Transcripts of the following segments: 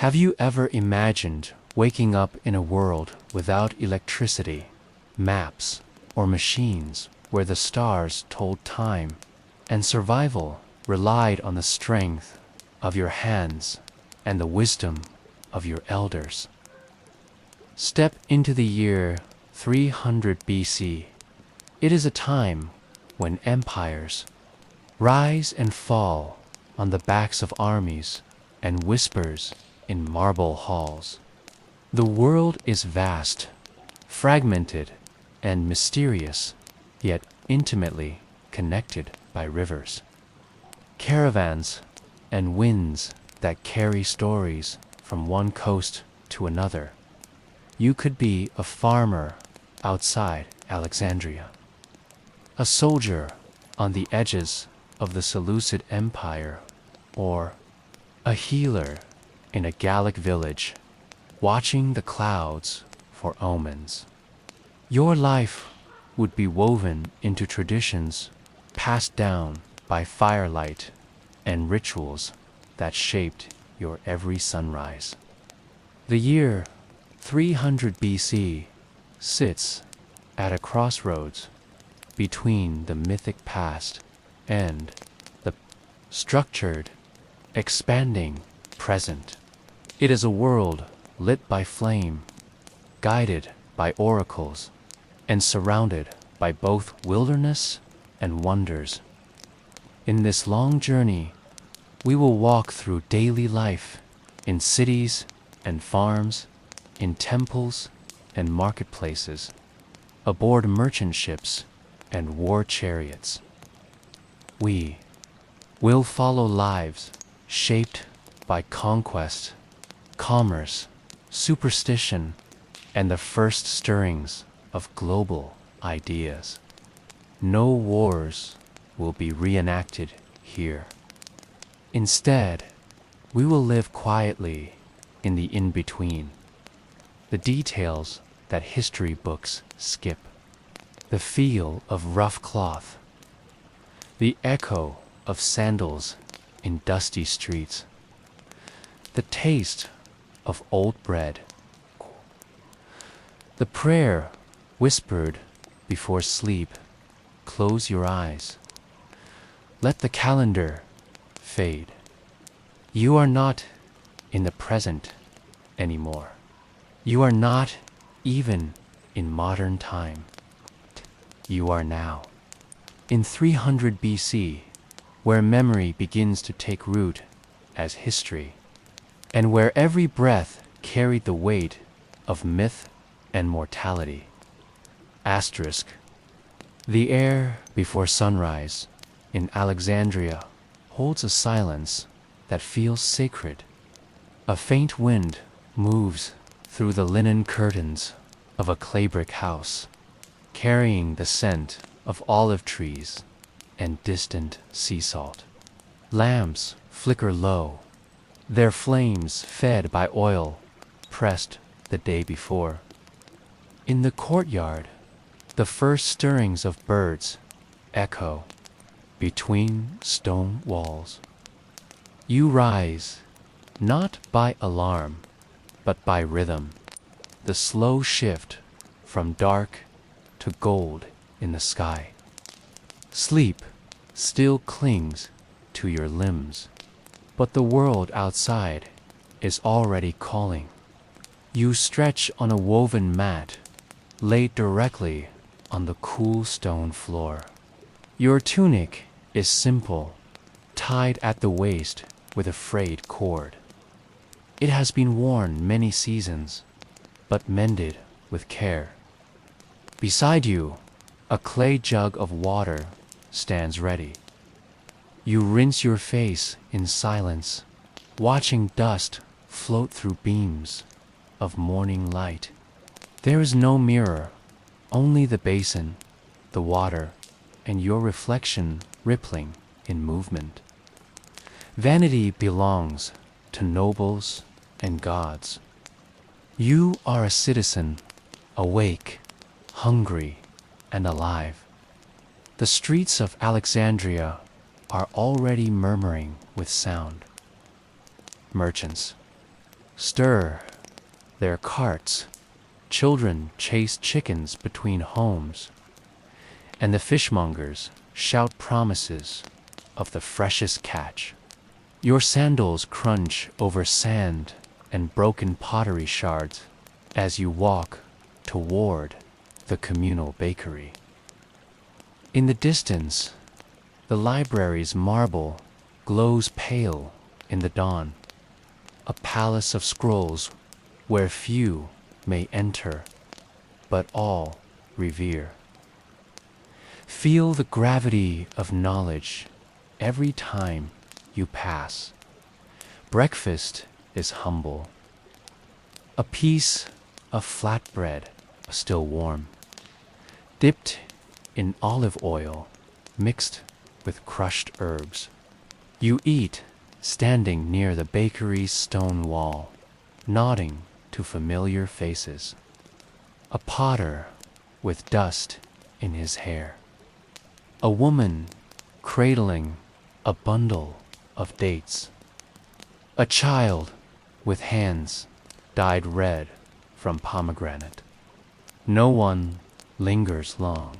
Have you ever imagined waking up in a world without electricity, maps, or machines where the stars told time and survival relied on the strength of your hands and the wisdom of your elders? Step into the year 300 BC. It is a time when empires rise and fall on the backs of armies and whispers in marble halls. The world is vast, fragmented, and mysterious, yet intimately connected by rivers, caravans, and winds that carry stories from one coast to another. You could be a farmer outside Alexandria, a soldier on the edges of the Seleucid Empire, or a healer in a Gallic village, watching the clouds for omens. Your life would be woven into traditions passed down by firelight and rituals that shaped your every sunrise. The year 300 BC sits at a crossroads between the mythic past and the structured, expanding present. It is a world lit by flame, guided by oracles, and surrounded by both wilderness and wonders. In this long journey, we will walk through daily life in cities and farms, in temples and marketplaces, aboard merchant ships and war chariots. We will follow lives shaped by conquest, commerce, superstition, and the first stirrings of global ideas. No wars will be reenacted here. Instead, we will live quietly in the in-between, the details that history books skip, the feel of rough cloth, the echo of sandals in dusty streets, the taste of old bread, the prayer whispered before sleep. Close your eyes. Let the calendar fade. You are not in the present anymore. You are not even in modern time. You are now. In 300 BC, where memory begins to take root as history, and where every breath carried the weight of myth and mortality. Asterisk. The air before sunrise in Alexandria holds a silence that feels sacred. A faint wind moves through the linen curtains of a clay-brick house, carrying the scent of olive trees and distant sea salt. Lamps flicker low, their flames fed by oil pressed the day before. In the courtyard, the first stirrings of birds echo between stone walls. You rise, not by alarm, but by rhythm, the slow shift from dark to gold in the sky. Sleep still clings to your limbs, but the world outside is already calling. You stretch on a woven mat laid directly on the cool stone floor. Your tunic is simple, tied at the waist with a frayed cord. It has been worn many seasons, but mended with care. Beside you, a clay jug of water stands ready. You rinse your face in silence, watching dust float through beams of morning light. There is no mirror, only the basin, the water, and your reflection rippling in movement. Vanity belongs to nobles and gods. You are a citizen, awake, hungry, and alive. The streets of Alexandria are already murmuring with sound. Merchants, stir their carts, children chase chickens between homes, and the fishmongers shout promises of the freshest catch. Your sandals crunch over sand and broken pottery shards as you walk toward the communal bakery. In the distance, the library's marble glows pale in the dawn, a palace of scrolls where few may enter, but all revere. Feel the gravity of knowledge every time you pass. Breakfast is humble. A piece of flatbread still warm, dipped in olive oil, mixed with crushed herbs. You eat standing near the bakery's stone wall, nodding to familiar faces. A potter with dust in his hair. A woman cradling a bundle of dates. A child with hands dyed red from pomegranate. No one lingers long.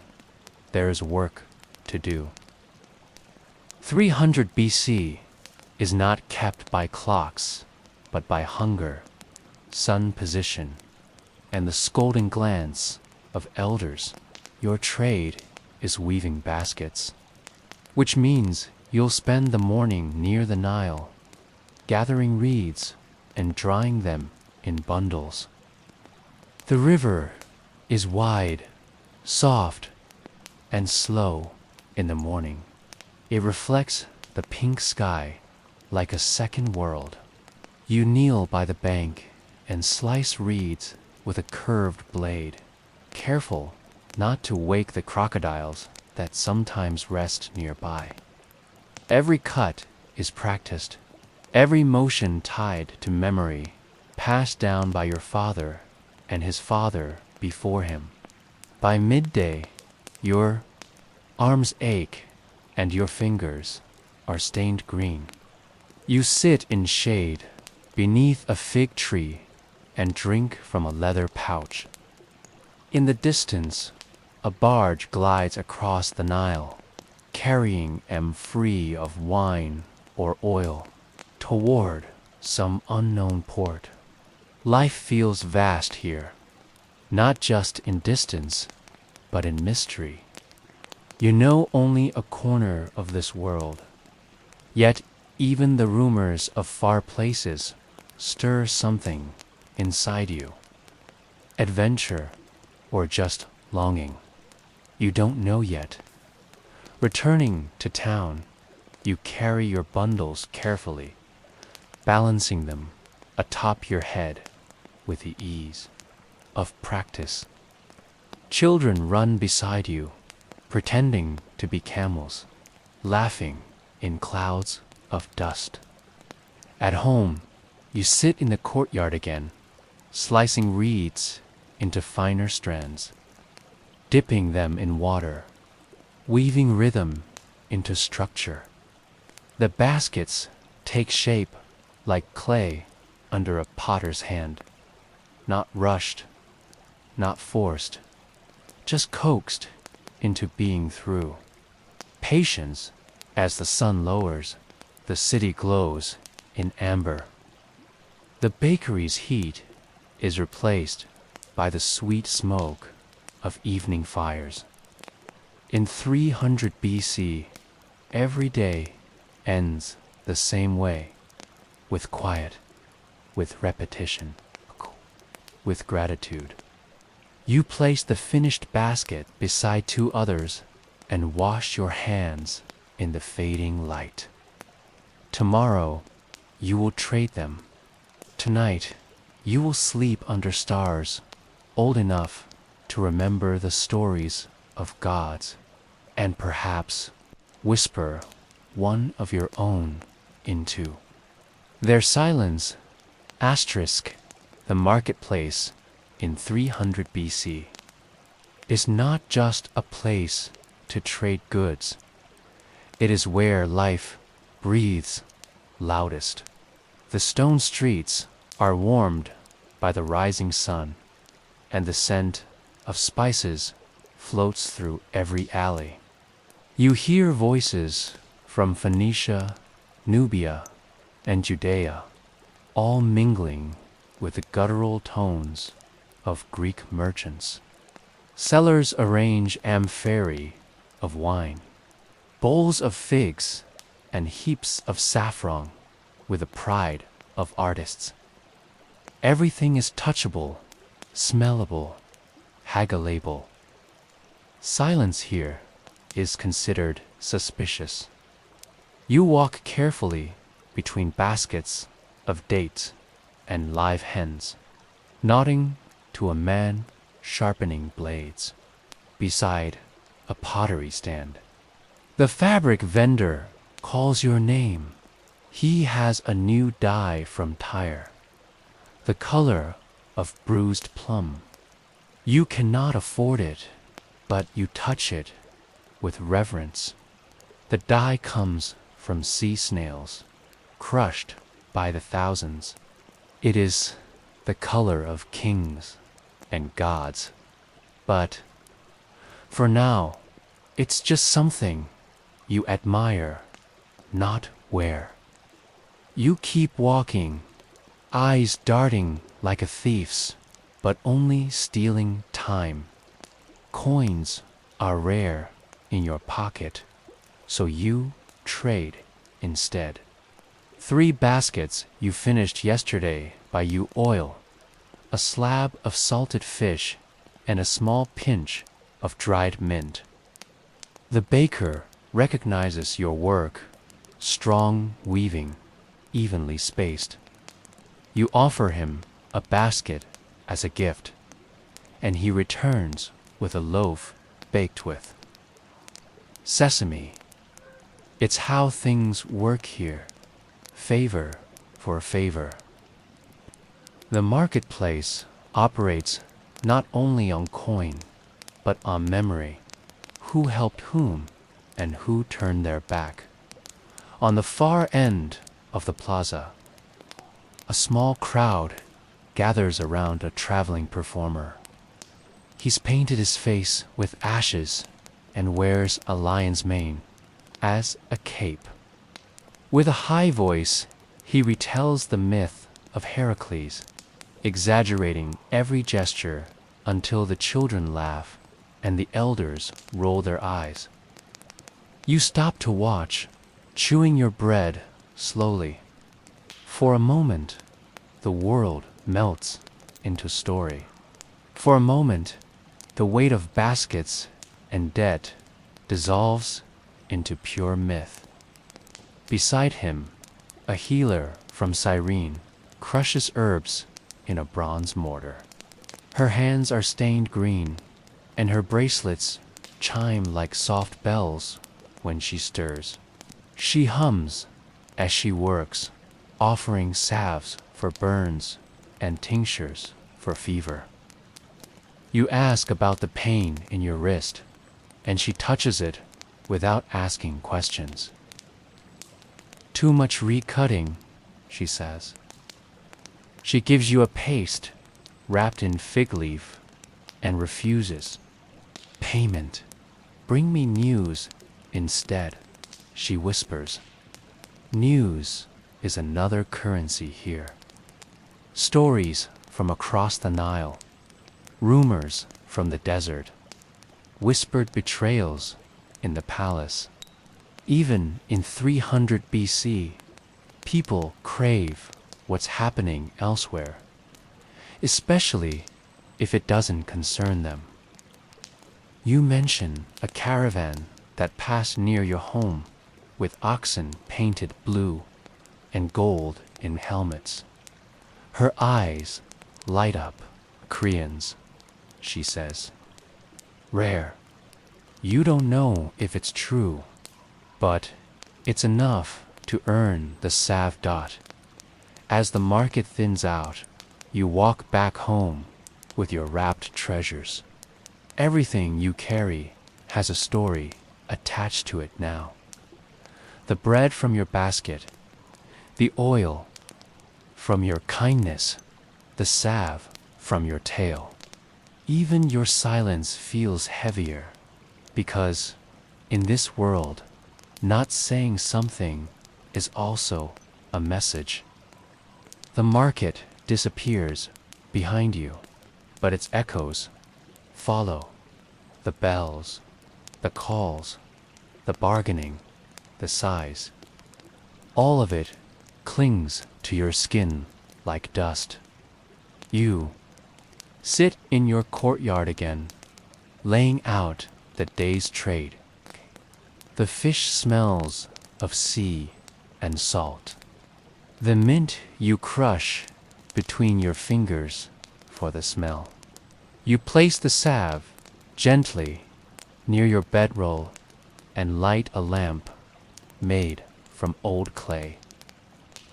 There is work to do. 300 BC is not kept by clocks, but by hunger, sun position, and the scolding glance of elders. Your trade is weaving baskets, which means you'll spend the morning near the Nile, gathering reeds and drying them in bundles. The river is wide, soft, and slow in the morning. It reflects the pink sky like a second world. You kneel by the bank and slice reeds with a curved blade, careful not to wake the crocodiles that sometimes rest nearby. Every cut is practiced, every motion tied to memory, passed down by your father and his father before him. By midday, your arms ache and your fingers are stained green. You sit in shade beneath a fig tree and drink from a leather pouch. In the distance, a barge glides across the Nile, carrying them free of wine or oil toward some unknown port. Life feels vast here, not just in distance, but in mystery. You know only a corner of this world, yet even the rumors of far places stir something inside you. Adventure or just longing. You don't know yet. Returning to town, you carry your bundles carefully, balancing them atop your head with the ease of practice. Children run beside you, pretending to be camels, laughing in clouds of dust. At home, you sit in the courtyard again, slicing reeds into finer strands, dipping them in water, weaving rhythm into structure. The baskets take shape like clay under a potter's hand, not rushed, not forced, just coaxed into being through. Patience, as the sun lowers, the city glows in amber. The bakery's heat is replaced by the sweet smoke of evening fires. In 300 BC, every day ends the same way, with quiet, with repetition, with gratitude. You place the finished basket beside two others and wash your hands in the fading light. Tomorrow, you will trade them. Tonight, you will sleep under stars old enough to remember the stories of gods and perhaps whisper one of your own into their silence. Asterisk, the marketplace in 300 BC is not just a place to trade goods. It is where life breathes loudest. The stone streets are warmed by the rising sun, and the scent of spices floats through every alley. You hear voices from Phoenicia, Nubia, and Judea, all mingling with the guttural tones of Greek merchants. Sellers arrange amphorae of wine, bowls of figs, and heaps of saffron with the pride of artists. Everything is touchable, smellable, haggleable. Silence here is considered suspicious. You walk carefully between baskets of dates and live hens, nodding to a man sharpening blades beside a pottery stand. The fabric vendor calls your name. He has a new dye from Tyre, the color of bruised plum. You cannot afford it, but you touch it with reverence. The dye comes from sea snails, crushed by the thousands. It is the color of kings and gods. But for now, it's just something you admire, not wear. You keep walking, eyes darting like a thief's, but only stealing time. Coins are rare in your pocket, so you trade instead. 3 baskets you finished yesterday buy you oil, a slab of salted fish, and a small pinch of dried mint. The baker recognizes your work, strong weaving, evenly spaced. You offer him a basket as a gift, and he returns with a loaf baked with sesame. It's how things work here, favor for favor. The marketplace operates not only on coin, but on memory. Who helped whom, and who turned their back. On the far end of the plaza, a small crowd gathers around a traveling performer. He's painted his face with ashes and wears a lion's mane as a cape. With a high voice, he retells the myth of Heracles, exaggerating every gesture until the children laugh and the elders roll their eyes. You stop to watch, chewing your bread slowly. For a moment, the world melts into story. For a moment, the weight of baskets and debt dissolves into pure myth. Beside him, a healer from Cyrene crushes herbs in a bronze mortar. Her hands are stained green, and her bracelets chime like soft bells when she stirs. She hums as she works, offering salves for burns and tinctures for fever. You ask about the pain in your wrist, and she touches it without asking questions. Too much recutting, she says. She gives you a paste wrapped in fig leaf and refuses. Payment. Bring me news instead, she whispers. News is another currency here. Stories from across the Nile, rumors from the desert, whispered betrayals in the palace. Even in 300 BC, people crave what's happening elsewhere, especially if it doesn't concern them. You mention a caravan that passed near your home with oxen painted blue and gold in helmets. Her eyes light up. Koreans, she says. Rare. You don't know if it's true, but it's enough to earn the sav dot. As the market thins out, you walk back home with your wrapped treasures. Everything you carry has a story attached to it now. The bread from your basket, the oil from your kindness, the salve from your tail. Even your silence feels heavier, because in this world, not saying something is also a message. The market disappears behind you, but its echoes follow. The bells, the calls, the bargaining, the sighs. All of it clings to your skin like dust. You sit in your courtyard again, laying out the day's trade. The fish smells of sea and salt. The mint you crush between your fingers for the smell. You place the salve gently near your bedroll and light a lamp made from old clay.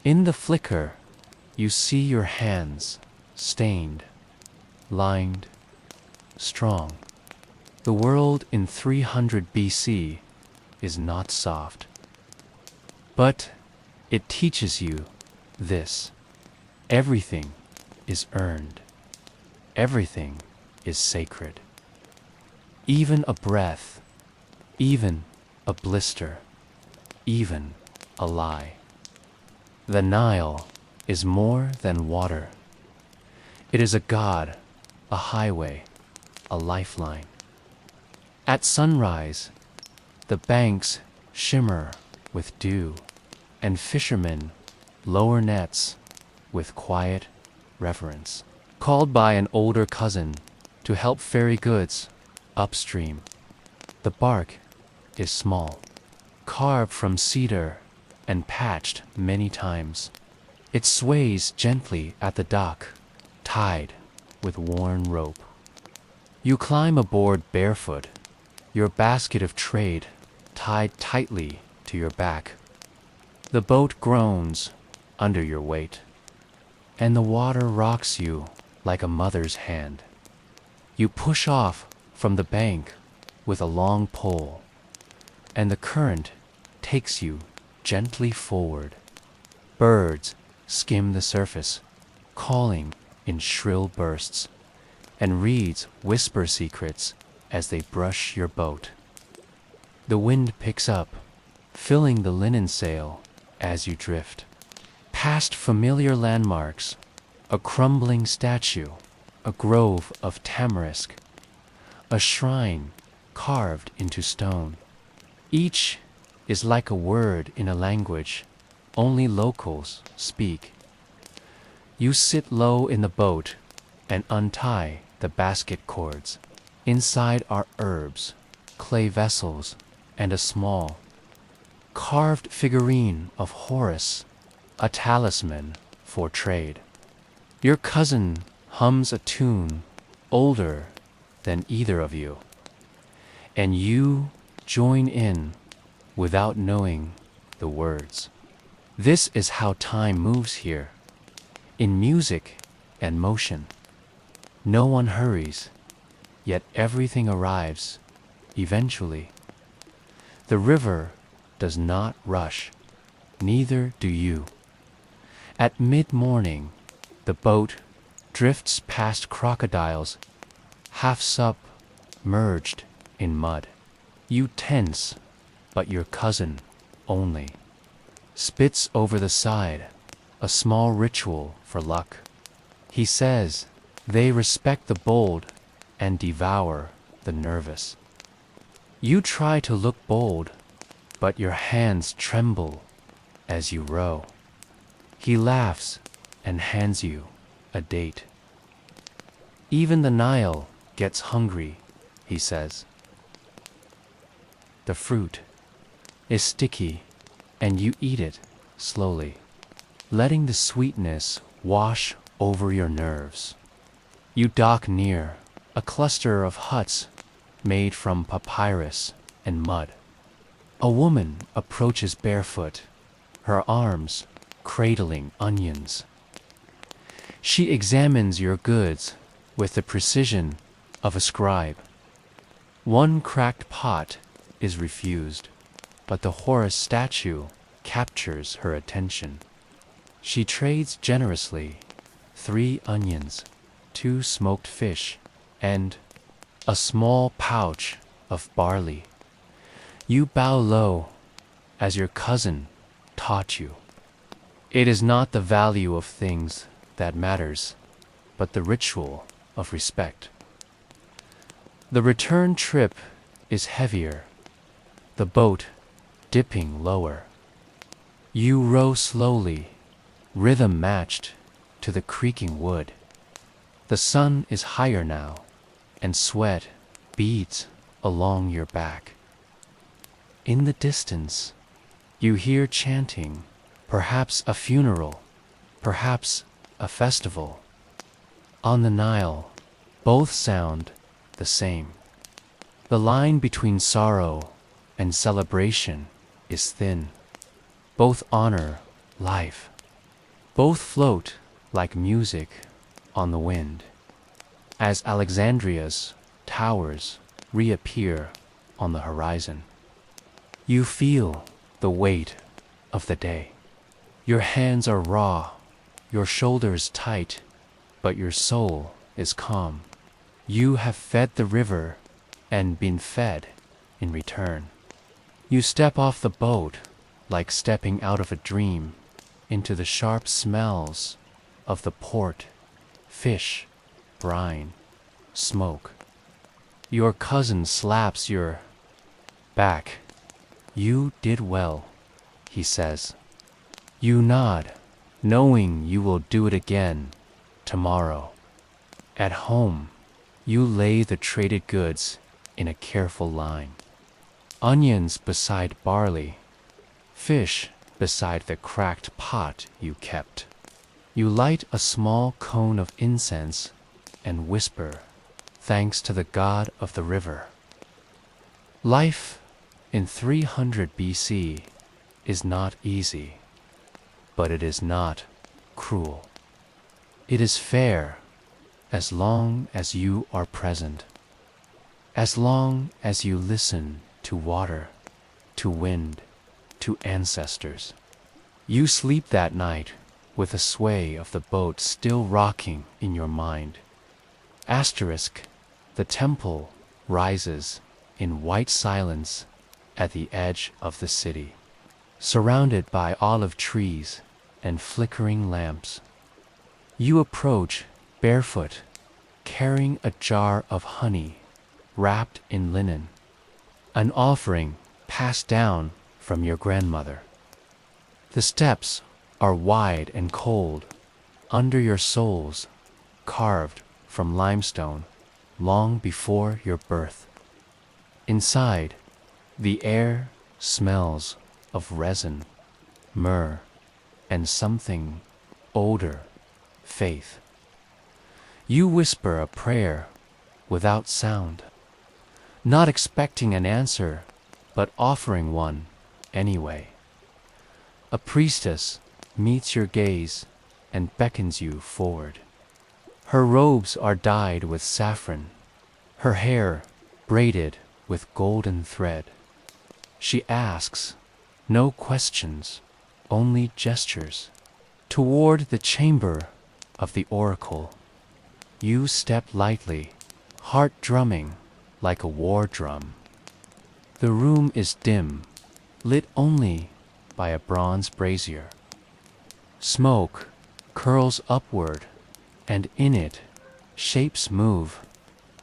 In the flicker, you see your hands stained, lined, strong. The world in 300 BC is not soft, but it teaches you this: everything is earned, everything is sacred. Even a breath, even a blister, even a lie. The Nile is more than water. It is a god, a highway, a lifeline. At sunrise, the banks shimmer with dew, and fishermen lower nets with quiet reverence, called by an older cousin to help ferry goods upstream. The bark is small, carved from cedar and patched many times. It sways gently at the dock, tied with worn rope. You climb aboard barefoot, your basket of trade tied tightly to your back. The boat groans under your weight, and the water rocks you like a mother's hand. You push off from the bank with a long pole, and the current takes you gently forward. Birds skim the surface, calling in shrill bursts, and reeds whisper secrets as they brush your boat. The wind picks up, filling the linen sail as you drift. Past familiar landmarks, a crumbling statue, a grove of tamarisk, a shrine carved into stone. Each is like a word in a language only locals speak. You sit low in the boat and untie the basket cords. Inside are herbs, clay vessels, and a small, carved figurine of Horus, a talisman for trade. Your cousin hums a tune older than either of you, and you join in without knowing the words. This is how time moves here, in music and motion. No one hurries, yet everything arrives eventually. The river does not rush, neither do you. At mid-morning, the boat drifts past crocodiles, half submerged in mud. You tense, but your cousin only spits over the side, a small ritual for luck. He says they respect the bold and devour the nervous. You try to look bold, but your hands tremble as you row. He laughs and hands you a date. Even the Nile gets hungry, he says. The fruit is sticky, and you eat it slowly, letting the sweetness wash over your nerves. You dock near a cluster of huts made from papyrus and mud. A woman approaches barefoot, her arms cradling onions. She examines your goods with the precision of a scribe. One cracked pot is refused, but the Horus statue captures her attention. She trades generously 3 onions, 2 smoked fish, and a small pouch of barley. You bow low as your cousin taught you. It is not the value of things that matters, but the ritual of respect. The return trip is heavier, the boat dipping lower. You row slowly, rhythm matched to the creaking wood. The sun is higher now, and sweat beads along your back. In the distance, you hear chanting, perhaps a funeral, perhaps a festival. On the Nile, both sound the same. The line between sorrow and celebration is thin. Both honor life. Both float like music on the wind. As Alexandria's towers reappear on the horizon, you feel the weight of the day. Your hands are raw, your shoulders tight, but your soul is calm. You have fed the river and been fed in return. You step off the boat like stepping out of a dream into the sharp smells of the port, fish, brine, smoke. Your cousin slaps your back. You did well, he says. You nod, knowing you will do it again tomorrow. At home, you lay the traded goods in a careful line. Onions beside barley, fish beside the cracked pot you kept. You light a small cone of incense and whisper, thanks to the god of the river. Life in 300 BC is not easy, but it is not cruel. It is fair as long as you are present, as long as you listen to water, to wind, to ancestors. You sleep that night with the sway of the boat still rocking in your mind. Asterisk, the temple rises in white silence at the edge of the city, surrounded by olive trees and flickering lamps. You approach barefoot, carrying a jar of honey wrapped in linen, an offering passed down from your grandmother. The steps are wide and cold, under your soles, carved from limestone long before your birth. Inside, the air smells of resin, myrrh, and something older, faith. You whisper a prayer without sound, not expecting an answer, but offering one anyway. A priestess meets your gaze and beckons you forward. Her robes are dyed with saffron, her hair braided with golden thread. She asks, no questions, only gestures, toward the chamber of the oracle. You step lightly, heart drumming like a war drum. The room is dim, lit only by a bronze brazier. Smoke curls upward, and in it, shapes move,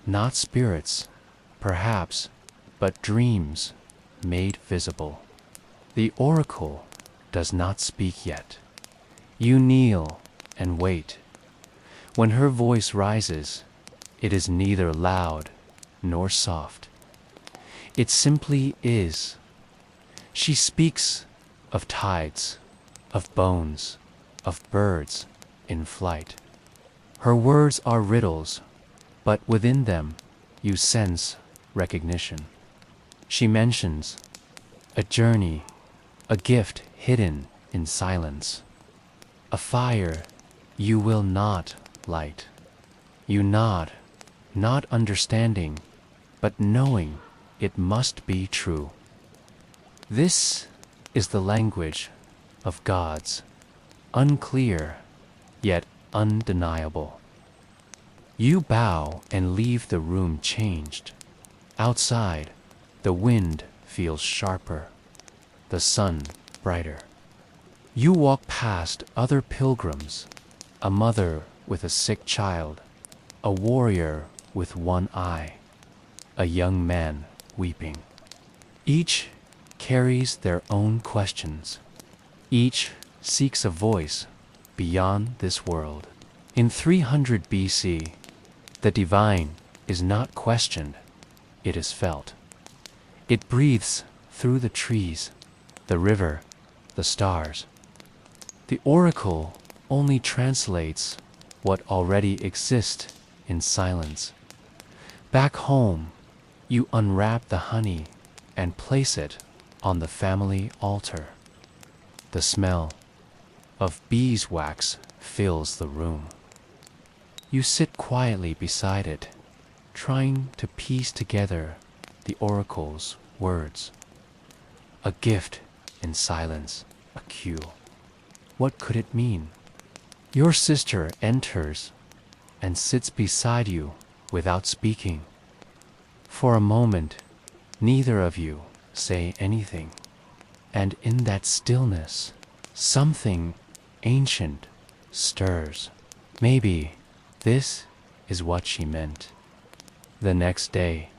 not spirits, perhaps, but dreams made visible. The oracle does not speak yet. You kneel and wait. When her voice rises, it is neither loud nor soft. It simply is. She speaks of tides, of bones, of birds in flight. Her words are riddles, but within them you sense recognition. She mentions a journey, a gift hidden in silence, a fire you will not light. You nod, not understanding, but knowing it must be true. This is the language of gods, unclear, yet undeniable. You bow and leave the room changed. Outside, the wind feels sharper, the sun brighter. You walk past other pilgrims, a mother with a sick child, a warrior with one eye, a young man weeping. Each carries their own questions. Each seeks a voice beyond this world. In 300 BC, the divine is not questioned, it is felt. It breathes through the trees, the river, the stars. The oracle only translates what already exists in silence. Back home, you unwrap the honey and place it on the family altar. The smell of beeswax fills the room. You sit quietly beside it, trying to piece together the oracle's words. A gift in silence, a cue. What could it mean? Your sister enters and sits beside you without speaking. For a moment, neither of you say anything, and in that stillness, something ancient stirs. Maybe this is what she meant. The next day,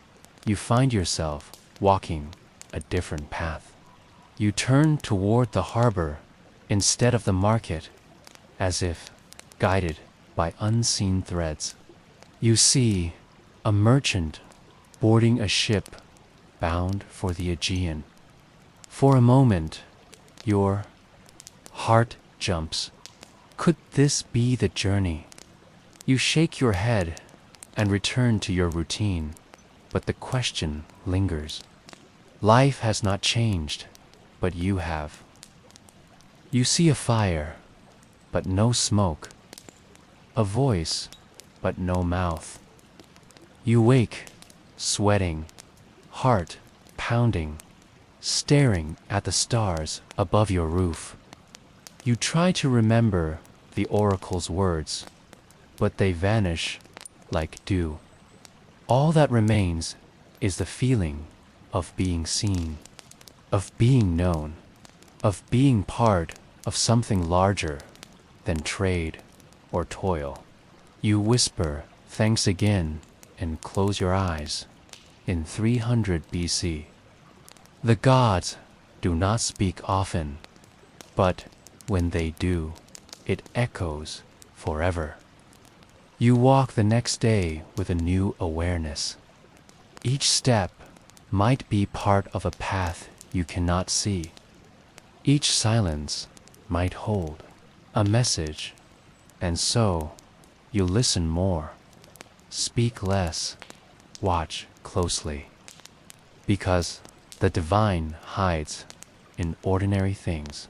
you find yourself walking a different path. You turn toward the harbor instead of the market, as if guided by unseen threads. You see a merchant boarding a ship bound for the Aegean. For a moment, your heart jumps. Could this be the journey? You shake your head and return to your routine, but the question lingers. Life has not changed, but you have. You see a fire, but no smoke. A voice, but no mouth. You wake, sweating, heart pounding, staring at the stars above your roof. You try to remember the oracle's words, but they vanish like dew. All that remains is the feeling of being seen, of being known, of being part of something larger than trade or toil. You whisper thanks again and close your eyes. In 300 BC, the gods do not speak often, but when they do, it echoes forever. You walk the next day with a new awareness. Each step might be part of a path you cannot see. Each silence might hold a message, and so you listen more, speak less, watch closely, because the divine hides in ordinary things.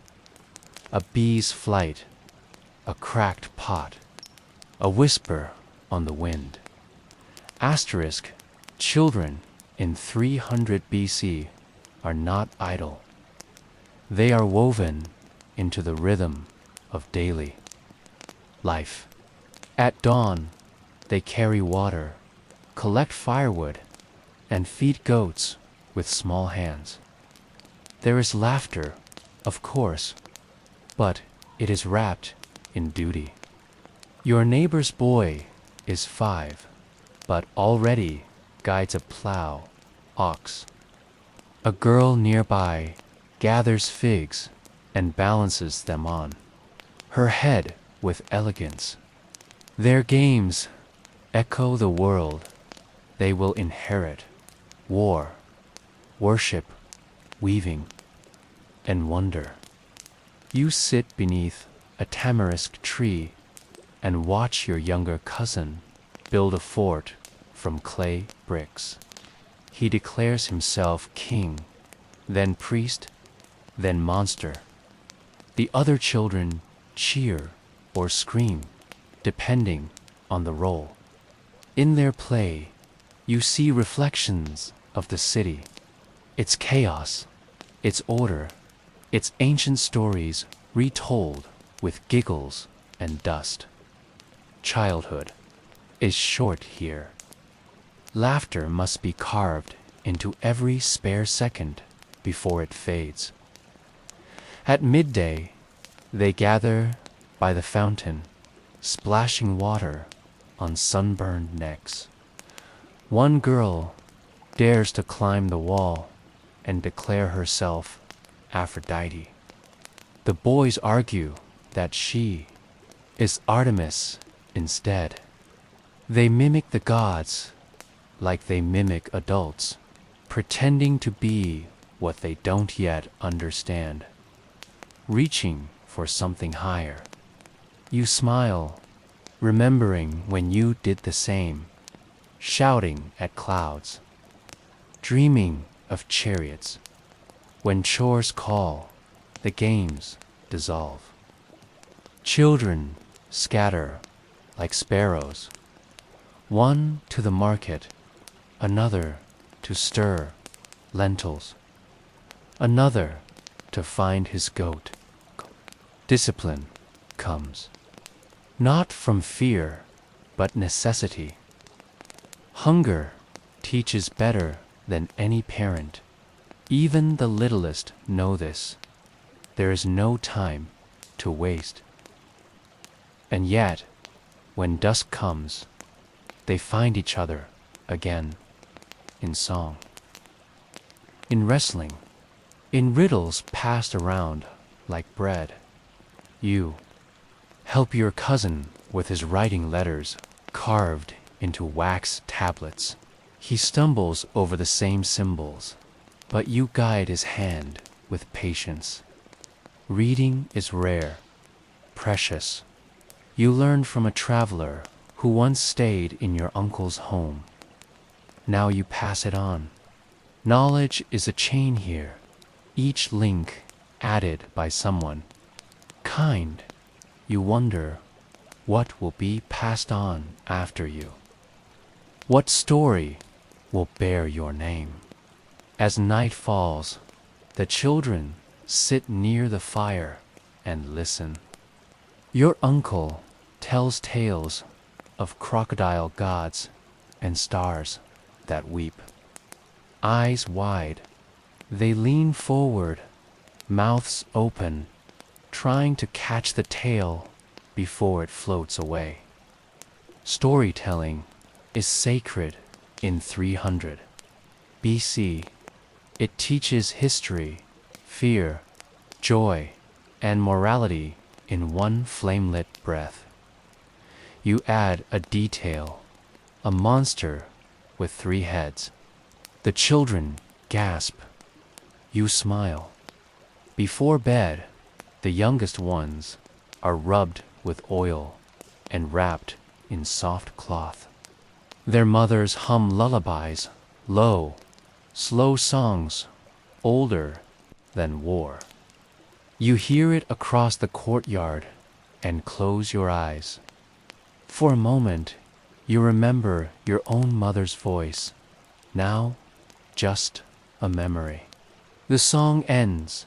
A bee's flight, a cracked pot, a whisper on the wind. Asterisk, children in 300 BC are not idle. They are woven into the rhythm of daily life. At dawn, they carry water, collect firewood, and feed goats with small hands. There is laughter, of course, but it is wrapped in duty. Your neighbor's boy is 5, but already guides a plow, ox. A girl nearby gathers figs and balances them on her head with elegance. Their games echo the world they will inherit: war, worship, weaving, and wonder. You sit beneath a tamarisk tree and watch your younger cousin build a fort from clay bricks. He declares himself king, then priest, then monster. The other children cheer or scream, depending on the role. In their play, you see reflections of the city, its chaos, its order, its ancient stories retold with giggles and dust. Childhood is short here. Laughter must be carved into every spare second before it fades. At midday, they gather by the fountain, splashing water on sunburned necks. One girl dares to climb the wall and declare herself Aphrodite. The boys argue that she is Artemis instead. They mimic the gods like they mimic adults, pretending to be what they don't yet understand, reaching for something higher. You smile, remembering when you did the same, shouting at clouds, dreaming of chariots. When chores call, the games dissolve. Children scatter like sparrows, one to the market, another to stir lentils, another to find his goat. Discipline comes, not from fear, but necessity. Hunger teaches better than any parent. Even the littlest know this. There is no time to waste. And yet, when dusk comes, they find each other again in song, in wrestling, in riddles passed around like bread. You help your cousin with his writing letters carved into wax tablets. He stumbles over the same symbols, but you guide his hand with patience. Reading is rare, precious. You learn from a traveler who once stayed in your uncle's home. Now you pass it on. Knowledge is a chain here, each link added by someone kind. You wonder what will be passed on after you. What story will bear your name? As night falls, the children sit near the fire and listen. Your uncle tells tales of crocodile gods and stars that weep. Eyes wide, they lean forward, mouths open, trying to catch the tale before it floats away. Storytelling is sacred in 300 BC. It teaches history, fear, joy, and morality in one flamelit breath. You add a detail, a monster with 3 heads. The children gasp. You smile. Before bed, the youngest ones are rubbed with oil and wrapped in soft cloth. Their mothers hum lullabies, low, slow songs, older than war. You hear it across the courtyard and close your eyes. For a moment, you remember your own mother's voice, now just a memory. The song ends,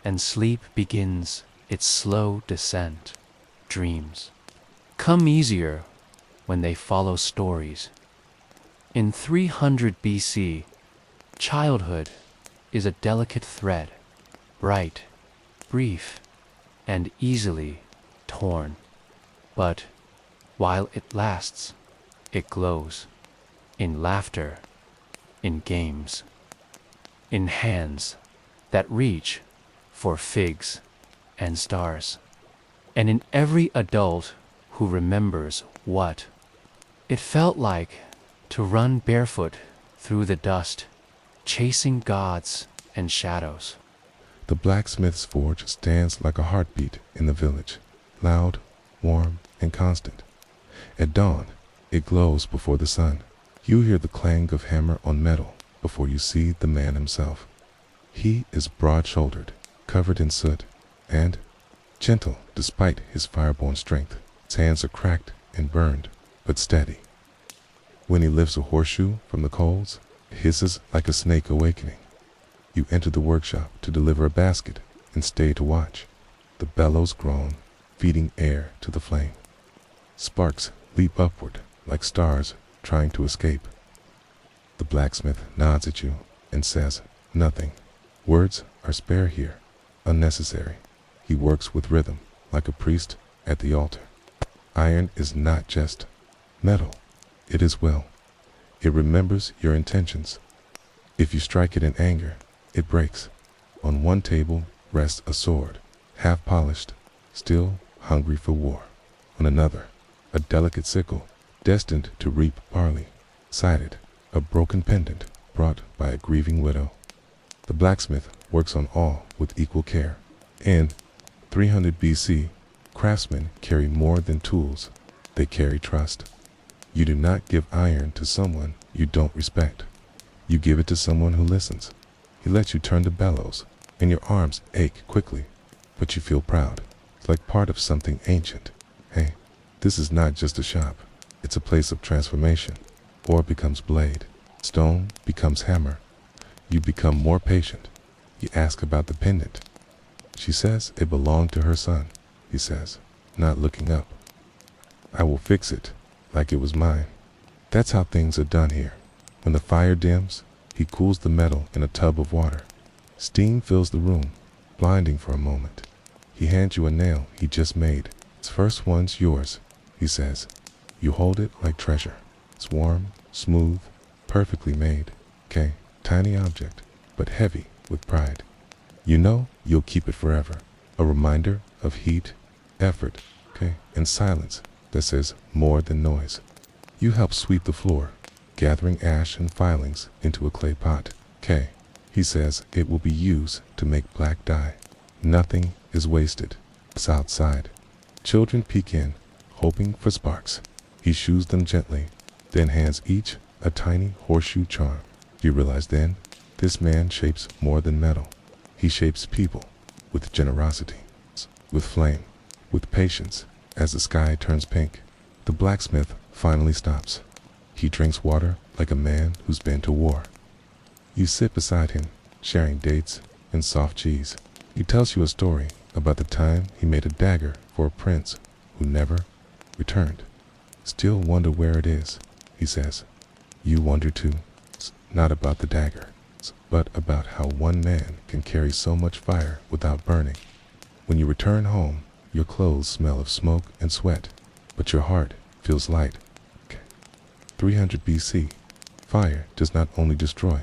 and sleep begins its slow descent. Dreams come easier when they follow stories. In 300 BC, childhood is a delicate thread, bright, brief, and easily torn. But while it lasts, it glows in laughter, in games, in hands that reach for figs and stars, and in every adult who remembers what it felt like to run barefoot through the dust, chasing gods and shadows. The blacksmith's forge stands like a heartbeat in the village, loud, warm, and constant. At dawn, it glows before the sun. You hear the clang of hammer on metal before you see the man himself. He is broad-shouldered, covered in soot, and gentle despite his fireborn strength. His hands are cracked and burned, but steady. When he lifts a horseshoe from the coals, it hisses like a snake awakening. You enter the workshop to deliver a basket and stay to watch. The bellows groan, feeding air to the flame. Sparks leap upward like stars trying to escape. The blacksmith nods at you and says, "Nothing." Words are spare here, unnecessary. He works with rhythm, like a priest at the altar. Iron is not just metal. It is will. It remembers your intentions. If you strike it in anger, it breaks. On one table rests a sword, half polished, still hungry for war. On another, a delicate sickle, destined to reap barley, sighted, a broken pendant brought by a grieving widow. The blacksmith works on all with equal care. In 300 BC, craftsmen carry more than tools. They carry trust. You do not give iron to someone you don't respect. You give it to someone who listens. He lets you turn the bellows, and your arms ache quickly, but you feel proud. It's like part of something ancient. Hey, this is not just a shop. It's a place of transformation. Ore becomes blade. Stone becomes hammer. You become more patient. You ask about the pendant. She says it belonged to her son, he says, not looking up. I will fix it, like it was mine. That's how things are done here. When the fire dims, he cools the metal in a tub of water. Steam fills the room, blinding for a moment. He hands you a nail he just made. This first one's yours, he says. You hold it like treasure. It's warm, smooth, perfectly made. Okay, tiny object, but heavy with pride. You know you'll keep it forever. A reminder of heat, effort, okay, and silence that says more than noise. You help sweep the floor, gathering ash and filings into a clay pot. Okay, he says it will be used to make black dye. Nothing is wasted. It's outside. Children peek in, hoping for sparks. He shoos them gently, then hands each a tiny horseshoe charm. You realize then, this man shapes more than metal. He shapes people with generosity, with flame, with patience. As the sky turns pink, the blacksmith finally stops. He drinks water like a man who's been to war. You sit beside him, sharing dates and soft cheese. He tells you a story about the time he made a dagger for a prince who never returned. Still wonder where it is, he says. You wonder too. It's not about the dagger, but about how one man can carry so much fire without burning. When you return home, your clothes smell of smoke and sweat, but your heart feels light. 300 BC, fire does not only destroy,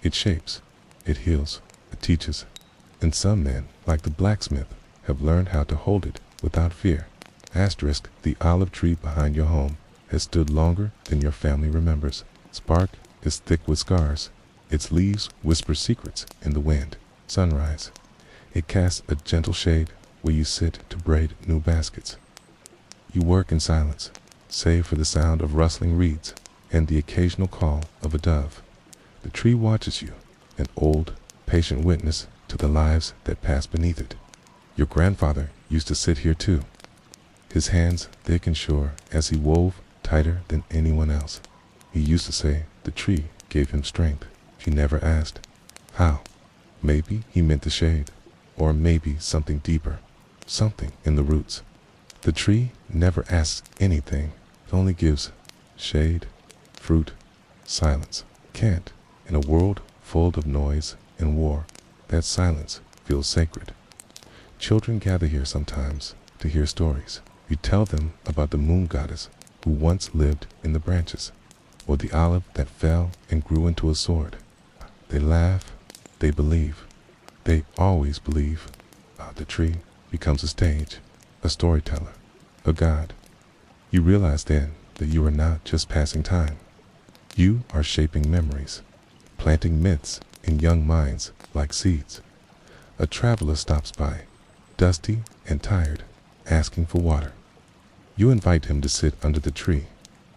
it shapes, it heals, it teaches. And some men, like the blacksmith, have learned how to hold it without fear. Asterisk, the olive tree behind your home has stood longer than your family remembers. Spark is thick with scars. Its leaves whisper secrets in the wind. Sunrise. It casts a gentle shade where you sit to braid new baskets. You work in silence, save for the sound of rustling reeds and the occasional call of a dove. The tree watches you, an old, patient witness to the lives that pass beneath it. Your grandfather used to sit here too, his hands thick and sure as he wove tighter than anyone else. He used to say the tree gave him strength. She never asked how. Maybe he meant the shade, or maybe something deeper, something in the roots. The tree never asks anything. It only gives shade, fruit, silence. Can't. In a world full of noise and war, that silence feels sacred. Children gather here sometimes to hear stories. You tell them about the moon goddess who once lived in the branches, or the olive that fell and grew into a sword. They laugh, they believe. They always believe. The tree becomes a stage, a storyteller, a god. You realize then that you are not just passing time. You are shaping memories, planting myths in young minds like seeds. A traveler stops by, dusty and tired, asking for water. You invite him to sit under the tree,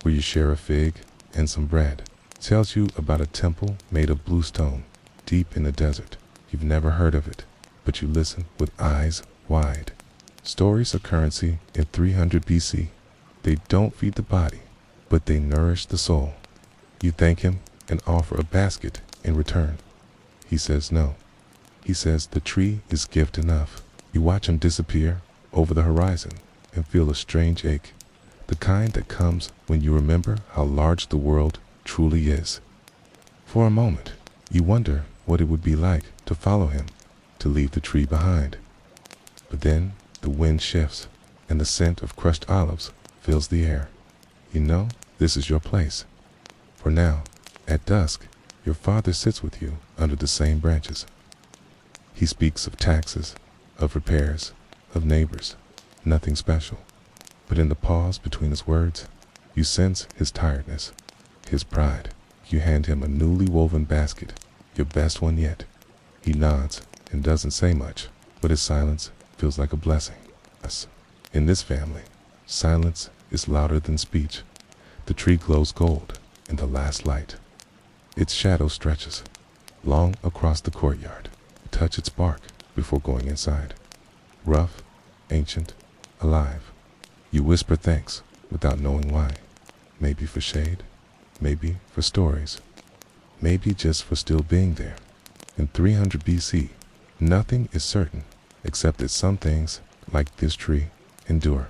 where you share a fig and some bread. Tells you about a temple made of blue stone, deep in the desert. You've never heard of it, but you listen with eyes wide. Stories are currency in 300 BC. They don't feed the body, but they nourish the soul. You thank him and offer a basket in return. He says no. He says the tree is gift enough. You watch him disappear over the horizon and feel a strange ache, the kind that comes when you remember how large the world truly is. For a moment, you wonder what it would be like to follow him, to leave the tree behind. But then the wind shifts and the scent of crushed olives fills the air. You know this is your place. For now, at dusk, your father sits with you under the same branches. He speaks of taxes, of repairs, of neighbors, nothing special. But in the pause between his words, you sense his tiredness, his pride. You hand him a newly woven basket, your best one yet. He nods and doesn't say much, but his silence feels like a blessing. Yes. In this family, silence is louder than speech. The tree glows gold in the last light. Its shadow stretches long across the courtyard. Touch its bark before going inside. Rough, ancient, alive. You whisper thanks without knowing why. Maybe for shade, maybe for stories, maybe just for still being there. In 300 BC, nothing is certain except that some things, like this tree, endure.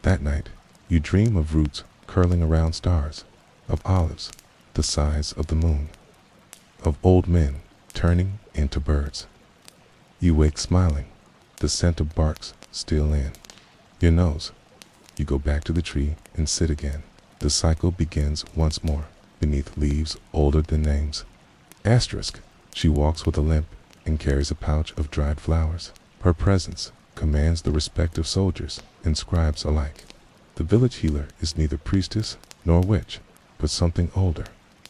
That night, you dream of roots curling around stars, of olives the size of the moon, of old men turning into birds. You wake smiling, the scent of barks still in your nose. You go back to the tree and sit again. The cycle begins once more, beneath leaves older than names. Asterisk, she walks with a limp and carries a pouch of dried flowers. Her presence commands the respect of soldiers and scribes alike. The village healer is neither priestess nor witch, but something older,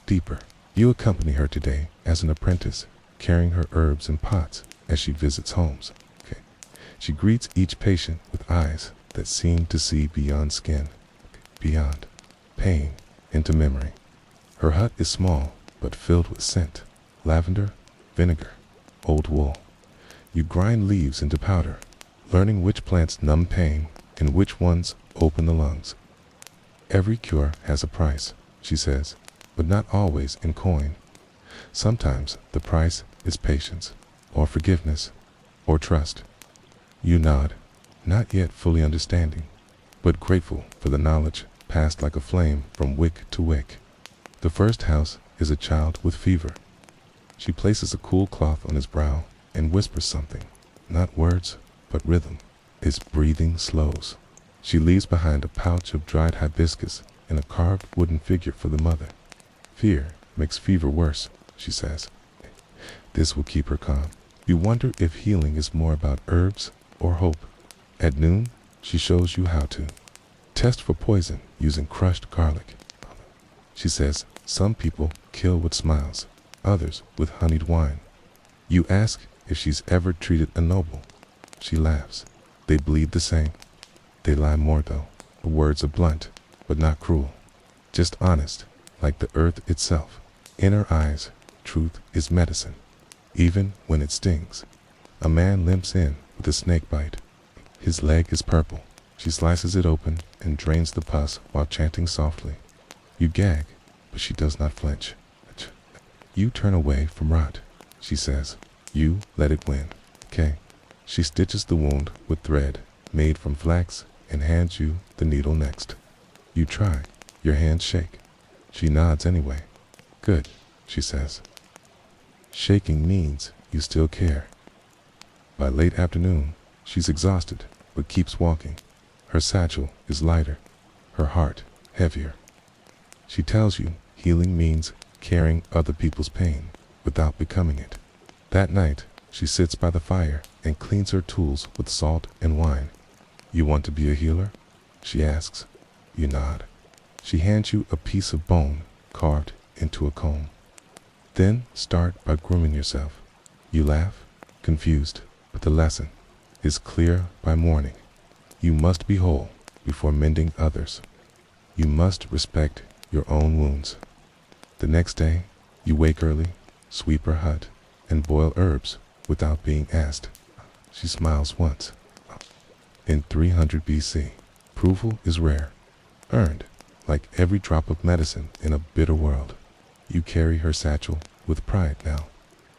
deeper. You accompany her today as an apprentice, carrying her herbs in pots as she visits homes. She greets each patient with eyes that seem to see beyond skin, beyond pain, into memory. Her hut is small, but filled with scent, lavender, vinegar, old wool. You grind leaves into powder, learning which plants numb pain and which ones open the lungs. Every cure has a price, she says, but not always in coin. Sometimes the price is patience, or forgiveness, or trust. You nod, not yet fully understanding, but grateful for the knowledge passed like a flame from wick to wick. The first house is a child with fever. She places a cool cloth on his brow and whispers something, not words, but rhythm. His breathing slows. She leaves behind a pouch of dried hibiscus and a carved wooden figure for the mother. Fear makes fever worse, she says. This will keep her calm. You wonder if healing is more about herbs or hope. At noon, she shows you how to test for poison using crushed garlic. She says some people kill with smiles, others with honeyed wine. You ask if she's ever treated a noble. She laughs. They bleed the same. They lie more though. The words are blunt, but not cruel. Just honest, like the earth itself. In her eyes, truth is medicine, even when it stings. A man limps in with a snake bite. His leg is purple. She slices it open and drains the pus while chanting softly. You gag, but she does not flinch. You turn away from rot, she says. You let it win. Okay. She stitches the wound with thread made from flax and hands you the needle next. You try. Your hands shake. She nods anyway. Good, she says. Shaking means you still care. By late afternoon, she's exhausted, but keeps walking. Her satchel is lighter, her heart heavier. She tells you healing means carrying other people's pain without becoming it. That night, she sits by the fire and cleans her tools with salt and wine. You want to be a healer? She asks. You nod. She hands you a piece of bone carved into a comb. Then start by grooming yourself. You laugh, confused, but the lesson is clear by morning. You must be whole before mending others. You must respect your own wounds. The next day, you wake early, sweep her hut, and boil herbs without being asked. She smiles once. In 300 BC, approval is rare, earned, like every drop of medicine in a bitter world. You carry her satchel with pride now,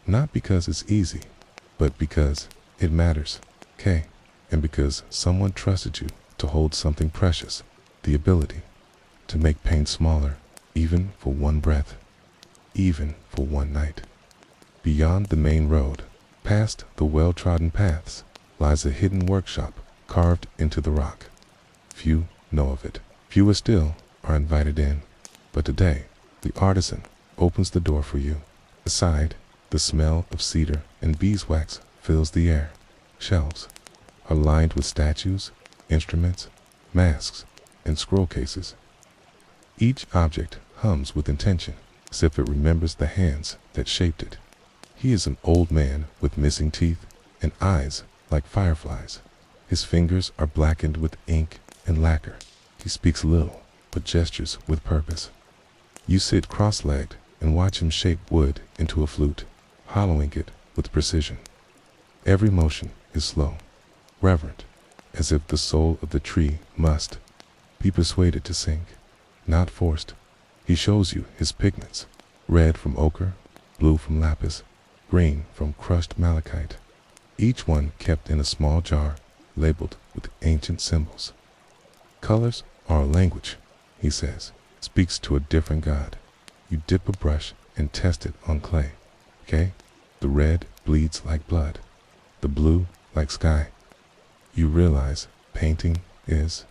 not because it's easy, but because it matters. Okay, and because someone trusted you to hold something precious, the ability to make pain smaller, even for one breath, even for one night. Beyond the main road, past the well-trodden paths, lies a hidden workshop carved into the rock. Few know of it. Fewer still are invited in. But today, the artisan opens the door for you. Aside, the smell of cedar and beeswax fills the air. Shelves are lined with statues, instruments, masks, and scroll cases. Each object hums with intention, as if it remembers the hands that shaped it. He is an old man with missing teeth and eyes like fireflies. His fingers are blackened with ink and lacquer. He speaks little, but gestures with purpose. You sit cross-legged and watch him shape wood into a flute, hollowing it with precision. Every motion is slow, reverent, as if the soul of the tree must be persuaded to sing, not forced. He shows you his pigments, red from ochre, blue from lapis, green from crushed malachite, each one kept in a small jar labeled with ancient symbols. Colors are a language, he says, speaks to a different God. You dip a brush and test it on clay, okay? The red bleeds like blood, the blue like sky. You realize painting is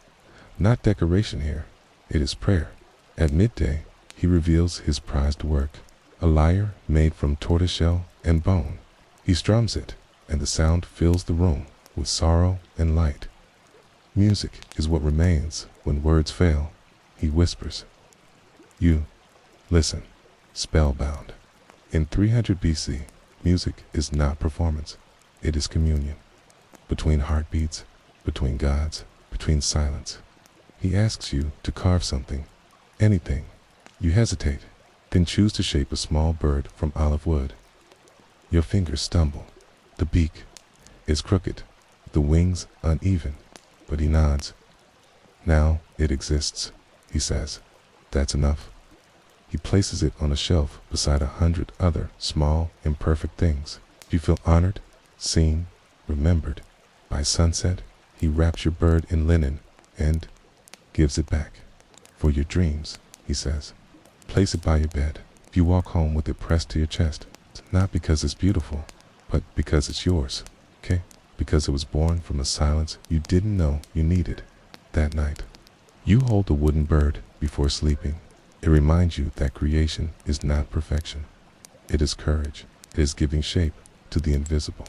not decoration here, it is prayer. At midday, he reveals his prized work, a lyre made from tortoiseshell and bone. He strums it, and the sound fills the room with sorrow and light. Music is what remains when words fail, he whispers. You listen, spellbound. In 300 BC, music is not performance, it is communion. Between heartbeats, between gods, between silence. He asks you to carve something, anything. You hesitate, then choose to shape a small bird from olive wood. Your fingers stumble. The beak is crooked, the wings uneven, but he nods. Now it exists, he says. That's enough. He places it on a shelf beside 100 other small, imperfect things. You feel honored, seen, remembered. By sunset, he wraps your bird in linen and gives it back. For your dreams, he says. Place it by your bed. If you walk home with it pressed to your chest, it's not because it's beautiful, but because it's yours, okay? Because it was born from a silence you didn't know you needed that night. You hold the wooden bird before sleeping. It reminds you that creation is not perfection. It is courage. It is giving shape to the invisible.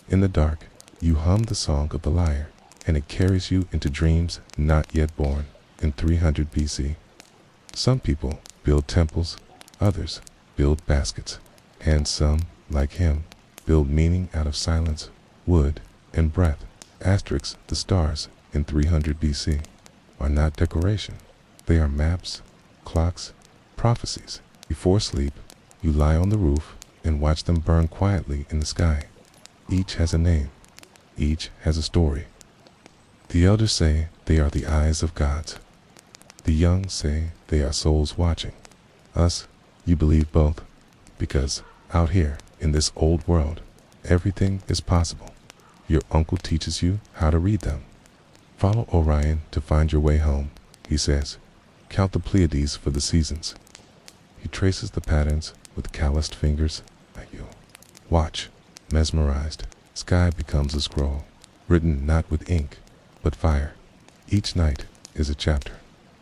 In the dark, you hum the song of the lyre, and it carries you into dreams not yet born. In 300 BC, some people build temples, others build baskets, and some, like him, build meaning out of silence, wood, and breath. Asterisks, the stars in 300 BC are not decoration. They are maps, clocks, prophecies. Before sleep, you lie on the roof and watch them burn quietly in the sky. Each has a name. Each has a story. The elders say they are the eyes of gods. The young say they are souls watching. Us, you believe both, because out here in this old world, everything is possible. Your uncle teaches you how to read them. Follow Orion to find your way home, he says. Count the Pleiades for the seasons. He traces the patterns with calloused fingers like you. Watch, mesmerized. Sky becomes a scroll, written not with ink, but fire. Each night is a chapter.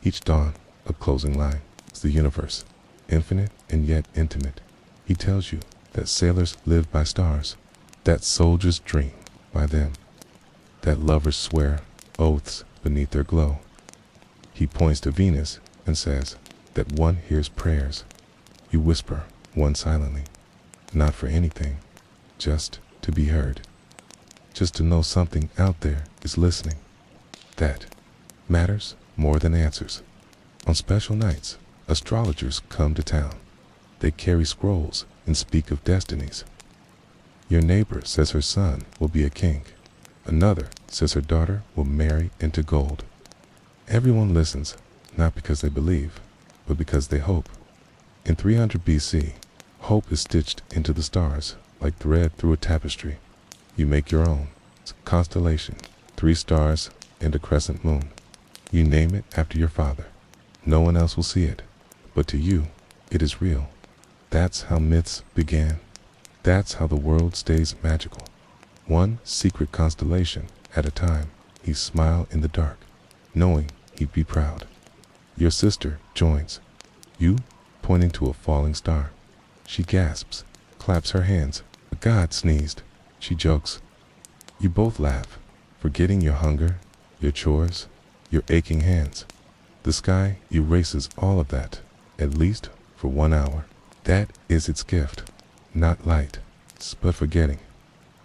Each dawn, a closing line. It's the universe, infinite and yet intimate. He tells you that sailors live by stars, that soldiers dream by them, that lovers swear oaths beneath their glow. He points to Venus and says that one hears prayers. You whisper one silently, not for anything, just to be heard, just to know something out there is listening. That matters more than answers. On special nights, astrologers come to town. They carry scrolls and speak of destinies. Your neighbor says her son will be a king. Another says her daughter will marry into gold. Everyone listens, not because they believe, but because they hope. In 300 BC, hope is stitched into the stars like thread through a tapestry. You make your own. It's a constellation, 3 stars and a crescent moon. You name it after your father. No one else will see it, but to you, it is real. That's how myths began. That's how the world stays magical. One secret constellation at a time. He smiled in the dark, knowing he'd be proud. Your sister joins. You, pointing to a falling star. She gasps, claps her hands. A god sneezed. She jokes. You both laugh, forgetting your hunger, your chores, your aching hands. The sky erases all of that, at least for 1 hour. That is its gift. Not light, but forgetting.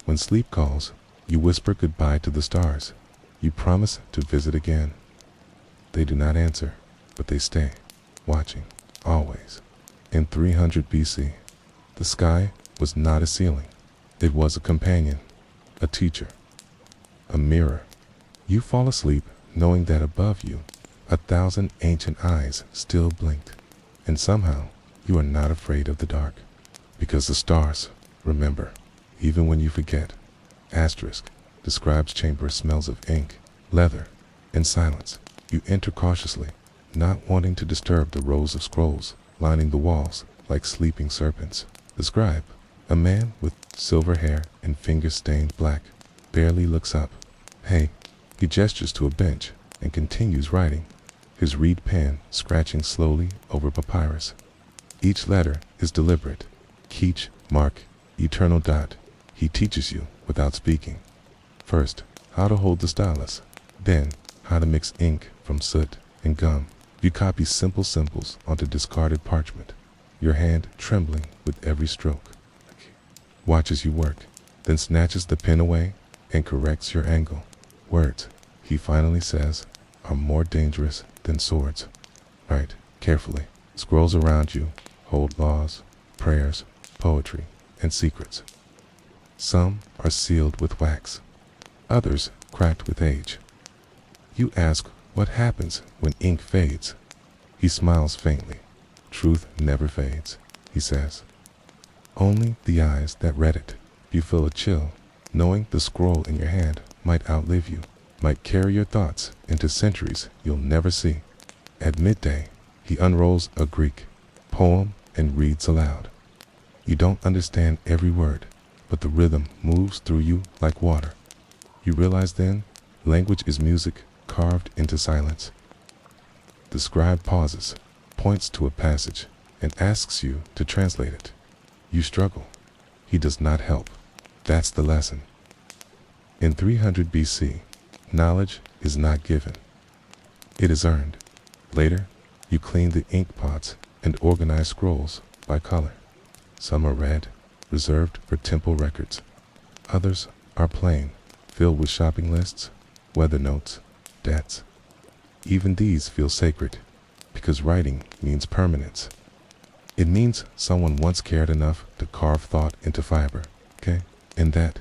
When sleep calls, you whisper goodbye to the stars. You promise to visit again. They do not answer, but they stay, watching, always. In 300 BC, the sky was not a ceiling. It was a companion, a teacher, a mirror. You fall asleep knowing that above you, 1,000 ancient eyes still blinked. And somehow, you are not afraid of the dark. Because the stars remember, even when you forget. Asterisk describes chamber smells of ink, leather, and silence. You enter cautiously, not wanting to disturb the rows of scrolls lining the walls like sleeping serpents. The scribe, a man with silver hair and fingers stained black, barely looks up. Hey, he gestures to a bench and continues writing, his reed pen scratching slowly over papyrus. Each letter is deliberate. Keach, mark, eternal dot. He teaches you without speaking. First, how to hold the stylus. Then, how to mix ink from soot and gum. You copy simple symbols onto discarded parchment, your hand trembling with every stroke. Watches you work, then snatches the pen away and corrects your angle. Words, he finally says, are more dangerous than swords. Write carefully. Scrolls around you hold laws, prayers, poetry, and secrets. Some are sealed with wax, others cracked with age. You ask what happens when ink fades. He smiles faintly. Truth never fades, he says. Only the eyes that read it. You feel a chill, knowing the scroll in your hand might outlive you, might carry your thoughts into centuries you'll never see. At midday, he unrolls a Greek poem and reads aloud. You don't understand every word, but the rhythm moves through you like water. You realize then, language is music carved into silence. The scribe pauses, points to a passage, and asks you to translate it. You struggle. He does not help. That's the lesson. In 300 BC, knowledge is not given. It is earned. Later, you clean the ink pots and organize scrolls by color. Some are red, reserved for temple records. Others are plain, filled with shopping lists, weather notes, debts. Even these feel sacred, because writing means permanence. It means someone once cared enough to carve thought into fiber, okay? And that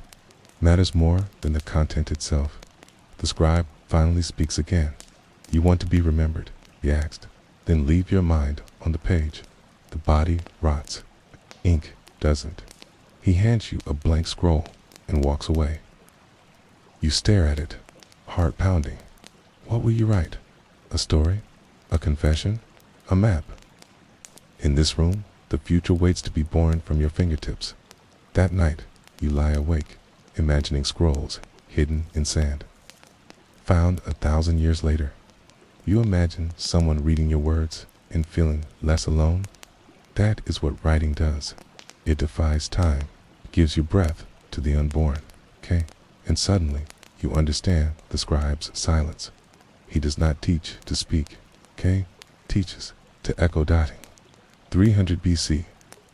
matters more than the content itself. The scribe finally speaks again. You want to be remembered, he asked. Then leave your mind on the page. The body rots. Ink doesn't. He hands you a blank scroll and walks away. You stare at it, heart pounding. What will you write? A story? A confession? A map? In this room, the future waits to be born from your fingertips. That night, you lie awake, imagining scrolls hidden in sand. Found 1,000 years later, you imagine someone reading your words and feeling less alone. That is what writing does. It defies time, gives you breath to the unborn, okay? And suddenly, you understand the scribe's silence. He does not teach to speak, okay? Teaches to echo dotting. 300 BC,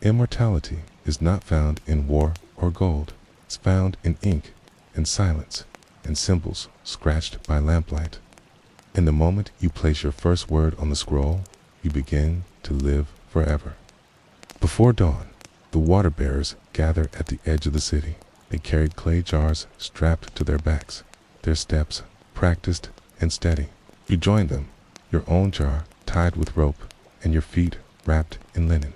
immortality is not found in war or gold. It's found in ink and silence and symbols scratched by lamplight. In the moment you place your first word on the scroll, you begin to live forever. Before dawn, the water bearers gather at the edge of the city. They carried clay jars strapped to their backs, their steps practiced and steady. You join them, your own jar tied with rope and your feet wrapped in linen.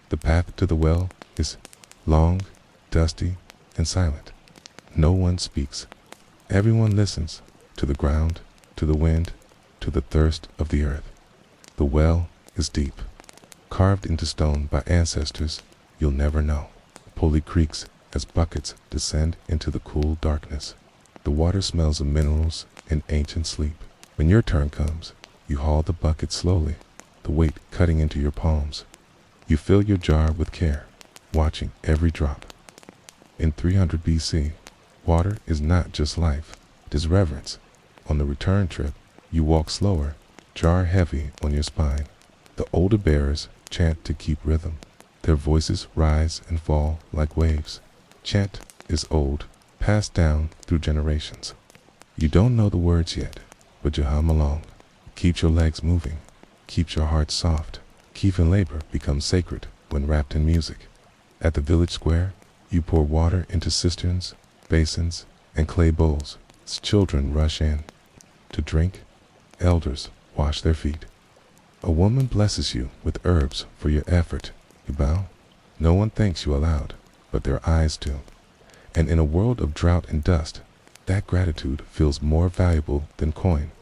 The path to the well is long, dusty, and silent. No one speaks. Everyone listens, to the ground, to the wind, to the thirst of the earth. The well is deep, carved into stone by ancestors you'll never know. Pulley creaks as buckets descend into the cool darkness. The water smells of minerals and ancient sleep. When your turn comes, you haul the bucket slowly, the weight cutting into your palms. You fill your jar with care, watching every drop. In 300 BC, water is not just life, it is reverence. On the return trip, you walk slower, jar heavy on your spine. The older bearers chant to keep rhythm. Their voices rise and fall like waves. Chant is old, passed down through generations. You don't know the words yet, but you hum along. Keeps your legs moving, keeps your heart soft. Even labor becomes sacred when wrapped in music. At the village square, you pour water into cisterns, basins, and clay bowls. As children rush in to drink, elders wash their feet. A woman blesses you with herbs for your effort. You bow. No one thanks you aloud, but their eyes do. And in a world of drought and dust, that gratitude feels more valuable than coin.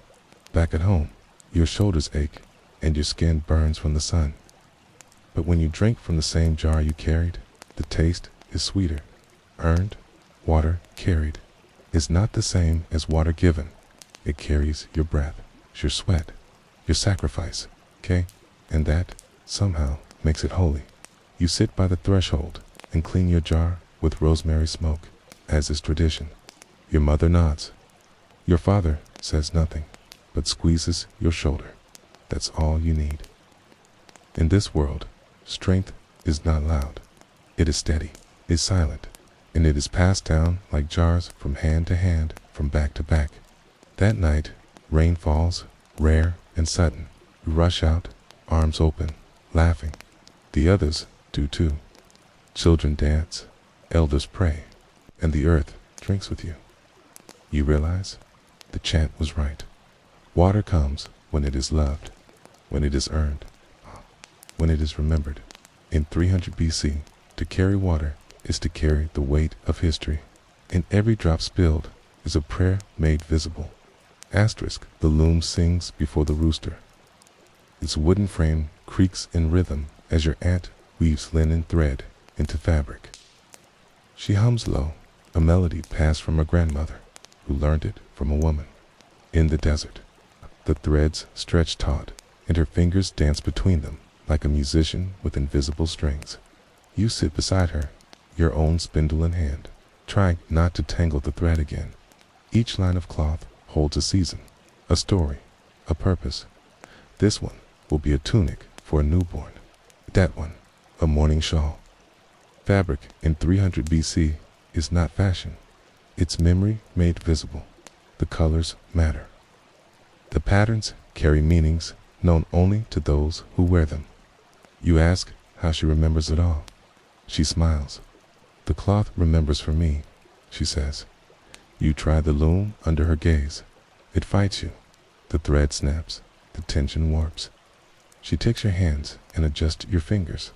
Back at home, your shoulders ache and your skin burns from the sun. But when you drink from the same jar you carried, the taste is sweeter. Earned, water carried, is not the same as water given. It carries your breath, your sweat, your sacrifice, okay? And that, somehow, makes it holy. You sit by the threshold and clean your jar with rosemary smoke, as is tradition. Your mother nods. Your father says nothing, but squeezes your shoulder. That's all you need. In this world, strength is not loud. It is steady, is silent, and it is passed down like jars from hand to hand, from back to back. That night, rain falls, rare and sudden. You rush out, arms open, laughing. The others do too. Children dance, elders pray, and the earth drinks with you. You realize the chant was right. Water comes when it is loved, when it is earned, when it is remembered. In 300 BC, to carry water is to carry the weight of history. In every drop spilled is a prayer made visible. Asterisk, the loom sings before the rooster. Its wooden frame creaks in rhythm as your aunt weaves linen thread into fabric. She hums low, a melody passed from her grandmother, who learned it from a woman. In the desert, the threads stretch taut, and her fingers dance between them like a musician with invisible strings. You sit beside her, your own spindle in hand, trying not to tangle the thread again. Each line of cloth holds a season, a story, a purpose. This one will be a tunic for a newborn. That one, a mourning shawl. Fabric in 300 BC is not fashion. It's memory made visible. The colors matter. The patterns carry meanings known only to those who wear them. You ask how she remembers it all. She smiles. The cloth remembers for me, she says. You try the loom under her gaze. It fights you. The thread snaps. The tension warps. She takes your hands and adjusts your fingers.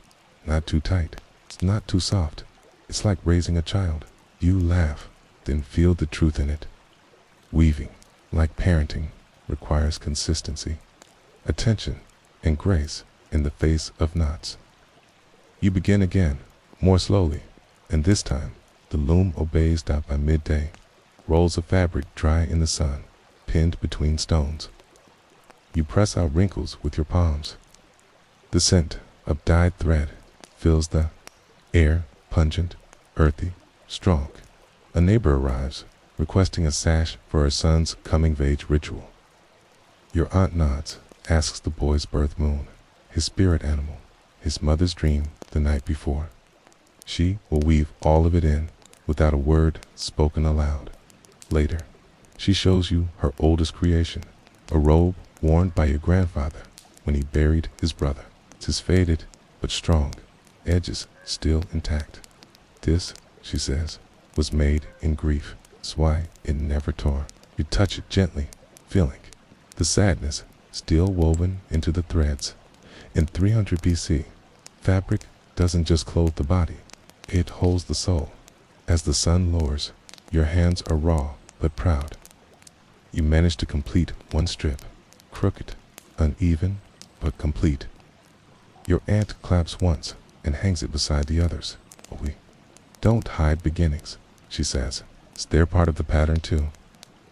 Not too tight. It's not too soft. It's like raising a child. You laugh, then feel the truth in it. Weaving, like parenting, requires consistency, attention, and grace in the face of knots. You begin again, more slowly, and this time the loom obeys. By midday, rolls of fabric dry in the sun, pinned between stones. You press out wrinkles with your palms. The scent of dyed thread fills the air, pungent, earthy, strong. A neighbor arrives, requesting a sash for her son's coming-of-age ritual. Your aunt nods, asks the boy's birth moon, his spirit animal, his mother's dream the night before. She will weave all of it in, without a word spoken aloud. Later, she shows you her oldest creation, a robe worn by your grandfather when he buried his brother. It is faded, but strong, edges still intact. This, she says, was made in grief. That's why it never tore. You touch it gently, feeling the sadness still woven into the threads. In 300 BC, fabric doesn't just clothe the body, it holds the soul. As the sun lowers, your hands are raw but proud. You manage to complete one strip, crooked, uneven, but complete. Your aunt claps once and hangs it beside the others. We don't hide beginnings, she says. They're part of the pattern too.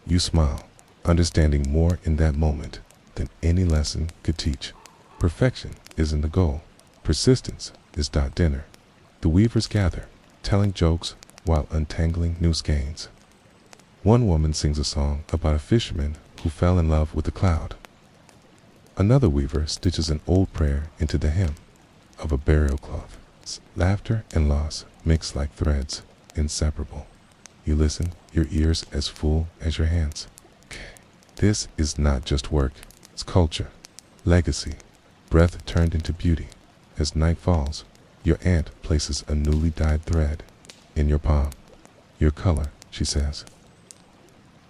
You smile, understanding more in that moment than any lesson could teach. Perfection isn't the goal. Persistence is dinner. The weavers gather, telling jokes while untangling new skeins. One woman sings a song about a fisherman who fell in love with a cloud. Another weaver stitches an old prayer into the hem of a burial cloth. Laughter and loss mix like threads, inseparable. You listen, your ears as full as your hands. This is not just work, it's culture, legacy, breath turned into beauty. As night falls, your aunt places a newly dyed thread in your palm. Your color, she says.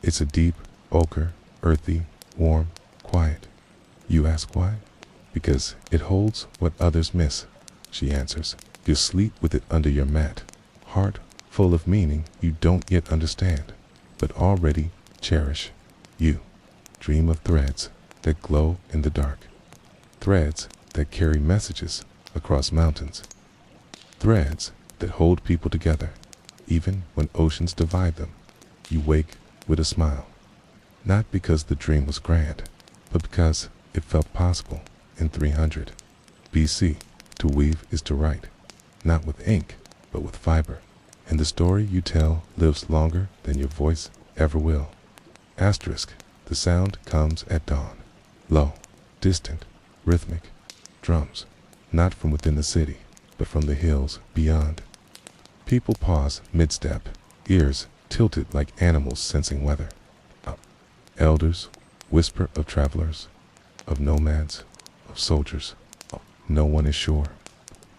It's a deep, ochre, earthy, warm, quiet. You ask why? Because it holds what others miss, she answers. You sleep with it under your mat, heart full of meaning you don't yet understand, but already cherish. You dream of threads that glow in the dark, threads that carry messages across mountains, threads that hold people together, even when oceans divide them. You wake with a smile, not because the dream was grand, but because it felt possible in 300 BC. To weave is to write, not with ink, but with fiber. And the story you tell lives longer than your voice ever will. Asterisk, the sound comes at dawn. Low, distant, rhythmic, drums, not from within the city, but from the hills beyond. People pause mid-step, ears tilted like animals sensing weather. Elders whisper of travelers, of nomads, of soldiers. No one is sure,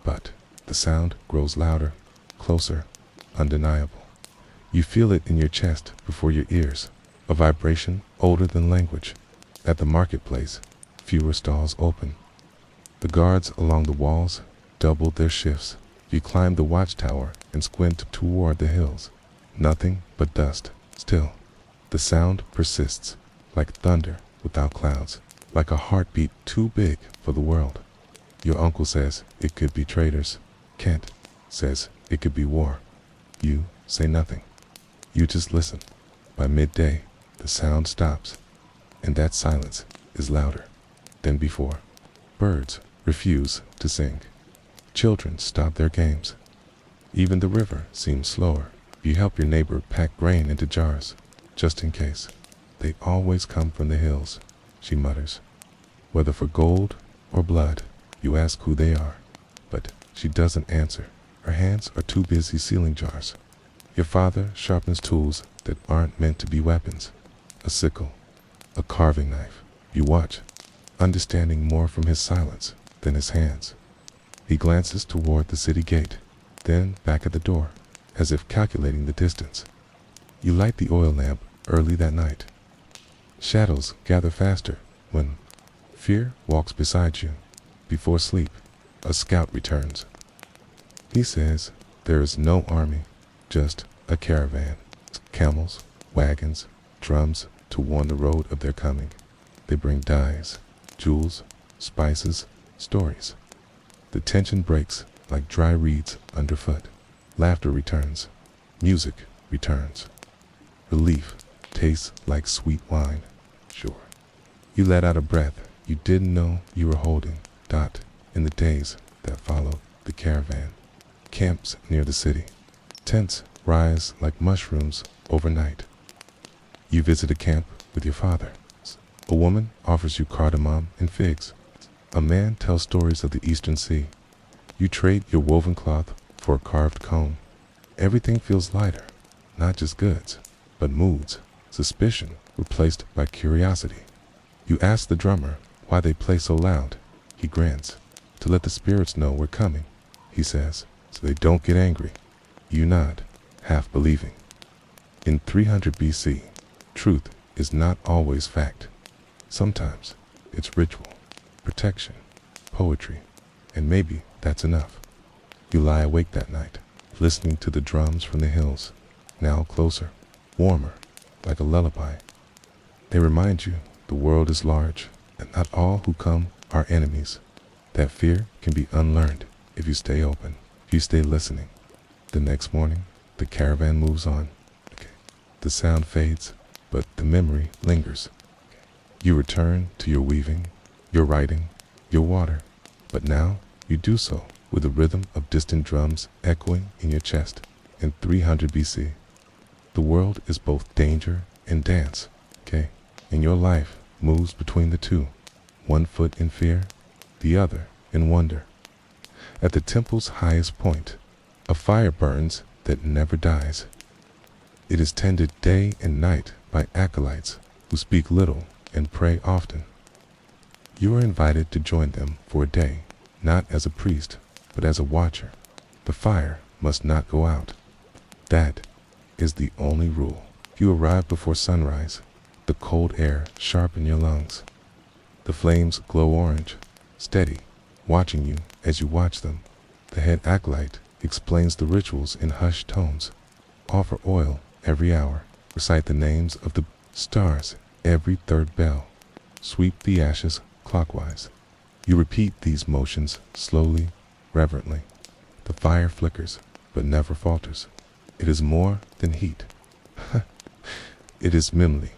but the sound grows louder, closer, undeniable. You feel it in your chest before your ears, a vibration older than language. At the marketplace, fewer stalls open. The guards along the walls double their shifts. You climb the watchtower and squint toward the hills. Nothing but dust. Still, the sound persists, like thunder without clouds, like a heartbeat too big for the world. Your uncle says it could be traders. Kent says it could be war. You say nothing. You just listen. By midday, the sound stops, and that silence is louder than before. Birds refuse to sing. Children stop their games. Even the river seems slower. You help your neighbor pack grain into jars, just in case. They always come from the hills, she mutters. Whether for gold or blood, you ask who they are, but she doesn't answer. Her hands are too busy sealing jars. Your father sharpens tools that aren't meant to be weapons. A sickle, a carving knife. You watch, understanding more from his silence than his hands. He glances toward the city gate, then back at the door, as if calculating the distance. You light the oil lamp early that night. Shadows gather faster when fear walks beside you. Before sleep, a scout returns. He says there is no army, just a caravan. Camels, wagons, drums to warn the road of their coming. They bring dyes, jewels, spices, stories. The tension breaks like dry reeds underfoot. Laughter returns. Music returns. Relief tastes like sweet wine. Sure. You let out a breath you didn't know you were holding. In the days that followed the caravan. Camps near the city. Tents rise like mushrooms overnight. You visit a camp with your father. A woman offers you cardamom and figs. A man tells stories of the Eastern Sea. You trade your woven cloth for a carved comb. Everything feels lighter, not just goods, but moods. Suspicion replaced by curiosity. You ask the drummer why they play so loud. He grins. To let the spirits know we're coming, he says, so they don't get angry. You nod, half believing. In 300 BC, truth is not always fact. Sometimes it's ritual, protection, poetry, and maybe that's enough. You lie awake that night, listening to the drums from the hills, now closer, warmer, like a lullaby. They remind you the world is large and not all who come are enemies. That fear can be unlearned if you stay open, if you stay listening. The next morning, the caravan moves on. The sound fades, but the memory lingers. You return to your weaving, your writing, your water, but now you do so with the rhythm of distant drums echoing in your chest. In 300 BC, the world is both danger and dance, and your life moves between the two, one foot in fear, the other in wonder. At the temple's highest point, a fire burns that never dies. It is tended day and night by acolytes who speak little and pray often. You are invited to join them for a day, not as a priest, but as a watcher. The fire must not go out. That is the only rule. You arrive before sunrise, the cold air sharp in your lungs. The flames glow orange, steady, watching you as you watch them. The head acolyte explains the rituals in hushed tones. Offer oil every hour. Recite the names of the stars every third bell. Sweep the ashes clockwise. You repeat these motions slowly, reverently. The fire flickers, but never falters. It is more than heat. It is memory.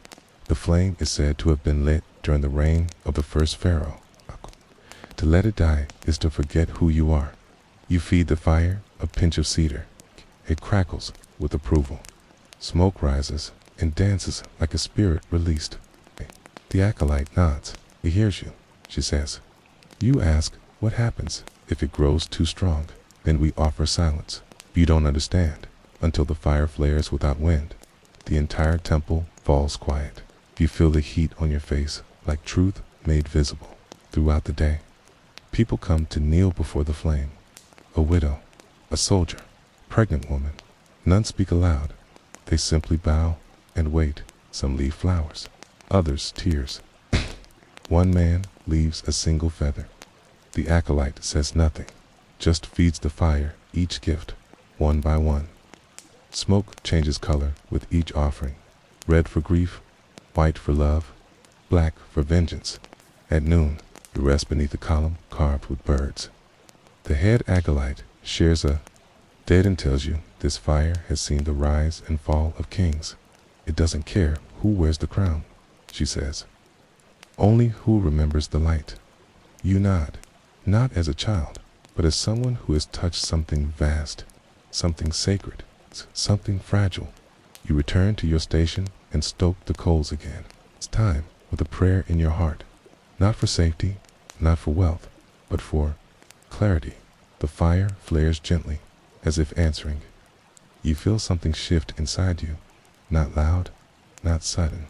The flame is said to have been lit during the reign of the first pharaoh. To let it die is to forget who you are. You feed the fire a pinch of cedar. It crackles with approval. Smoke rises and dances like a spirit released. The acolyte nods. He hears you, she says. You ask what happens if it grows too strong. Then we offer silence. You don't understand until the fire flares without wind. The entire temple falls quiet. You feel the heat on your face like truth made visible. Throughout the day, people come to kneel before the flame. A widow, a soldier, pregnant woman. None speak aloud. They simply bow and wait. Some leave flowers, others tears. One man leaves a single feather. The acolyte says nothing, just feeds the fire each gift, one by one. Smoke changes color with each offering. Red for grief, white for love, black for vengeance. At noon, you rest beneath a column carved with birds. The head acolyte shares a dead and tells you this fire has seen the rise and fall of kings. It doesn't care who wears the crown, she says. Only who remembers the light. You nod, not as a child, but as someone who has touched something vast, something sacred, something fragile. You return to your station and stoke the coals again. It's time with a prayer in your heart, not for safety, not for wealth, but for clarity. The fire flares gently, as if answering. You feel something shift inside you, not loud, not sudden,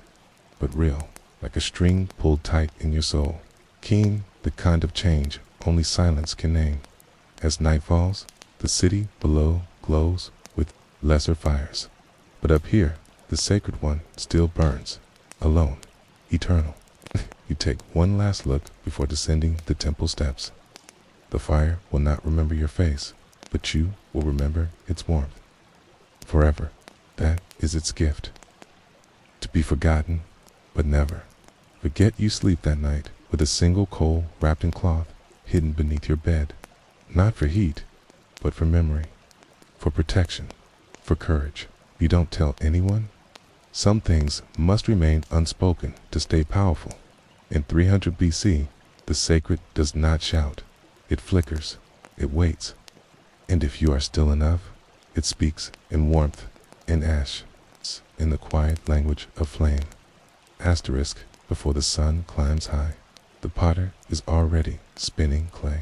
but real, like a string pulled tight in your soul. Keen, the kind of change only silence can name. As night falls, the city below glows with lesser fires. But up here, the sacred one still burns, alone, eternal. You take one last look before descending the temple steps. The fire will not remember your face, but you will remember its warmth. Forever, that is its gift. To be forgotten, but never. Forget you sleep that night with a single coal wrapped in cloth hidden beneath your bed. Not for heat, but for memory, for protection, for courage. You don't tell anyone. Some things must remain unspoken to stay powerful. In 300 BC, the sacred does not shout. It flickers, it waits. And if you are still enough, it speaks in warmth, in ash, in the quiet language of flame. Asterisk, before the sun climbs high, the potter is already spinning clay.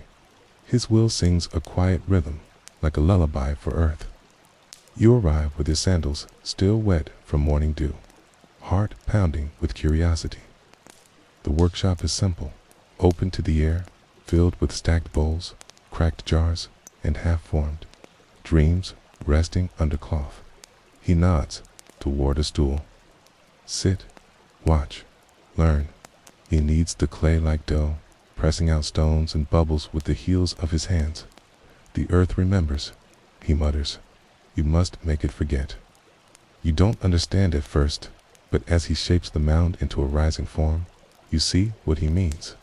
His will sings a quiet rhythm, like a lullaby for earth. You arrive with your sandals still wet from morning dew, heart pounding with curiosity. The workshop is simple, open to the air, filled with stacked bowls, cracked jars, and half-formed dreams resting under cloth. He nods toward a stool. Sit, watch, learn. He kneads the clay like dough, pressing out stones and bubbles with the heels of his hands. The earth remembers, he mutters. You must make it forget. You don't understand at first, But as he shapes the mound into a rising form, you see what he means.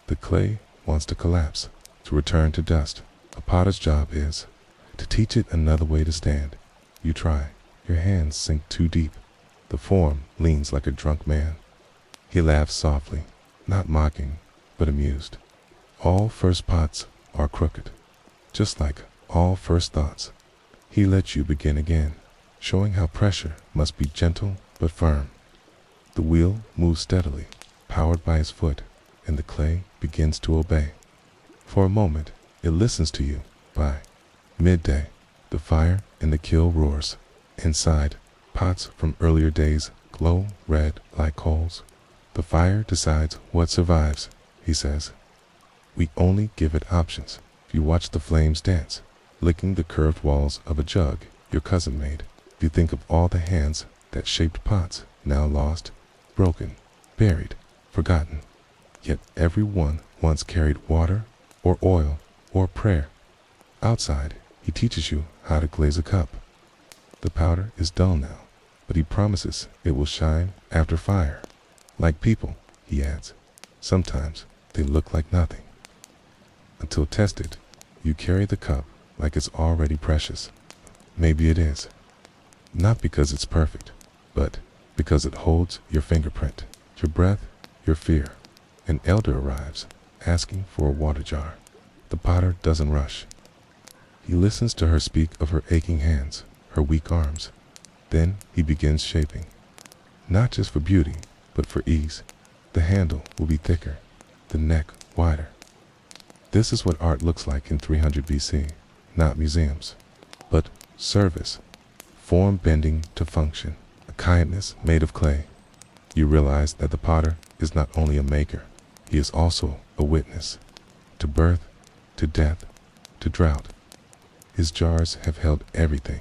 The clay wants to collapse, to return to dust. A potter's job is to teach it another way to stand. You try. Your hands sink too deep. The form leans like a drunk man. He laughs softly, not mocking, but amused. All first pots are crooked, just like all first thoughts. He lets you begin again, showing how pressure must be gentle but firm. The wheel moves steadily, powered by his foot, and the clay begins to obey. For a moment, it listens to you. By midday, the fire in the kiln roars. Inside, pots from earlier days glow red like coals. The fire decides what survives, he says. We only give it options. If you watch the flames dance, licking the curved walls of a jug your cousin made, if you think of all the hands that shaped pots, now lost, broken, buried, forgotten, yet every one once carried water or oil or prayer. Outside, he teaches you how to glaze a cup. The powder is dull now, but he promises it will shine after fire. Like people, he adds, sometimes they look like nothing. Until tested, you carry the cup like it's already precious. Maybe it is. Not because it's perfect, but because it holds your fingerprint, your breath, your fear. An elder arrives, asking for a water jar. The potter doesn't rush. He listens to her speak of her aching hands, her weak arms. Then he begins shaping. Not just for beauty, but for ease. The handle will be thicker, the neck wider. This is what art looks like in 300 BC, not museums, but service, form bending to function, a kindness made of clay. You realize that the potter is not only a maker, he is also a witness, to birth, to death, to drought. His jars have held everything,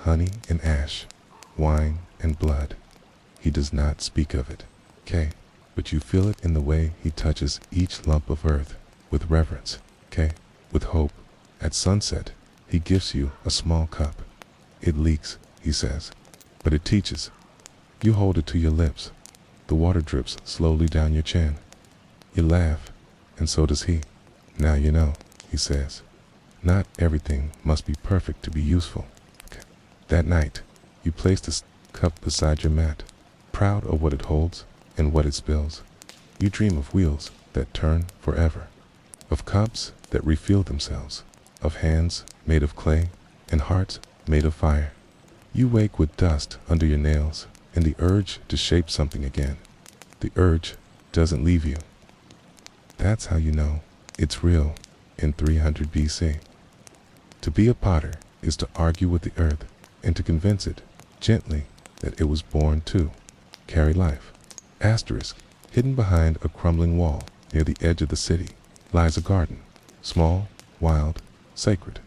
honey and ash, wine and blood. He does not speak of it, okay, but you feel it in the way he touches each lump of earth, with reverence, okay, with hope. At sunset, he gives you a small cup. It leaks, he says, but it teaches. You hold it to your lips. The water drips slowly down your chin. You laugh, and so does he. Now you know, he says. Not everything must be perfect to be useful. Okay. That night, you place the cup beside your mat, proud of what it holds and what it spills. You dream of wheels that turn forever, of cups that refill themselves, of hands made of clay and hearts made of fire. You wake with dust under your nails and the urge to shape something again. The urge doesn't leave you. That's how you know it's real in 300 BC. To be a potter is to argue with the earth and to convince it, gently, that it was born to carry life. Asterisk, hidden behind a crumbling wall near the edge of the city, lies a garden, small, wild, sacred.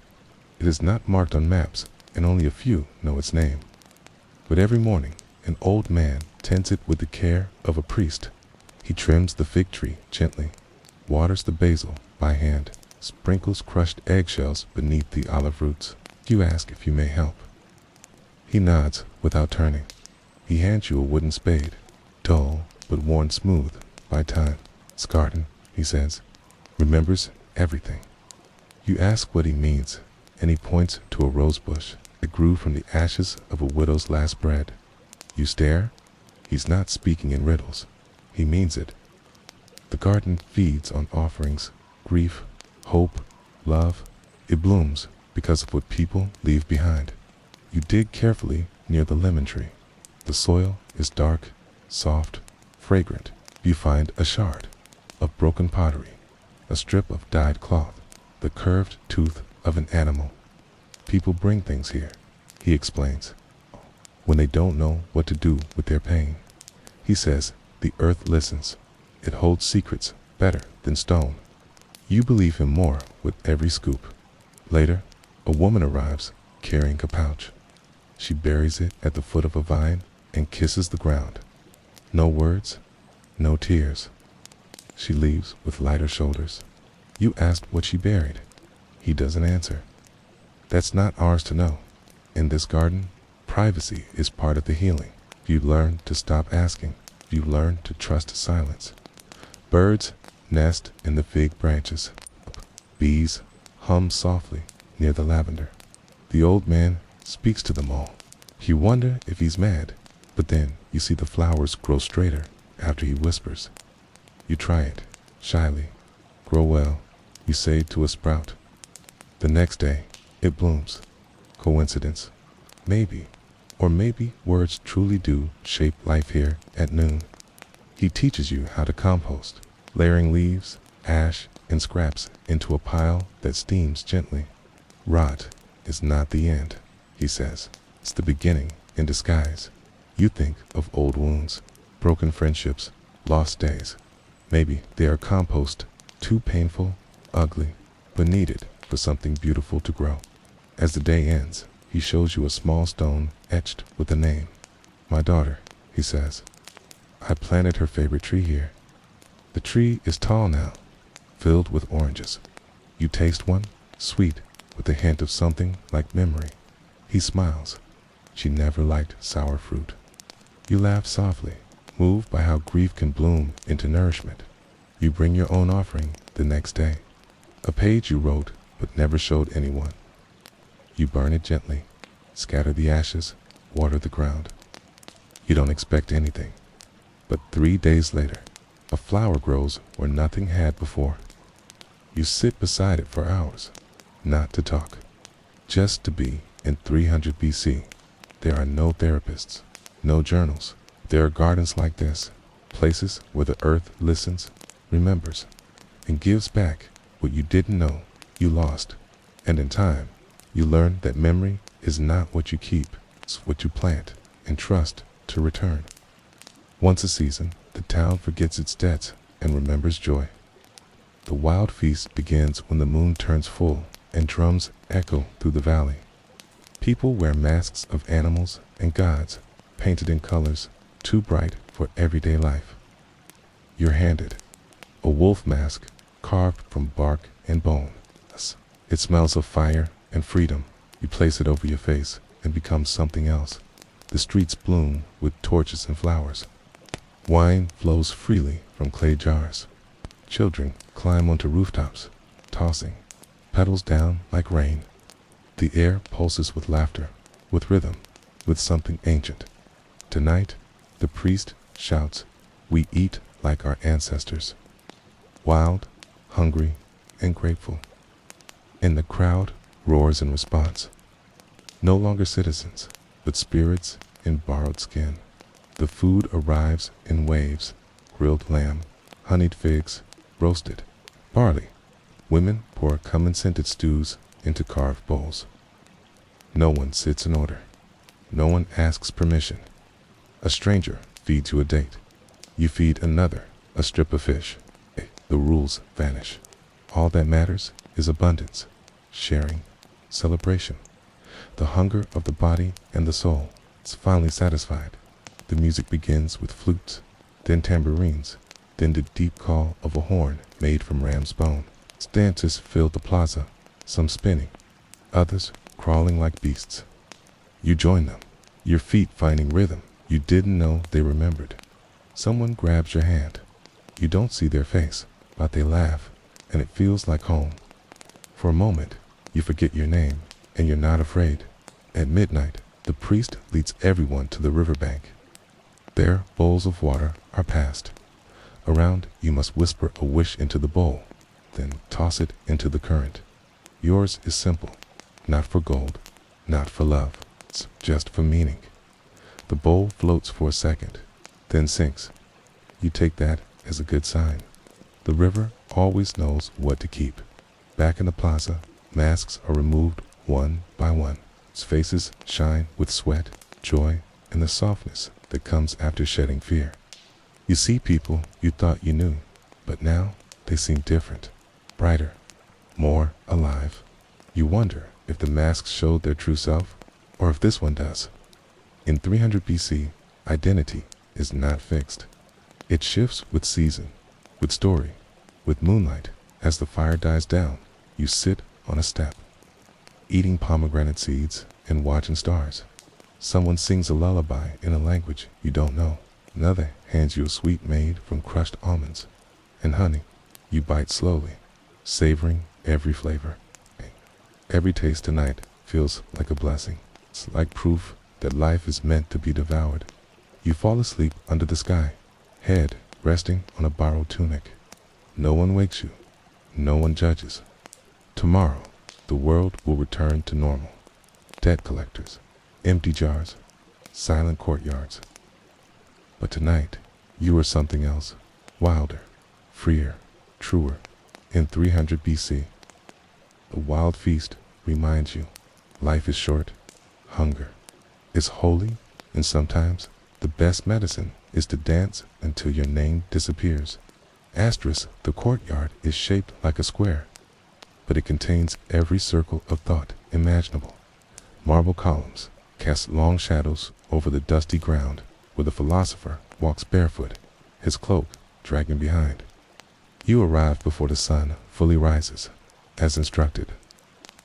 It is not marked on maps, and only a few know its name. But every morning, an old man tends it with the care of a priest. He trims the fig tree gently, waters the basil by hand, sprinkles crushed eggshells beneath the olive roots. You ask if you may help. He nods without turning. He hands you a wooden spade, dull but worn smooth by time. Scarton, he says, remembers everything. You ask what he means, and he points to a rose bush that grew from the ashes of a widow's last bread. You stare. He's not speaking in riddles. He means it. The garden feeds on offerings, grief, hope, love. It blooms because of what people leave behind. You dig carefully near the lemon tree. The soil is dark, soft, fragrant. You find a shard of broken pottery, a strip of dyed cloth, the curved tooth of an animal. People bring things here, he explains, when they don't know what to do with their pain. He says the earth listens. It holds secrets better than stone. You believe him more with every scoop. Later, a woman arrives carrying a pouch. She buries it at the foot of a vine and kisses the ground. No words, no tears. She leaves with lighter shoulders. You asked what she buried. He doesn't answer. That's not ours to know. In this garden, privacy is part of the healing. If You learn to stop asking. You learn to trust silence. Birds nest in the fig branches. Bees hum softly near the lavender. The old man speaks to them all. You wonder if he's mad, but then you see the flowers grow straighter after he whispers. You try it, shyly. Grow well, you say to a sprout. The next day, it blooms. Coincidence? Maybe. Or maybe words truly do shape life here at noon. He teaches you how to compost, layering leaves, ash, and scraps into a pile that steams gently. Rot is not the end, he says. It's the beginning in disguise. You think of old wounds, broken friendships, lost days. Maybe they are compost, too painful, ugly, but needed for something beautiful to grow. As the day ends, he shows you a small stone etched with a name. My daughter, he says. I planted her favorite tree here. The tree is tall now, filled with oranges. You taste one, sweet, with a hint of something like memory. He smiles. She never liked sour fruit. You laugh softly, moved by how grief can bloom into nourishment. You bring your own offering the next day. A page you wrote but never showed anyone. You burn it gently, scatter the ashes, water the ground. You don't expect anything. But 3 days later, a flower grows where nothing had before. You sit beside it for hours, not to talk, just to be. In 300 BC, there are no therapists, no journals. There are gardens like this, places where the earth listens, remembers, and gives back what you didn't know you lost. And in time, you learn that memory is not what you keep, it's what you plant and trust to return. Once a season, the town forgets its debts and remembers joy. The wild feast begins when the moon turns full and drums echo through the valley. People wear masks of animals and gods, painted in colors too bright for everyday life. You're handed a wolf mask carved from bark and bone. It smells of fire and freedom. You place it over your face and become something else. The streets bloom with torches and flowers. Wine flows freely from clay jars. Children climb onto rooftops, tossing petals down like rain. The air pulses with laughter, with rhythm, with something ancient. Tonight, the priest shouts, "We eat like our ancestors." Wild, hungry, and grateful. And the crowd roars in response. No longer citizens, but spirits in borrowed skin. The food arrives in waves: grilled lamb, honeyed figs, roasted barley. Women pour cumin-scented stews into carved bowls. No one sits in order. No one asks permission. A stranger feeds you a date. You feed another a strip of fish. The rules vanish. All that matters is abundance, sharing, celebration. The hunger of the body and the soul is finally satisfied. The music begins with flutes, then tambourines, then the deep call of a horn made from ram's bone. Dancers fill the plaza, some spinning, others crawling like beasts. You join them, your feet finding rhythm you didn't know they remembered. Someone grabs your hand. You don't see their face, but they laugh, and it feels like home. For a moment, you forget your name, and you're not afraid. At midnight, the priest leads everyone to the riverbank. There, bowls of water are passed. Around, you must whisper a wish into the bowl, then toss it into the current. Yours is simple, not for gold, not for love, it's just for meaning. The bowl floats for a second, then sinks. You take that as a good sign. The river always knows what to keep. Back in the plaza, masks are removed one by one. Its faces shine with sweat, joy, and the softness that comes after shedding fear. You see people you thought you knew, but now they seem different, brighter, more alive. You wonder if the masks showed their true self, or if this one does. In 300 BC, identity is not fixed. It shifts with season, with story, with moonlight. As the fire dies down, you sit on a step, eating pomegranate seeds and watching stars. Someone sings a lullaby in a language you don't know. Another hands you a sweet made from crushed almonds and honey. You bite slowly, savoring every flavor. Every taste tonight feels like a blessing. It's like proof that life is meant to be devoured. You fall asleep under the sky, head resting on a borrowed tunic. No one wakes you. No one judges. Tomorrow, the world will return to normal. Debt collectors, empty jars, silent courtyards. But tonight, you are something else, wilder, freer, truer. In 300 BC, the wild feast reminds you life is short, hunger is holy, and sometimes the best medicine is to dance until your name disappears. Asterisk, the courtyard is shaped like a square, but it contains every circle of thought imaginable. Marble columns cast long shadows over the dusty ground where the philosopher walks barefoot, his cloak dragging behind. You arrive before the sun fully rises, as instructed.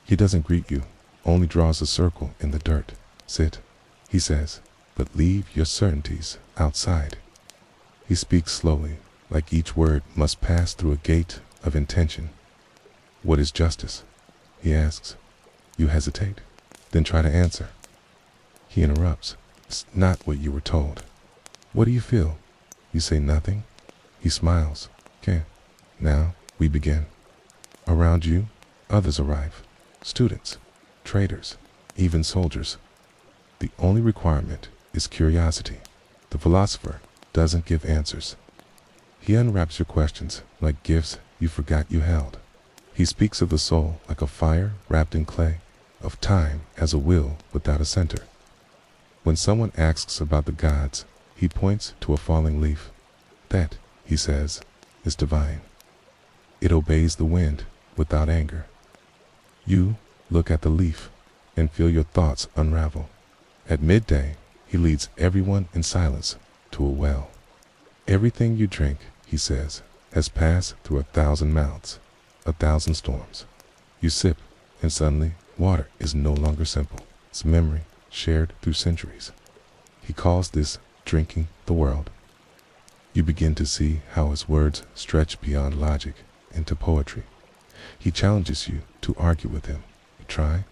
He doesn't greet you, only draws a circle in the dirt. Sit, he says, but leave your certainties outside. He speaks slowly, like each word must pass through a gate of intention. What is justice? He asks. You hesitate, then try to answer. He interrupts. It's not what you were told. What do you feel? You say nothing. He smiles. Okay, now we begin. Around you, others arrive. Students, traders, even soldiers. The only requirement is curiosity. The philosopher doesn't give answers. He unwraps your questions like gifts you forgot you held. He speaks of the soul like a fire wrapped in clay, of time as a wheel without a center. When someone asks about the gods, he points to a falling leaf. That, he says, is divine. It obeys the wind without anger. You look at the leaf and feel your thoughts unravel. At midday, he leads everyone in silence to a well. Everything you drink, he says, has passed through 1,000 mouths, 1,000 storms. You sip, and suddenly, water is no longer simple. It's memory shared through centuries. He calls this drinking the world. You begin to see how his words stretch beyond logic into poetry. He challenges you to argue with him. You try,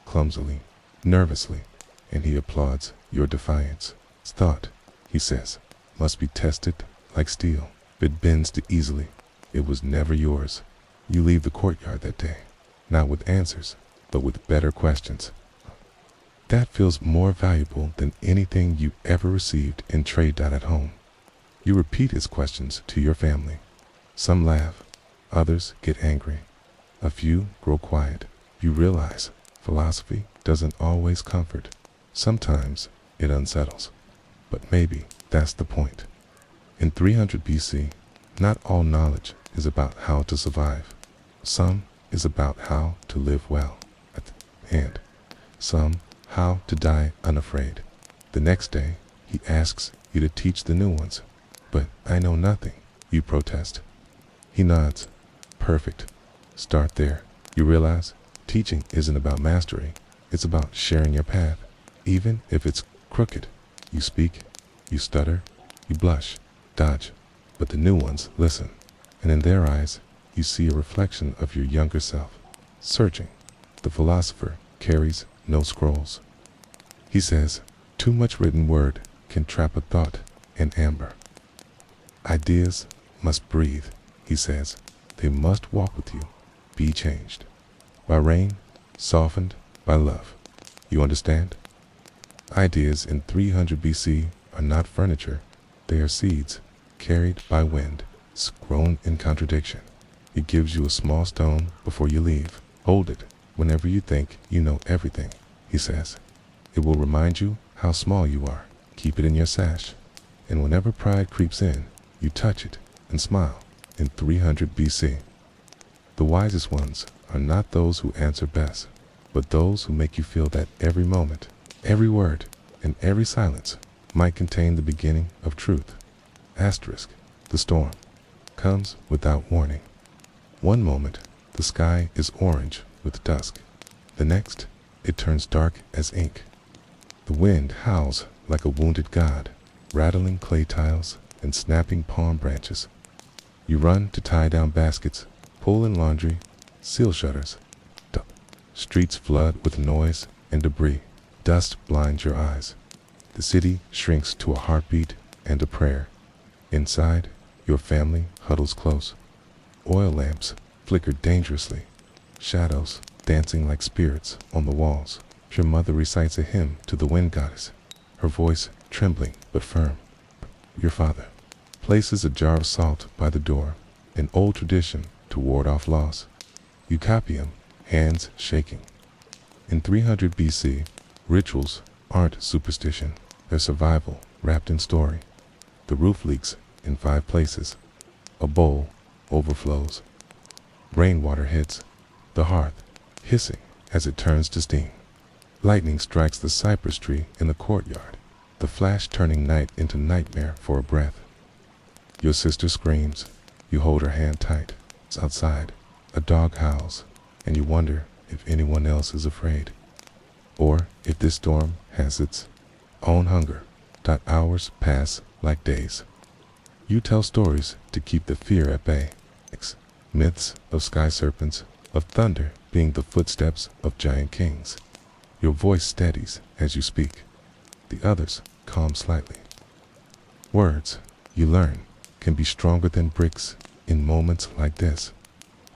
clumsily, nervously, and he applauds your defiance. It's thought, he says, must be tested like steel. If it bends too easily, it was never yours. You leave the courtyard that day, not with answers, but with better questions. That feels more valuable than anything you ever received in trade at home. You repeat his questions to your family. Some laugh, others get angry. A few grow quiet. You realize philosophy doesn't always comfort. Sometimes it unsettles. But maybe that's the point. In 300 BC, not all knowledge is about how to survive. Some is about how to live well, and some how to die unafraid. The next day, he asks you to teach the new ones. But I know nothing, you protest. He nods. Perfect. Start there. You realize teaching isn't about mastery. It's about sharing your path. Even if it's crooked, you speak, you stutter, you blush, dodge. But the new ones listen. And in their eyes, you see a reflection of your younger self. Searching. The philosopher carries no scrolls. He says, too much written word can trap a thought in amber. Ideas must breathe, he says. They must walk with you, be changed. By rain, softened by love. You understand? Ideas in 300 BC are not furniture. They are seeds, carried by wind, grown in contradiction. It gives you a small stone before you leave. Hold it whenever you think you know everything, he says. It will remind you how small you are. Keep it in your sash. And whenever pride creeps in, you touch it and smile. In 300 BC, the wisest ones are not those who answer best, but those who make you feel that every moment, every word, and every silence might contain the beginning of truth. Asterisk, the storm comes without warning. One moment, the sky is orange with dusk. The next, it turns dark as ink. The wind howls like a wounded god, rattling clay tiles and snapping palm branches. You run to tie down baskets, pull in laundry, seal shutters. The streets flood with noise and debris. Dust blinds your eyes. The city shrinks to a heartbeat and a prayer. Inside, your family huddles close. Oil lamps flicker dangerously, shadows dancing like spirits on the walls. Your mother recites a hymn to the wind goddess, her voice trembling but firm. Your father places a jar of salt by the door, an old tradition to ward off loss. You copy him, hands shaking. In 300 BC, rituals aren't superstition, they're survival wrapped in story. The roof leaks in 5 places. A bowl overflows. Rainwater hits the hearth, hissing as it turns to steam. Lightning strikes the cypress tree in the courtyard, the flash turning night into nightmare for a breath. Your sister screams. You hold her hand tight. It's outside. A dog howls, and you wonder if anyone else is afraid, or if this storm has its own hunger. Hours pass like days. You tell stories to keep the fear at bay. Myths of sky serpents, of thunder being the footsteps of giant kings. Your voice steadies as you speak. The others calm slightly. Words, you learn, can be stronger than bricks in moments like this.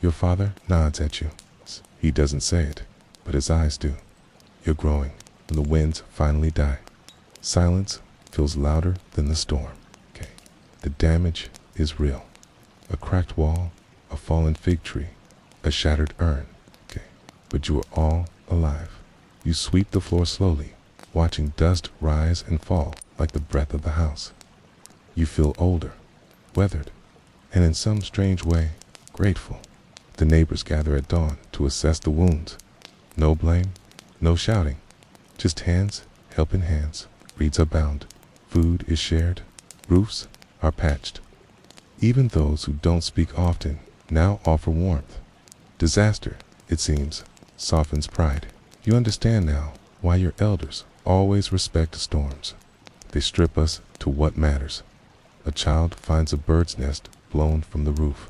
Your father nods at you. He doesn't say it, but his eyes do. You're growing, and the winds finally die. Silence feels louder than the storm. The damage is real. A cracked wall, a fallen fig tree, a shattered urn. But you are all alive. You sweep the floor slowly, watching dust rise and fall like the breath of the house. You feel older, weathered, and in some strange way, grateful. The neighbors gather at dawn to assess the wounds. No blame, no shouting, just hands helping hands. Reeds are bound, food is shared, roofs are patched. Even those who don't speak often now offer warmth. Disaster, it seems, softens pride. You understand now why your elders always respect storms. They strip us to what matters. A child finds a bird's nest blown from the roof.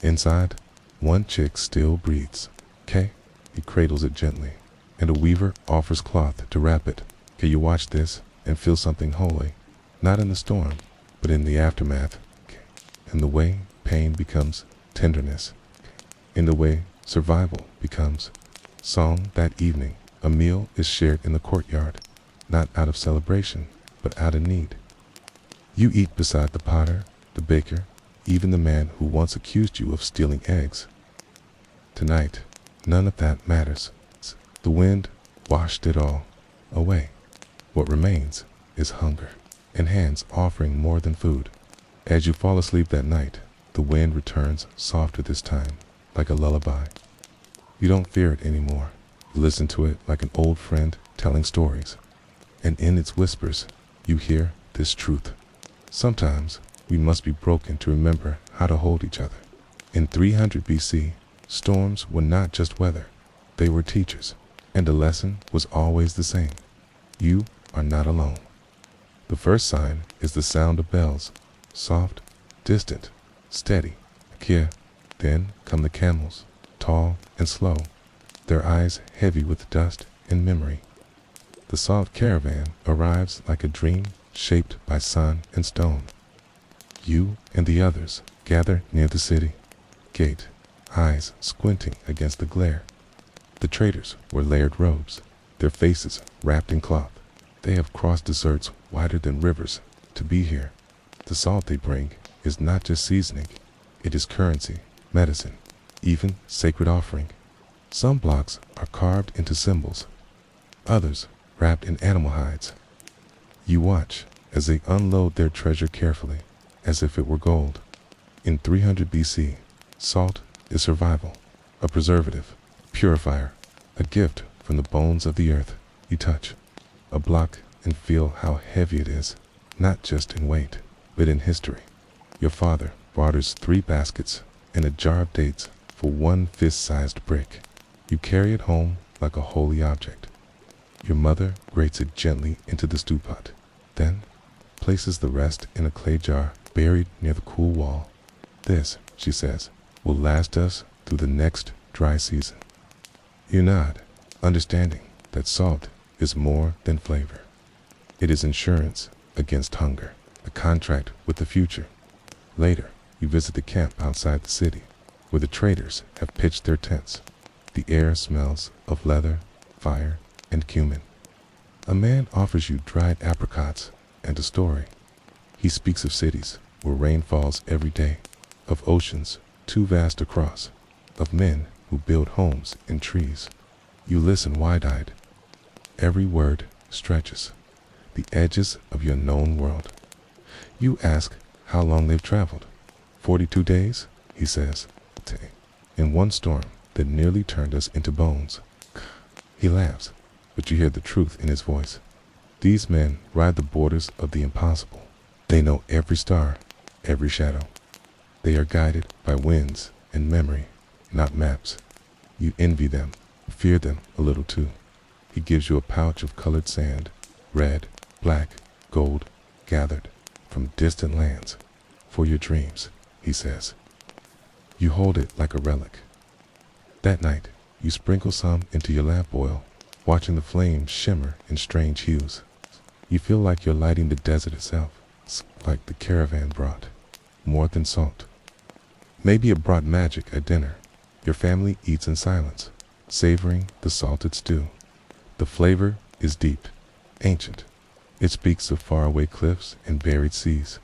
Inside, one chick still breathes. He cradles it gently, and a weaver offers cloth to wrap it. You watch this and feel something holy, not in the storm, but in the aftermath. In the way pain becomes tenderness. In the way survival becomes song. That evening, a meal is shared in the courtyard, not out of celebration, but out of need. You eat beside the potter, the baker, even the man who once accused you of stealing eggs. Tonight, none of that matters. The wind washed it all away. What remains is hunger, and hands offering more than food. As you fall asleep that night, the wind returns softer this time, like a lullaby. You don't fear it anymore. You listen to it like an old friend telling stories. And in its whispers, you hear this truth. Sometimes we must be broken to remember how to hold each other. In 300 BC, storms were not just weather. They were teachers, and the lesson was always the same. You are not alone. The first sign is the sound of bells, soft, distant, steady. Here, then come the camels, tall and slow, their eyes heavy with dust and memory. The soft caravan arrives like a dream shaped by sun and stone. You and the others gather near the city gate, eyes squinting against the glare. The traders wear layered robes, their faces wrapped in cloth. They have crossed deserts wider than rivers to be here. The salt they bring is not just seasoning, it is currency, medicine, even sacred offering. Some blocks are carved into symbols, others wrapped in animal hides. You watch as they unload their treasure carefully, as if it were gold. In 300 BC, salt is survival, a preservative, purifier, a gift from the bones of the earth. You touch a block and feel how heavy it is, not just in weight, but in history. Your father barters 3 baskets and a jar of dates for 1 fist-sized brick. You carry it home like a holy object. Your mother grates it gently into the stew pot, then places the rest in a clay jar buried near the cool wall. This, she says, will last us through the next dry season. You nod, understanding that salt is more than flavor. It is insurance against hunger, a contract with the future. Later, you visit the camp outside the city, where the traders have pitched their tents. The air smells of leather, fire, and cumin. A man offers you dried apricots and a story. He speaks of cities where rain falls every day, of oceans too vast to cross, of men who build homes in trees. You listen wide-eyed. Every word stretches the edges of your known world. You ask how long they've traveled. 42 days, he says, in one storm that nearly turned us into bones. He laughs, but you hear the truth in his voice. These men ride the borders of the impossible. They know every star, every shadow. They are guided by winds and memory, not maps. You envy them, fear them a little too. He gives you a pouch of colored sand, red, black, gold, gathered from distant lands. For your dreams, he says. You hold it like a relic. That night, you sprinkle some into your lamp oil, watching the flames shimmer in strange hues. You feel like you're lighting the desert itself, like the caravan brought more than salt. Maybe it brought magic at dinner. Your family eats in silence, savoring the salted stew. The flavor is deep, ancient. It speaks of faraway cliffs and buried seas.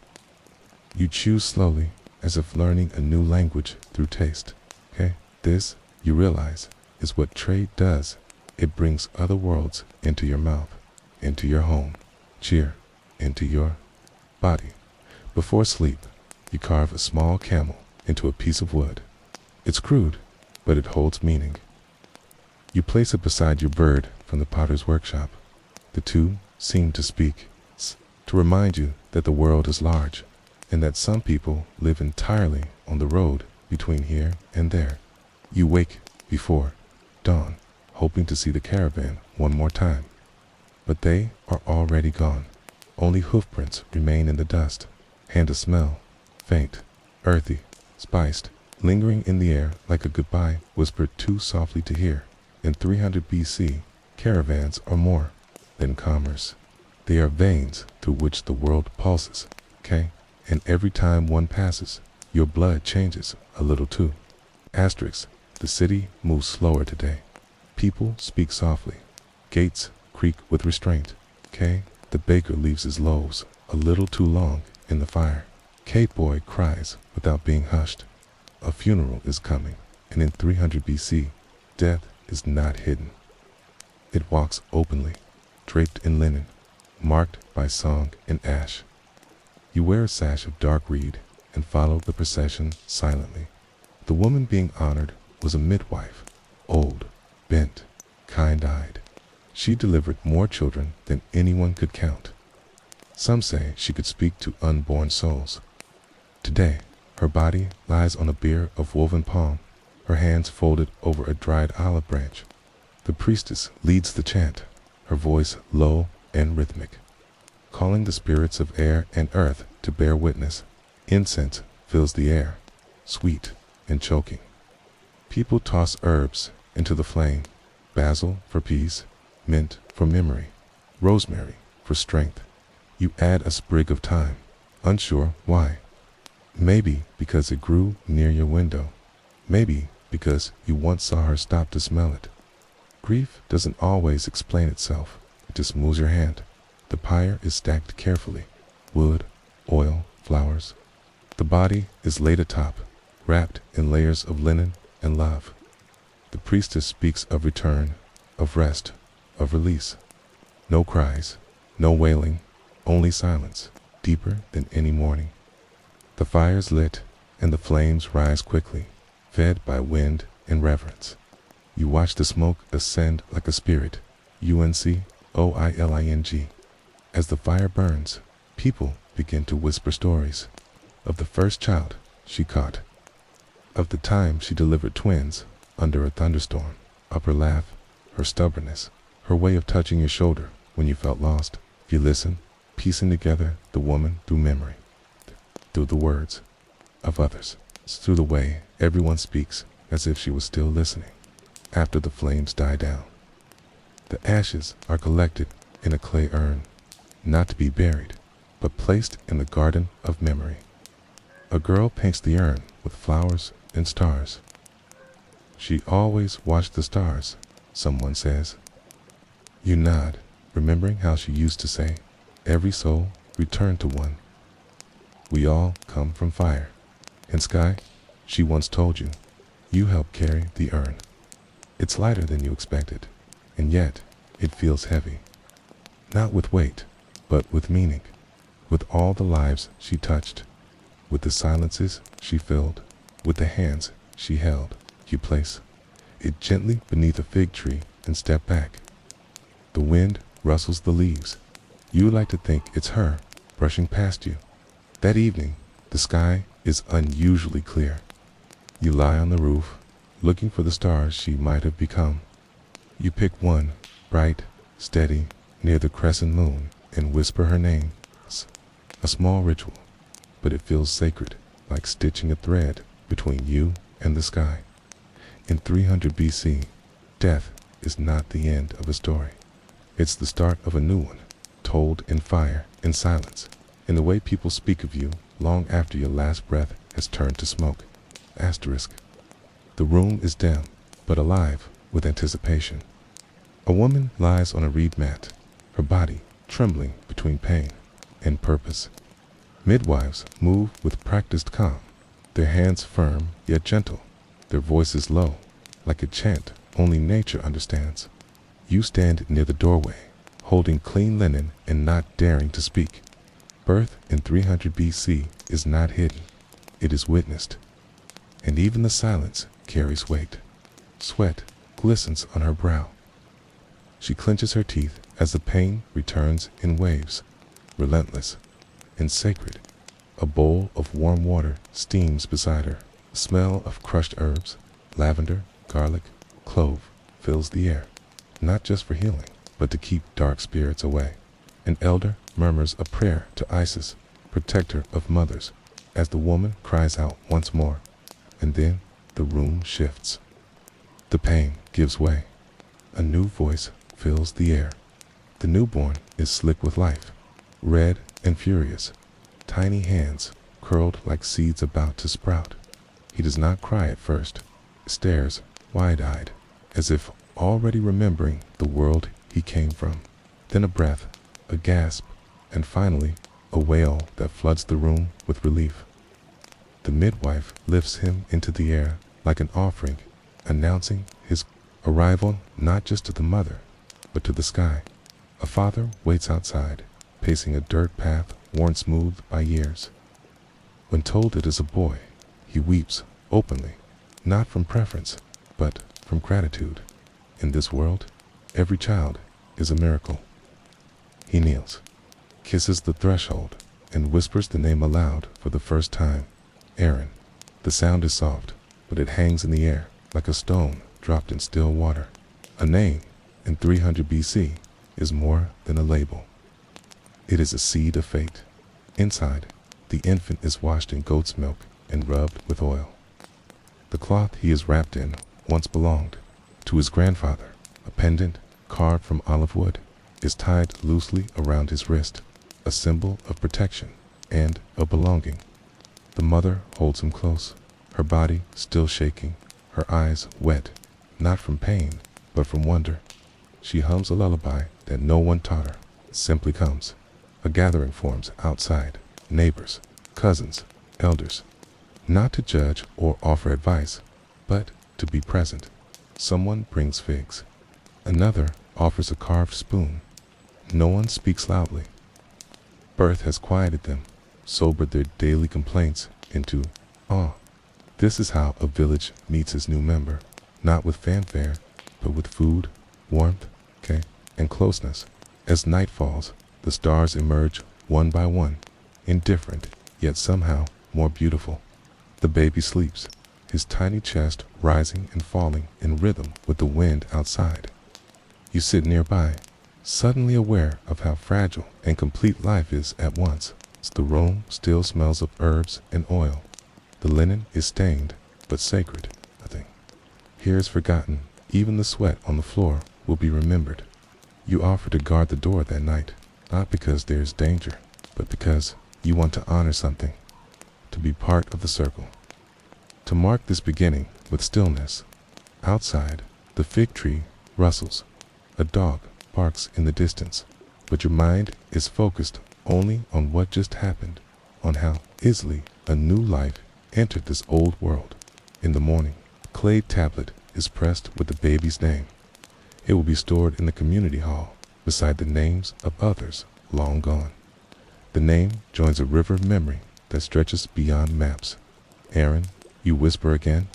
You chew slowly, as if learning a new language through taste. Okay? This, you realize, is what trade does. It brings other worlds into your mouth, into your home, cheer, into your body. Before sleep, you carve a small camel into a piece of wood. It's crude, but it holds meaning. You place it beside your bird from the potter's workshop. The two seem to speak, to remind you that the world is large, and that some people live entirely on the road between here and there. You wake before dawn, hoping to see the caravan one more time. But they are already gone. Only hoofprints remain in the dust, and a smell, faint, earthy, spiced, lingering in the air like a goodbye whispered too softly to hear. In 300 BC, caravans are more than commerce. They are veins through which the world pulses, okay? And every time one passes, your blood changes a little too. Asterisk, the city moves slower today. People speak softly. Gates creak with restraint, okay? The baker leaves his loaves a little too long in the fire. Kate Boy cries without being hushed. A funeral is coming, and in 300 BC, death is not hidden. It walks openly, draped in linen, marked by song and ash. You wear a sash of dark reed and follow the procession silently. The woman being honored was a midwife, old, bent, kind-eyed. She delivered more children than anyone could count. Some say she could speak to unborn souls. Today, her body lies on a bier of woven palm, her hands folded over a dried olive branch. The priestess leads the chant, her voice low and rhythmic, calling the spirits of air and earth to bear witness. Incense fills the air, sweet and choking. People toss herbs into the flame, basil for peace, mint for memory, rosemary for strength. You add a sprig of thyme, unsure why. Maybe because it grew near your window. Maybe because you once saw her stop to smell it. Grief doesn't always explain itself. It just moves your hand. The pyre is stacked carefully. Wood, oil, flowers. The body is laid atop, wrapped in layers of linen and love. The priestess speaks of return, of rest, of release. No cries, no wailing, only silence, deeper than any morning. The fire's lit, and the flames rise quickly, fed by wind and reverence. You watch the smoke ascend like a spirit, UNCOILING. As the fire burns, people begin to whisper stories of the first child she caught, of the time she delivered twins under a thunderstorm, of her laugh, her stubbornness, her way of touching your shoulder when you felt lost. You listen, piecing together the woman through memory, through the words of others, through the way everyone speaks as if she was still listening. After the flames die down, the ashes are collected in a clay urn, not to be buried, but placed in the garden of memory. A girl paints the urn with flowers and stars. She always watched the stars, someone says. You nod, remembering how she used to say, every soul return to one. We all come from fire. And sky, she once told you, you help carry the urn. It's lighter than you expected, and yet it feels heavy. Not with weight, but with meaning, with all the lives she touched, with the silences she filled, with the hands she held. You place it gently beneath a fig tree and step back. The wind rustles the leaves. You like to think it's her brushing past you. That evening, the sky is unusually clear. You lie on the roof, looking for the stars she might have become. You pick one, bright, steady, near the crescent moon, and whisper her name. It's a small ritual, but it feels sacred, like stitching a thread between you and the sky. In 300 BC, death is not the end of a story. It's the start of a new one, told in fire, in silence, in the way people speak of you long after your last breath has turned to smoke. Asterisk. The room is dim, but alive with anticipation. A woman lies on a reed mat, her body trembling between pain and purpose. Midwives move with practiced calm, their hands firm yet gentle, their voices low, like a chant only nature understands. You stand near the doorway, holding clean linen and not daring to speak. Birth in 300 BC is not hidden, it is witnessed. And even the silence carries weight. Sweat glistens on her brow. She clenches her teeth as the pain returns in waves, relentless and sacred. A bowl of warm water steams beside her. The smell of crushed herbs, lavender, garlic, clove, fills the air, not just for healing, but to keep dark spirits away. An elder murmurs a prayer to Isis, protector of mothers, as the woman cries out once more, and then the room shifts. The pain gives way. A new voice fills the air. The newborn is slick with life, red and furious, tiny hands curled like seeds about to sprout. He does not cry at first, stares wide-eyed, as if already remembering the world he came from. Then a breath, a gasp, and finally a wail that floods the room with relief. The midwife lifts him into the air like an offering, announcing his arrival not just to the mother, but to the sky. A father waits outside, pacing a dirt path worn smooth by years. When told it is a boy, he weeps openly, not from preference, but from gratitude. In this world, every child is a miracle. He kneels, kisses the threshold, and whispers the name aloud for the first time. Aaron. The sound is soft, but it hangs in the air like a stone dropped in still water. A name, in 300 BC, is more than a label. It is a seed of fate. Inside, the infant is washed in goat's milk and rubbed with oil. The cloth he is wrapped in once belonged to his grandfather. A pendant, carved from olive wood, is tied loosely around his wrist, a symbol of protection and of belonging. The mother holds him close, her body still shaking, her eyes wet, not from pain, but from wonder. She hums a lullaby that no one taught her. It simply comes. A gathering forms outside, neighbors, cousins, elders, not to judge or offer advice, but to be present. Someone brings figs. Another offers a carved spoon. No one speaks loudly. Birth has quieted them, sobered their daily complaints into awe. This is how a village meets its new member, not with fanfare, but with food, warmth, and closeness. As night falls, the stars emerge one by one, indifferent, yet somehow more beautiful. The baby sleeps, his tiny chest rising and falling in rhythm with the wind outside. You sit nearby, suddenly aware of how fragile and complete life is at once. The room still smells of herbs and oil. The linen is stained, but sacred. Nothing here is forgotten. Even the sweat on the floor will be remembered. You offer to guard the door that night, not because there is danger, but because you want to honor something, to be part of the circle. To mark this beginning with stillness, outside, the fig tree rustles. A dog barks in the distance, but your mind is focused only on what just happened, on how easily a new life entered this old world. In the morning, a clay tablet is pressed with the baby's name. It will be stored in the community hall beside the names of others long gone. The name joins a river of memory that stretches beyond maps. Aaron, you whisper again.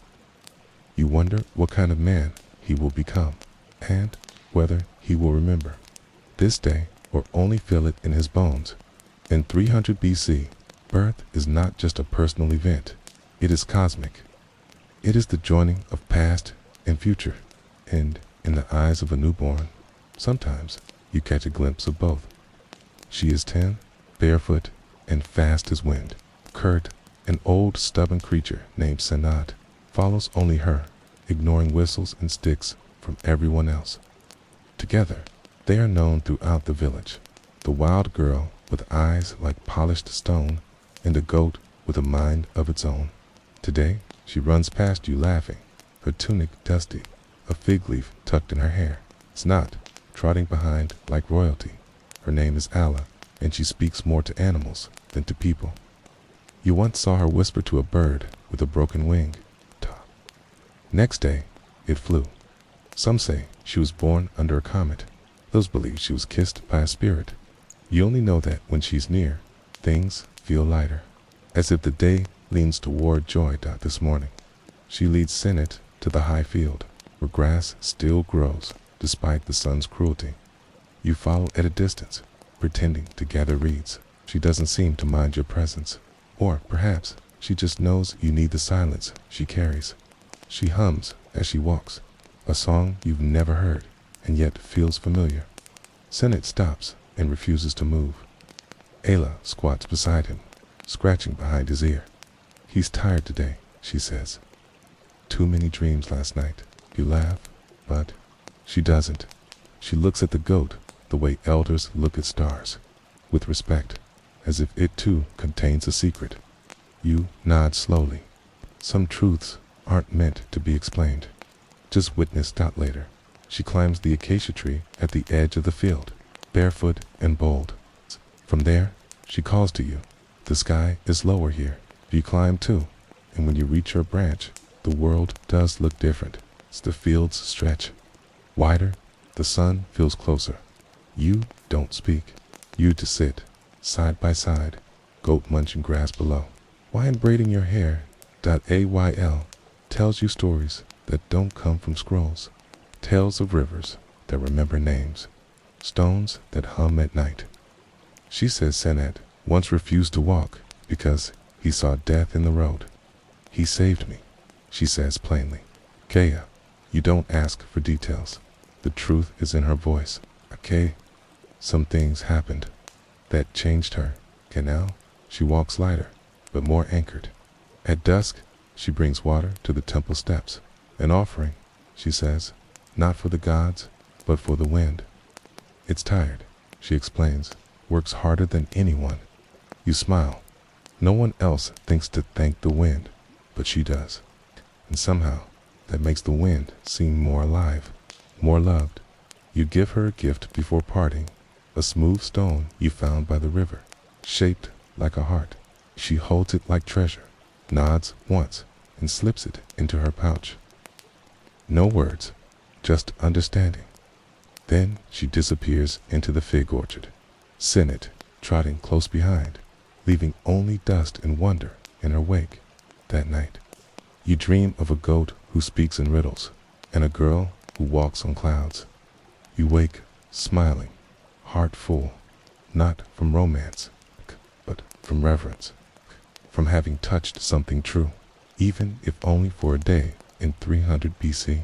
You wonder what kind of man he will become, and whether he will remember this day or only feel it in his bones. In 300 BC, birth is not just a personal event, it is cosmic. It is the joining of past and future, and in the eyes of a newborn, sometimes you catch a glimpse of both. She is 10, barefoot, and fast as wind. Kurt, an old stubborn creature named Senat, follows only her, ignoring whistles and sticks from everyone else. Together, they are known throughout the village. The wild girl with eyes like polished stone, and a goat with a mind of its own. Today, she runs past you laughing, her tunic dusty, a fig leaf tucked in her hair. Snot, trotting behind like royalty. Her name is Allah, and she speaks more to animals than to people. You once saw her whisper to a bird with a broken wing. Ta. Next day, it flew. Some say she was born under a comet. Those believe she was kissed by a spirit. You only know that when she's near, things feel lighter, as if the day leans toward joy. This morning, she leads Senate to the high field, where grass still grows despite the sun's cruelty. You follow at a distance, pretending to gather reeds. She doesn't seem to mind your presence, or perhaps she just knows you need the silence she carries. She hums as she walks, a song you've never heard and yet feels familiar. Senate stops and refuses to move. Ayla squats beside him, scratching behind his ear. He's tired today, she says. Too many dreams last night. You laugh, but she doesn't. She looks at the goat the way elders look at stars, with respect, as if it too contains a secret. You nod slowly. Some truths aren't meant to be explained. Just witness. Later, she climbs the acacia tree at the edge of the field, barefoot and bold. From there, she calls to you. The sky is lower here. You climb too, and when you reach her branch, the world does look different. The fields stretch wider, the sun feels closer. You don't speak. You to sit, side by side, goat munching grass below. Why braiding your hair? AYL tells you stories that don't come from scrolls. Tales of rivers that remember names. Stones that hum at night. She says Senat once refused to walk because he saw death in the road. He saved me, she says plainly. Kaya, you don't ask for details. The truth is in her voice. Okay, some things happened that changed her. Okay, now she walks lighter, but more anchored. At dusk, she brings water to the temple steps. An offering, she says, not for the gods, but for the wind. It's tired, she explains, works harder than anyone. You smile. No one else thinks to thank the wind, but she does. And somehow, that makes the wind seem more alive, more loved. You give her a gift before parting, a smooth stone you found by the river, shaped like a heart. She holds it like treasure, nods once, and slips it into her pouch. No words, just understanding. Then she disappears into the fig orchard, Senate trotting close behind, leaving only dust and wonder in her wake. That night, you dream of a goat who speaks in riddles, and a girl who walks on clouds. You wake smiling, heart full, not from romance, but from reverence, from having touched something true, even if only for a day in 300 BC.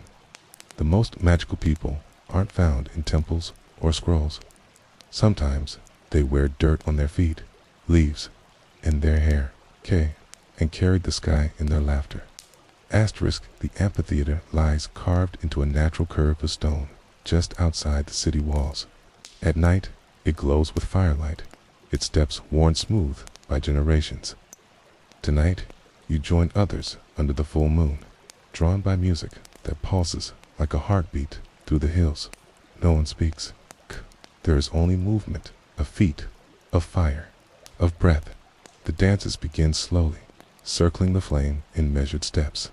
The most magical people aren't found in temples or scrolls. Sometimes they wear dirt on their feet, leaves in their hair, and carried the sky in their laughter. Asterisk, the amphitheater lies carved into a natural curve of stone just outside the city walls. At night, it glows with firelight, its steps worn smooth by generations. Tonight, you join others under the full moon, drawn by music that pulses like a heartbeat through the hills. No one speaks. There is only movement of feet, of fire, of breath. The dances begin slowly, circling the flame in measured steps.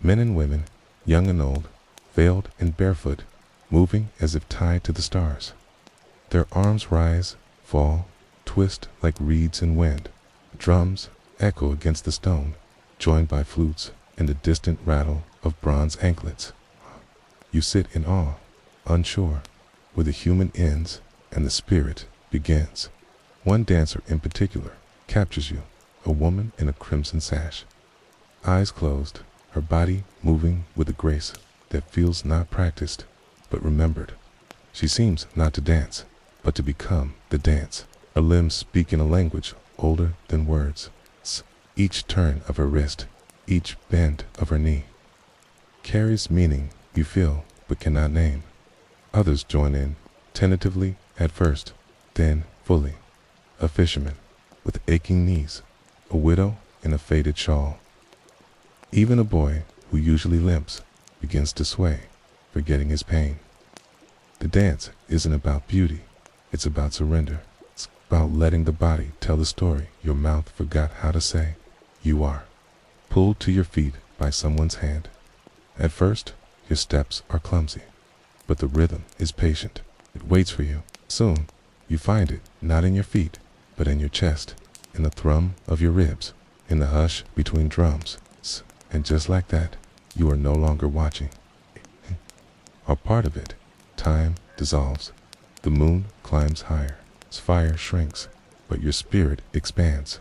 Men and women, young and old, veiled and barefoot, moving as if tied to the stars. Their arms rise, fall, twist like reeds in wind. Drums echo against the stone, joined by flutes and the distant rattle of bronze anklets. You sit in awe, unsure, where the human ends and the spirit begins. One dancer in particular captures you, a woman in a crimson sash. Eyes closed, her body moving with a grace that feels not practiced, but remembered. She seems not to dance, but to become the dance. Her limbs speak in a language older than words. Each turn of her wrist, each bend of her knee, carries meaning you feel but cannot name. Others join in, tentatively at first, then fully. A fisherman with aching knees, a widow in a faded shawl. Even a boy who usually limps begins to sway, forgetting his pain. The dance isn't about beauty, it's about surrender. It's about letting the body tell the story your mouth forgot how to say. You are pulled to your feet by someone's hand. At first, your steps are clumsy, but the rhythm is patient. It waits for you. Soon, you find it not in your feet, but in your chest, in the thrum of your ribs, in the hush between drums. And just like that, you are no longer watching. A part of it, time dissolves. The moon climbs higher. Fire shrinks, but your spirit expands.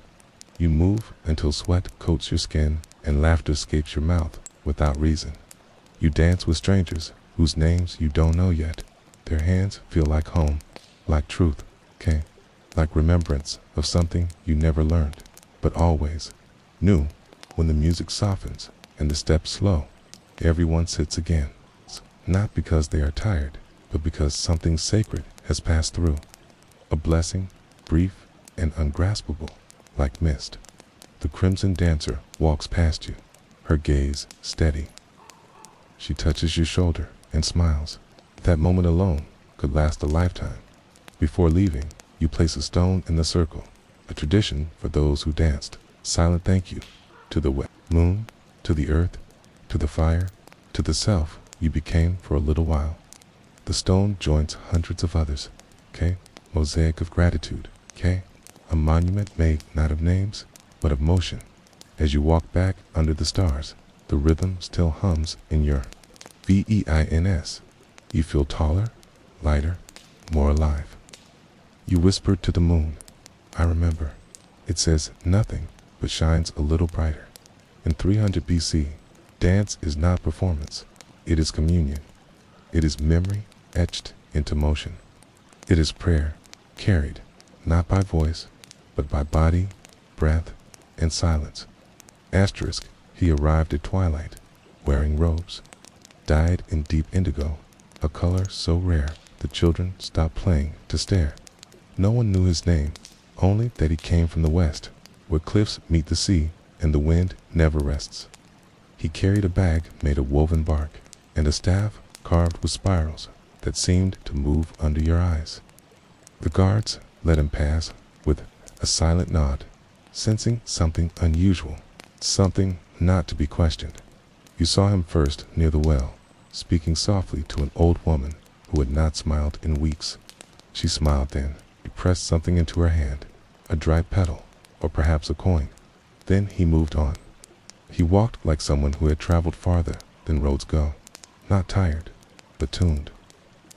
You move until sweat coats your skin and laughter escapes your mouth without reason. You dance with strangers whose names you don't know yet. Their hands feel like home, like truth, like remembrance of something you never learned, but always knew. When the music softens and the steps slow, everyone sits again, not because they are tired, but because something sacred has passed through. A blessing, brief and ungraspable, like mist. The crimson dancer walks past you, her gaze steady. She touches your shoulder and smiles. That moment alone could last a lifetime. Before leaving, you place a stone in the circle, a tradition for those who danced. Silent thank you to the wet moon, to the earth, to the fire, to the self you became for a little while. The stone joins hundreds of others, mosaic of gratitude, a monument made not of names, but of motion. As you walk back under the stars, the rhythm still hums in your veins. You feel taller, lighter, more alive. You whisper to the moon, I remember. It says nothing, but shines a little brighter. In 300 BC, dance is not performance. It is communion. It is memory etched into motion. It is prayer, carried, not by voice, but by body, breath, and silence. Asterisk, he arrived at twilight, wearing robes, dyed in deep indigo, a color so rare the children stopped playing to stare. No one knew his name, only that he came from the west, where cliffs meet the sea and the wind never rests. He carried a bag made of woven bark, and a staff carved with spirals that seemed to move under your eyes. The guards let him pass with a silent nod, sensing something unusual, something not to be questioned. You saw him first near the well, speaking softly to an old woman who had not smiled in weeks. She smiled then. He pressed something into her hand, a dry petal, or perhaps a coin. Then he moved on. He walked like someone who had traveled farther than roads go, not tired, but tuned,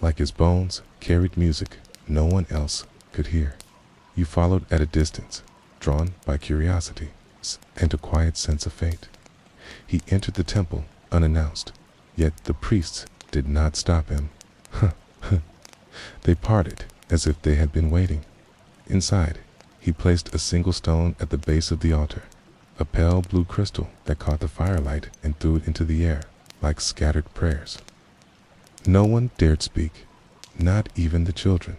like his bones carried music no one else could hear. You followed at a distance, drawn by curiosity and a quiet sense of fate. He entered the temple unannounced, yet the priests did not stop him. They parted as if they had been waiting. Inside, he placed a single stone at the base of the altar, a pale blue crystal that caught the firelight and threw it into the air like scattered prayers. No one dared speak, not even the children.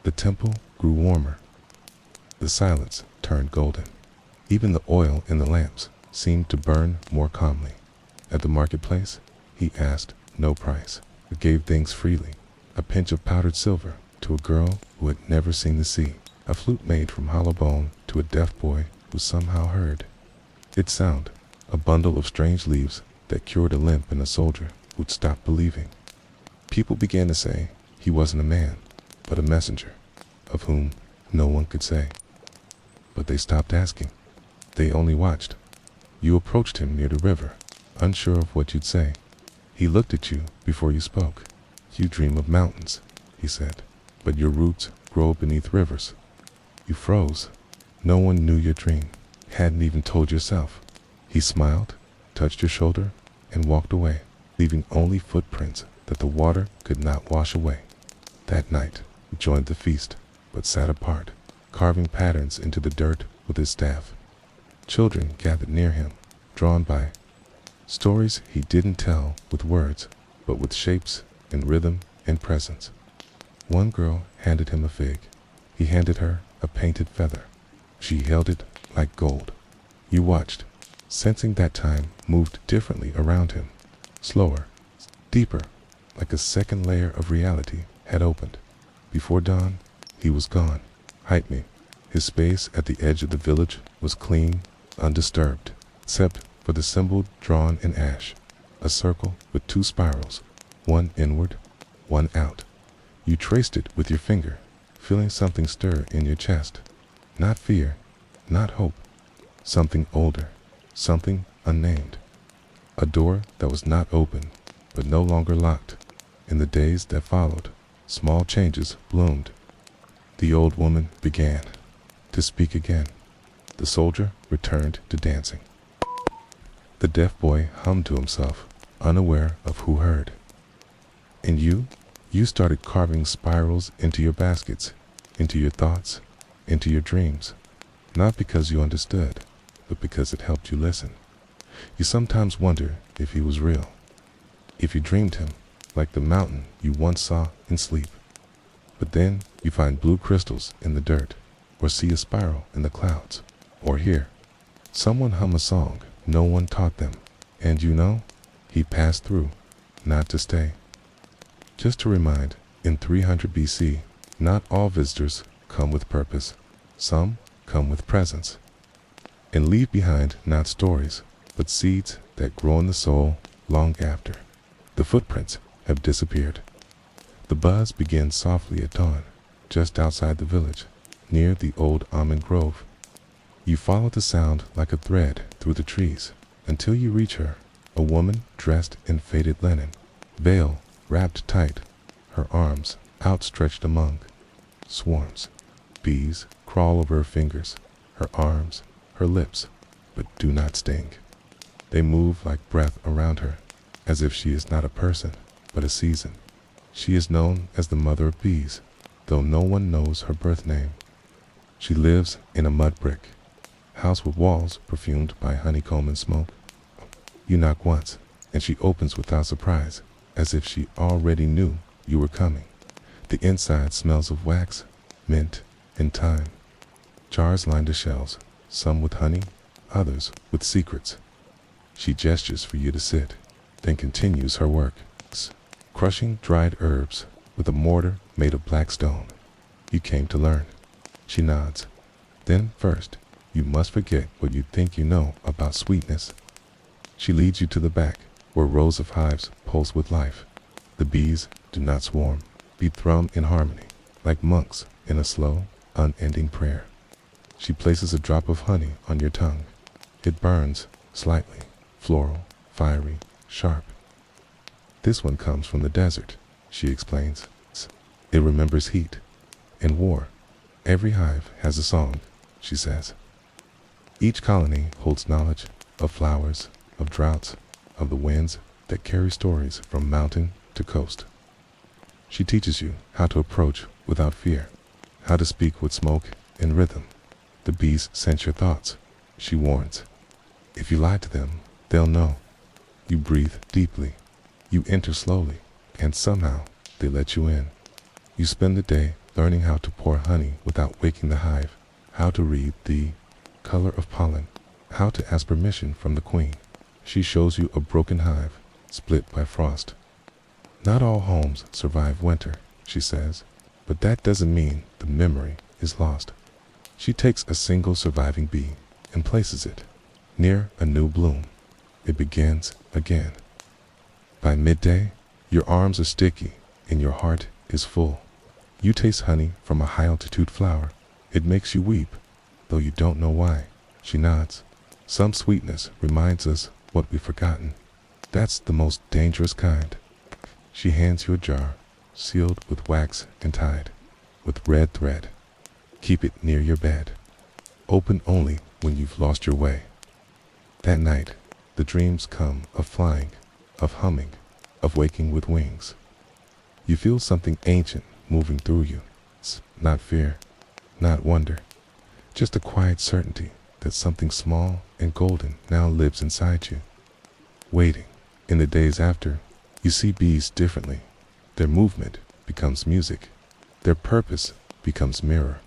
The temple grew warmer. The silence turned golden. Even the oil in the lamps seemed to burn more calmly. At the marketplace, he asked no price, but gave things freely. A pinch of powdered silver to a girl who had never seen the sea, a flute made from hollow bone to a deaf boy who somehow heard its sound, a bundle of strange leaves that cured a limp in a soldier who'd stopped believing. People began to say he wasn't a man, but a messenger, of whom no one could say. But they stopped asking. They only watched. You approached him near the river, unsure of what you'd say. He looked at you before you spoke. You dream of mountains, he said, but your roots grow beneath rivers. You froze. No one knew your dream, hadn't even told yourself. He smiled, touched your shoulder, and walked away, leaving only footprints that the water could not wash away. That night, he joined the feast, but sat apart, carving patterns into the dirt with his staff. Children gathered near him, drawn by stories he didn't tell with words, but with shapes and rhythm and presence. One girl handed him a fig. He handed her a painted feather. She held it like gold. You watched, sensing that time moved differently around him, slower, deeper, like a second layer of reality had opened. Before dawn, he was gone. Hide me. His space at the edge of the village was clean, undisturbed, except for the symbol drawn in ash, a circle with two spirals, one inward, one out. You traced it with your finger, feeling something stir in your chest. Not fear, not hope, something older, something unnamed. A door that was not open, but no longer locked. In the days that followed, small changes bloomed. The old woman began to speak again. The soldier returned to dancing. The deaf boy hummed to himself, unaware of who heard. And you started carving spirals into your baskets, into your thoughts, into your dreams, not because you understood, but because it helped you listen. You sometimes wonder if he was real, if you dreamed him, like the mountain you once saw in sleep. But then you find blue crystals in the dirt, or see a spiral in the clouds, or hear someone hum a song no one taught them, and you know, he passed through, not to stay. Just to remind, in 300 BC, not all visitors come with purpose. Some come with presence, and leave behind not stories, but seeds that grow in the soul long after the footprints have disappeared. The buzz begins softly at dawn, just outside the village, near the old almond grove. You follow the sound like a thread through the trees, until you reach her, a woman dressed in faded linen, veil wrapped tight, her arms outstretched among swarms. Bees crawl over her fingers, her arms, her lips, but do not sting. They move like breath around her, as if she is not a person, but a season. She is known as the mother of bees, though no one knows her birth name. She lives in a mud brick house with walls perfumed by honeycomb and smoke. You knock once, and she opens without surprise, as if she already knew you were coming. The inside smells of wax, mint, and thyme. Jars line the shelves, some with honey, others with secrets. She gestures for you to sit, then continues her work, crushing dried herbs with a mortar made of black stone. You came to learn. She nods. Then first, you must forget what you think you know about sweetness. She leads you to the back, where rows of hives pulse with life. The bees do not swarm, beat thrum in harmony, like monks in a slow, unending prayer. She places a drop of honey on your tongue. It burns slightly, floral, fiery, sharp. This one comes from the desert, she explains. It remembers heat and war. Every hive has a song, she says. Each colony holds knowledge of flowers, of droughts, of the winds that carry stories from mountain to coast. She teaches you how to approach without fear, how to speak with smoke and rhythm. The bees sense your thoughts. She warns. If you lie to them, they'll know. You breathe deeply. You enter slowly, and somehow they let you in. You spend the day learning how to pour honey without waking the hive, how to read the color of pollen, how to ask permission from the queen. She shows you a broken hive, split by frost. Not all homes survive winter, she says, but that doesn't mean the memory is lost. She takes a single surviving bee and places it near a new bloom. It begins again. By midday, your arms are sticky and your heart is full. You taste honey from a high-altitude flower. It makes you weep, though you don't know why. She nods. Some sweetness reminds us what we've forgotten. That's the most dangerous kind. She hands you a jar, sealed with wax and tied with red thread. Keep it near your bed. Open only when you've lost your way. That night, the dreams come of flying, of humming, of waking with wings. You feel something ancient moving through you. It's not fear, not wonder, just a quiet certainty that something small and golden now lives inside you. Waiting. In the days after, you see bees differently. Their movement becomes music. Their purpose becomes mirror.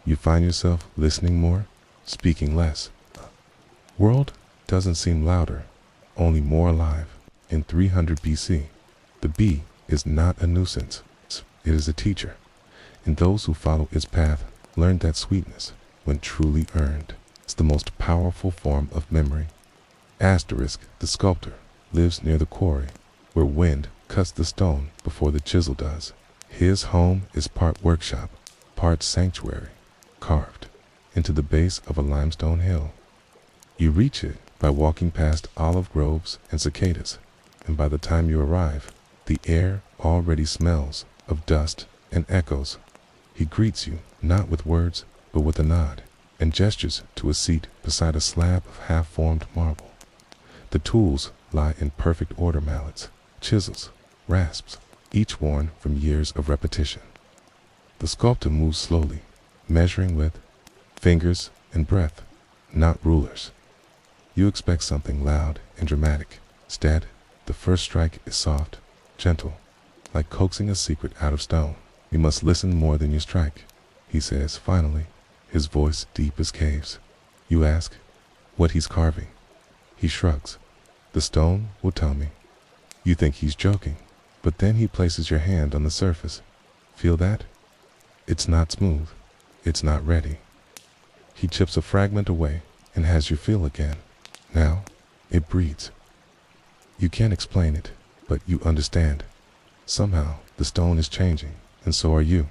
You find yourself listening more, speaking less. World doesn't seem louder, only more alive. In 300 BC, the bee is not a nuisance. It is a teacher, and those who follow its path learn that sweetness, when truly earned, is the most powerful form of memory. Asterisk, the sculptor, lives near the quarry, where wind cuts the stone before the chisel does. His home is part workshop, part sanctuary, carved into the base of a limestone hill. You reach it by walking past olive groves and cicadas, and by the time you arrive, the air already smells of dust and echoes. He greets you, not with words, but with a nod, and gestures to a seat beside a slab of half-formed marble. The tools lie in perfect order: mallets, chisels, rasps, each worn from years of repetition. The sculptor moves slowly, measuring with fingers and breath, not rulers. You expect something loud and dramatic. Instead, the first strike is soft, gentle, like coaxing a secret out of stone. You must listen more than you strike, he says finally, his voice deep as caves. You ask what he's carving. He shrugs. The stone will tell me. You think he's joking, but then he places your hand on the surface. Feel that? It's not smooth. It's not ready. He chips a fragment away and has you feel again. Now, it breathes. You can't explain it, but you understand. Somehow, the stone is changing, and so are you.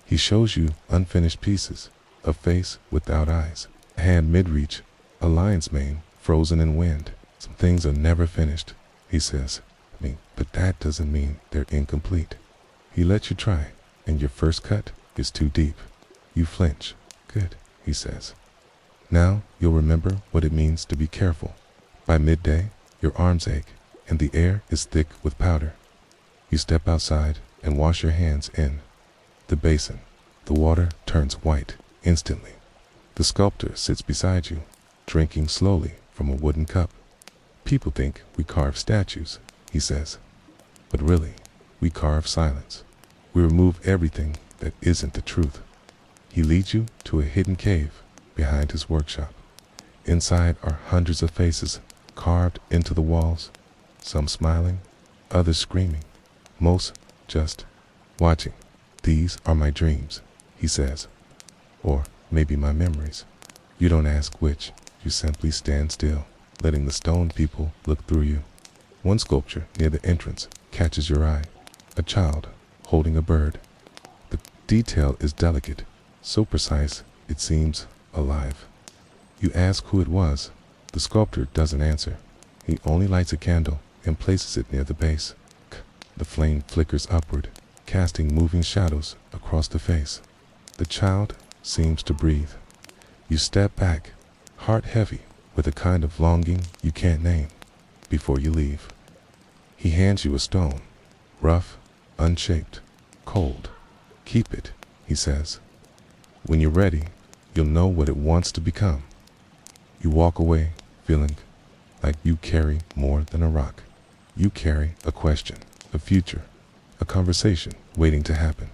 He shows you unfinished pieces, a face without eyes, a hand mid-reach, a lion's mane frozen in wind. Some things are never finished, he says. But that doesn't mean they're incomplete. He lets you try, and your first cut is too deep. You flinch. Good, he says. Now you'll remember what it means to be careful. By midday, your arms ache, and the air is thick with powder. You step outside and wash your hands in the basin. The water turns white instantly. The sculptor sits beside you, drinking slowly from a wooden cup. People think we carve statues, he says. But really, we carve silence. We remove everything that isn't the truth. He leads you to a hidden cave behind his workshop. Inside are hundreds of faces carved into the walls, some smiling, others screaming, most just watching. These are my dreams, he says, or maybe my memories. You don't ask which, you simply stand still, letting the stone people look through you. One sculpture near the entrance catches your eye, a child holding a bird. The detail is delicate, so precise it seems alive. You ask who it was. The sculptor doesn't answer. He only lights a candle and places it near the base. The flame flickers upward, casting moving shadows across the face. The child seems to breathe. You step back, heart heavy with a kind of longing you can't name, before you leave. He hands you a stone, rough, unshaped, cold. Keep it, he says. When you're ready, you'll know what it wants to become. You walk away feeling like you carry more than a rock. You carry a question, a future, a conversation waiting to happen.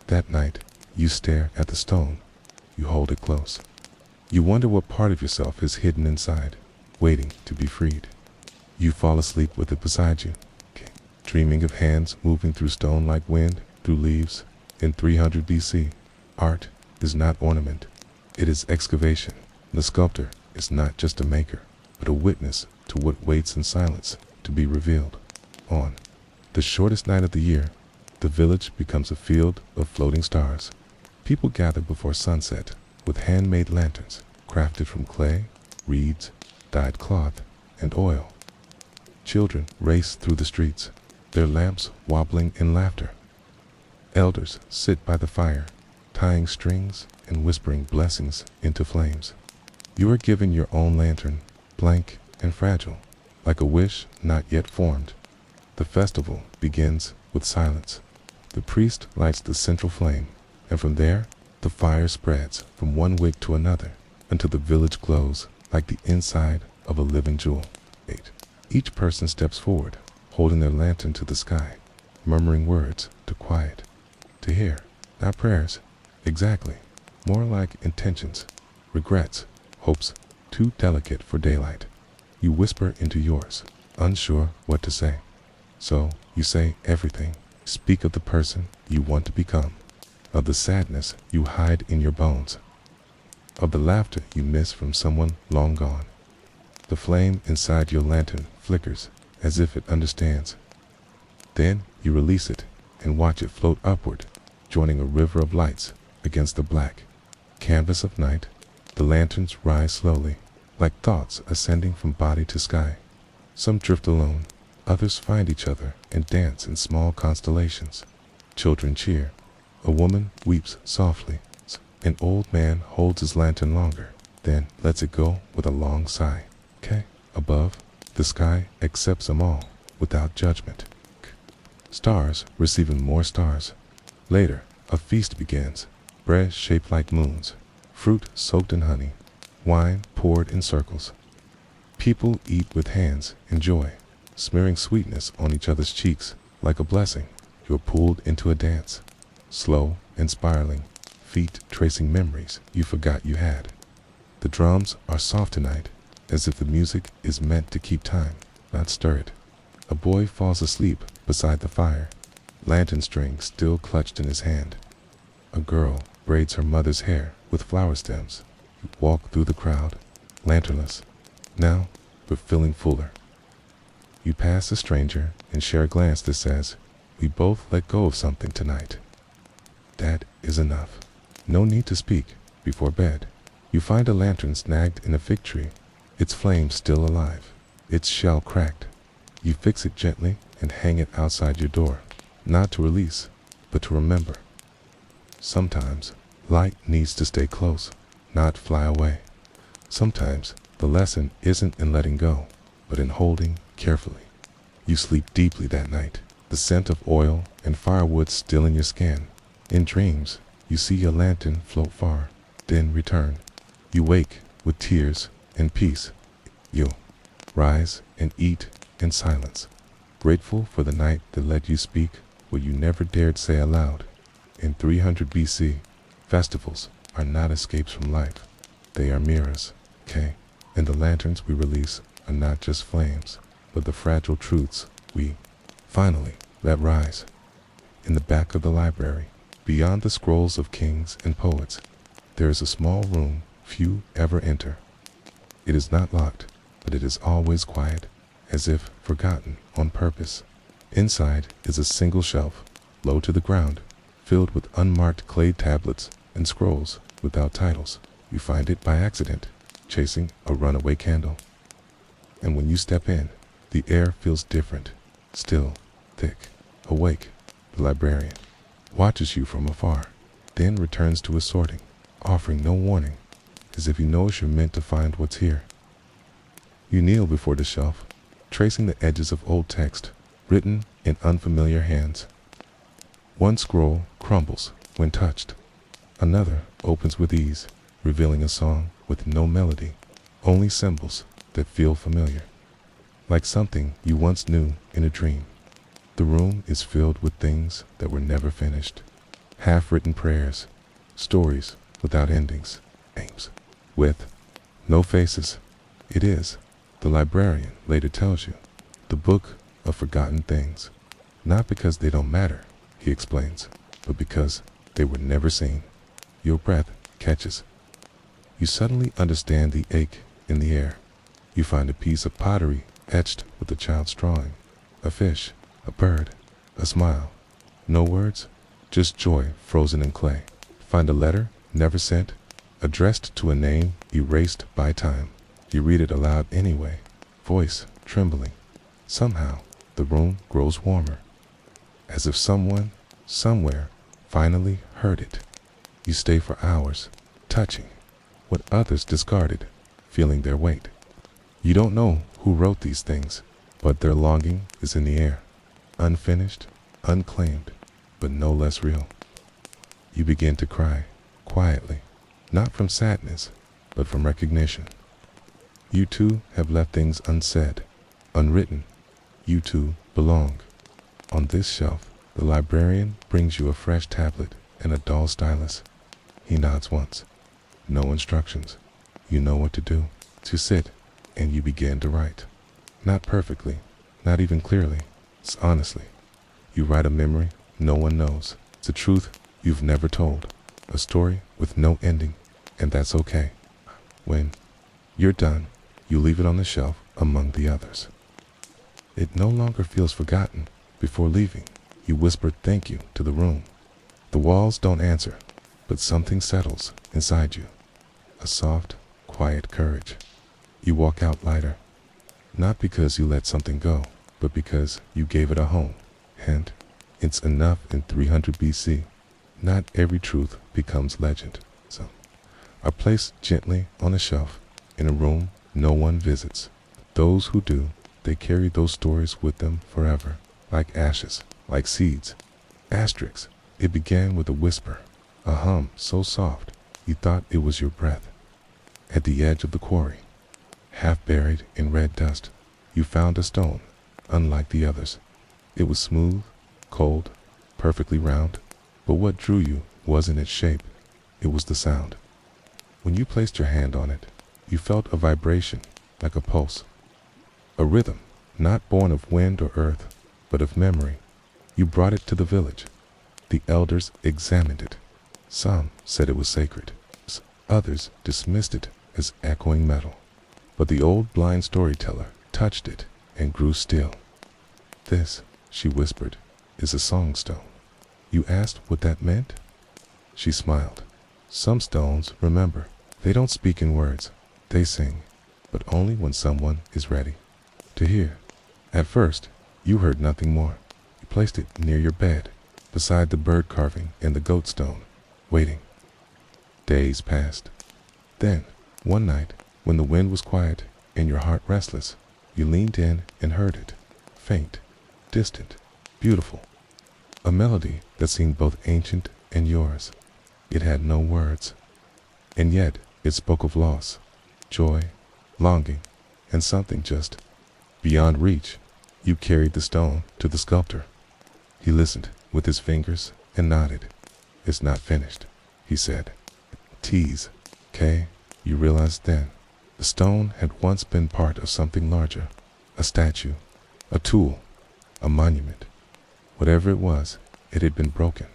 That night, you stare at the stone. You hold it close. You wonder what part of yourself is hidden inside, waiting to be freed. You fall asleep with it beside you, dreaming of hands moving through stone like wind, through leaves. In 300 BC, art is not ornament, it is excavation. The sculptor is not just a maker, but a witness to what waits in silence to be revealed. On the shortest night of the year, the village becomes a field of floating stars. People gather before sunset with handmade lanterns crafted from clay, reeds, dyed cloth, and oil. Children race through the streets, their lamps wobbling in laughter. Elders sit by the fire, tying strings and whispering blessings into flames. You are given your own lantern, blank and fragile, like a wish not yet formed. The festival begins with silence. The priest lights the central flame, and from there, the fire spreads from one wick to another until the village glows like the inside of a living jewel. 8. Each person steps forward, holding their lantern to the sky, murmuring words to quiet, to hear, not prayers, exactly, more like intentions, regrets, hopes, too delicate for daylight. You whisper into yours, unsure what to say. So you say everything. Speak of the person you want to become, of the sadness you hide in your bones, of the laughter you miss from someone long gone. The flame inside your lantern flickers as if it understands. Then you release it and watch it float upward, joining a river of lights against the black canvas of night. The lanterns rise slowly, like thoughts ascending from body to sky. Some drift alone, others find each other and dance in small constellations. Children cheer. A woman weeps softly. An old man holds his lantern longer, then lets it go with a long sigh. Above, the sky accepts them all without judgment. Stars receiving more stars. Later, a feast begins. Bread shaped like moons, fruit soaked in honey, wine poured in circles. People eat with hands in joy, smearing sweetness on each other's cheeks like a blessing. You're pulled into a dance, slow and spiraling, feet tracing memories you forgot you had. The drums are soft tonight, as if the music is meant to keep time, not stir it. A boy falls asleep beside the fire, lantern string still clutched in his hand. A girl braids her mother's hair with flower stems. You walk through the crowd, lanternless, now but feeling fuller. You pass a stranger and share a glance that says, "We both let go of something tonight." That is enough. No need to speak before bed. You find a lantern snagged in a fig tree, its flame still alive, its shell cracked. You fix it gently and hang it outside your door, not to release, but to remember. Sometimes light needs to stay close, not fly away. Sometimes the lesson isn't in letting go, but in holding carefully. You sleep deeply that night, the scent of oil and firewood still in your skin. In dreams, you see your lantern float far, then return. You wake with tears and peace. You rise and eat in silence, grateful for the night that let you speak what you never dared say aloud. In 300 BC, festivals are not escapes from life. They are mirrors, and the lanterns we release are not just flames, but the fragile truths we finally let rise. In the back of the library, beyond the scrolls of kings and poets, there is a small room few ever enter. It is not locked, but it is always quiet, as if forgotten on purpose. Inside is a single shelf, low to the ground, filled with unmarked clay tablets and scrolls without titles. You find it by accident, chasing a runaway candle. And when you step in, the air feels different, still, thick. Awake, the librarian watches you from afar, then returns to his sorting, offering no warning, as if he knows you're meant to find what's here. You kneel before the shelf, tracing the edges of old text, written in unfamiliar hands. One scroll crumbles when touched. Another opens with ease, revealing a song with no melody, only symbols that feel familiar, like something you once knew in a dream. The room is filled with things that were never finished. Half-written prayers, stories without endings, names with no faces. It is, the librarian later tells you, the book of forgotten things. Not because they don't matter, he explains, but because they were never seen. Your breath catches. You suddenly understand the ache in the air. You find a piece of pottery etched with a child's drawing, a fish, a bird, a smile. No words, just joy frozen in clay. Find a letter never sent, addressed to a name erased by time. You read it aloud anyway, voice trembling. Somehow, the room grows warmer, as if someone, somewhere, finally heard it. You stay for hours, touching what others discarded, feeling their weight. You don't know who wrote these things, but their longing is in the air, unfinished, unclaimed, but no less real. You begin to cry, quietly, not from sadness, but from recognition. You too have left things unsaid, unwritten. You too belong. On this shelf, the librarian brings you a fresh tablet and a dull stylus. He nods once. No instructions. You know what to do. To sit, and you begin to write. Not perfectly, not even clearly. It's honestly. You write a memory no one knows. It's a truth you've never told. A story with no ending, and that's okay. When you're done, you leave it on the shelf among the others. It no longer feels forgotten. Before leaving, you whisper thank you to the room. The walls don't answer, but something settles inside you. A soft, quiet courage. You walk out lighter, not because you let something go, but because you gave it a home. And it's enough in 300 BC. Not every truth becomes legend. Some are placed gently on a shelf in a room no one visits. Those who do, they carry those stories with them forever, like ashes, like seeds. Asterisks. It began with a whisper, a hum so soft you thought it was your breath. At the edge of the quarry, half buried in red dust, you found a stone, unlike the others. It was smooth, cold, perfectly round, but what drew you wasn't its shape, it was the sound. When you placed your hand on it, you felt a vibration, like a pulse. A rhythm, not born of wind or earth, but of memory. You brought it to the village. The elders examined it. Some said it was sacred. Others dismissed it as echoing metal. But the old blind storyteller touched it and grew still. This, she whispered, is a songstone. You asked what that meant? She smiled. Some stones remember. They don't speak in words. They sing, but only when someone is ready to hear. At first, you heard nothing more. You placed it near your bed, beside the bird carving and the goat stone, waiting. Days passed. Then, one night, when the wind was quiet and your heart restless, you leaned in and heard it, faint, distant, beautiful. A melody that seemed both ancient and yours. It had no words, and yet it spoke of loss, joy, longing, and something just beyond reach. You carried the stone to the sculptor. He listened with his fingers and nodded. It's not finished, he said. Tease, K. You realized then, the stone had once been part of something larger, a statue, a tool, a monument. Whatever it was, it had been broken,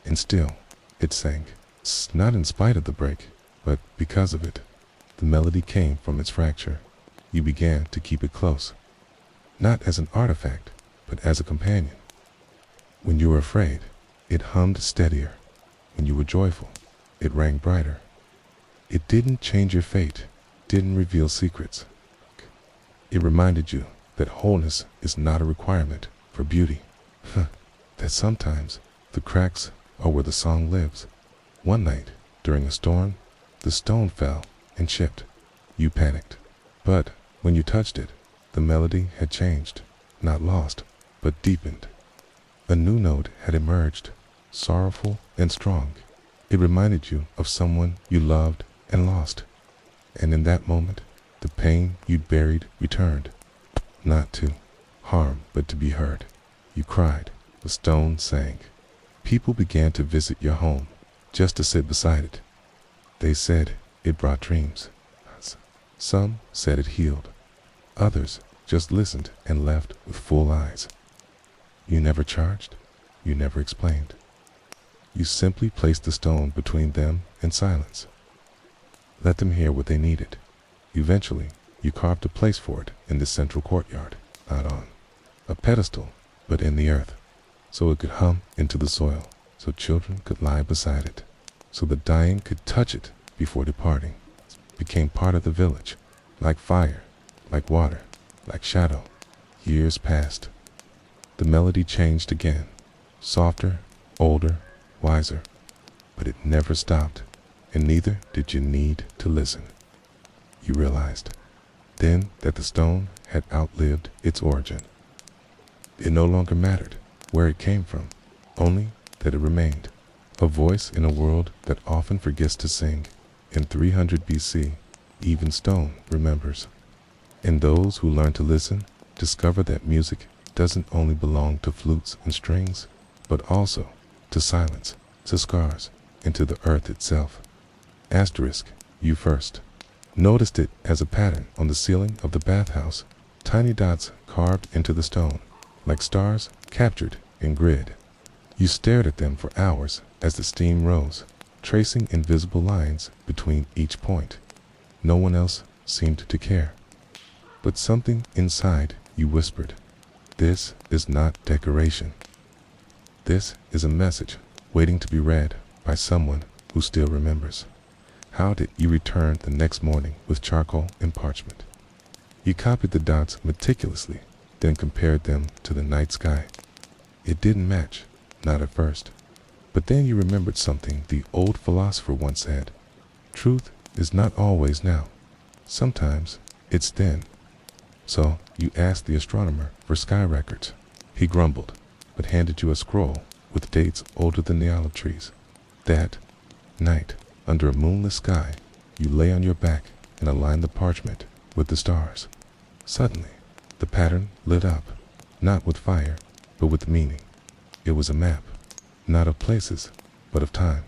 and still, it sang. Not in spite of the break, but because of it. The melody came from its fracture. You began to keep it close, not as an artifact, but as a companion. When you were afraid, it hummed steadier. When you were joyful, it rang brighter. It didn't change your fate, didn't reveal secrets. It reminded you that wholeness is not a requirement for beauty. That sometimes the cracks are where the song lives. One night, during a storm, the stone fell and chipped. You panicked. But when you touched it, the melody had changed, not lost, but deepened. A new note had emerged, sorrowful and strong. It reminded you of someone you loved and lost. And in that moment, the pain you'd buried returned, not to harm, but to be heard. You cried, the stone sang. People began to visit your home, just to sit beside it. They said it brought dreams. Some said it healed. Others just listened and left with full eyes. You never charged. You never explained. You simply placed the stone between them and silence. Let them hear what they needed. Eventually, you carved a place for it in the central courtyard, not on a pedestal, but in the earth, so it could hum into the soil, so children could lie beside it, so the dying could touch it before departing. It became part of the village, like fire, like water, like shadow. Years passed. The melody changed again, softer, older, wiser, but it never stopped, and neither did you need to listen. You realized then that the stone had outlived its origin. It no longer mattered where it came from, only that it remained, a voice in a world that often forgets to sing. In 300 BC, even stone remembers. And those who learn to listen discover that music doesn't only belong to flutes and strings, but also to silence, to scars, and to the earth itself. Asterisk, you first noticed it as a pattern on the ceiling of the bathhouse, tiny dots carved into the stone, like stars captured in grid. You stared at them for hours as the steam rose, tracing invisible lines between each point. No one else seemed to care. But something inside you whispered, "This is not decoration. This is a message waiting to be read by someone who still remembers." How did you return the next morning with charcoal and parchment? You copied the dots meticulously, then compared them to the night sky. It didn't match, not at first. But then you remembered something the old philosopher once said. Truth is not always now. Sometimes it's then. So you asked the astronomer for sky records. He grumbled, but handed you a scroll with dates older than the olive trees. That night, under a moonless sky, you lay on your back and aligned the parchment with the stars. Suddenly, the pattern lit up, not with fire, but with meaning. It was a map, not of places, but of time.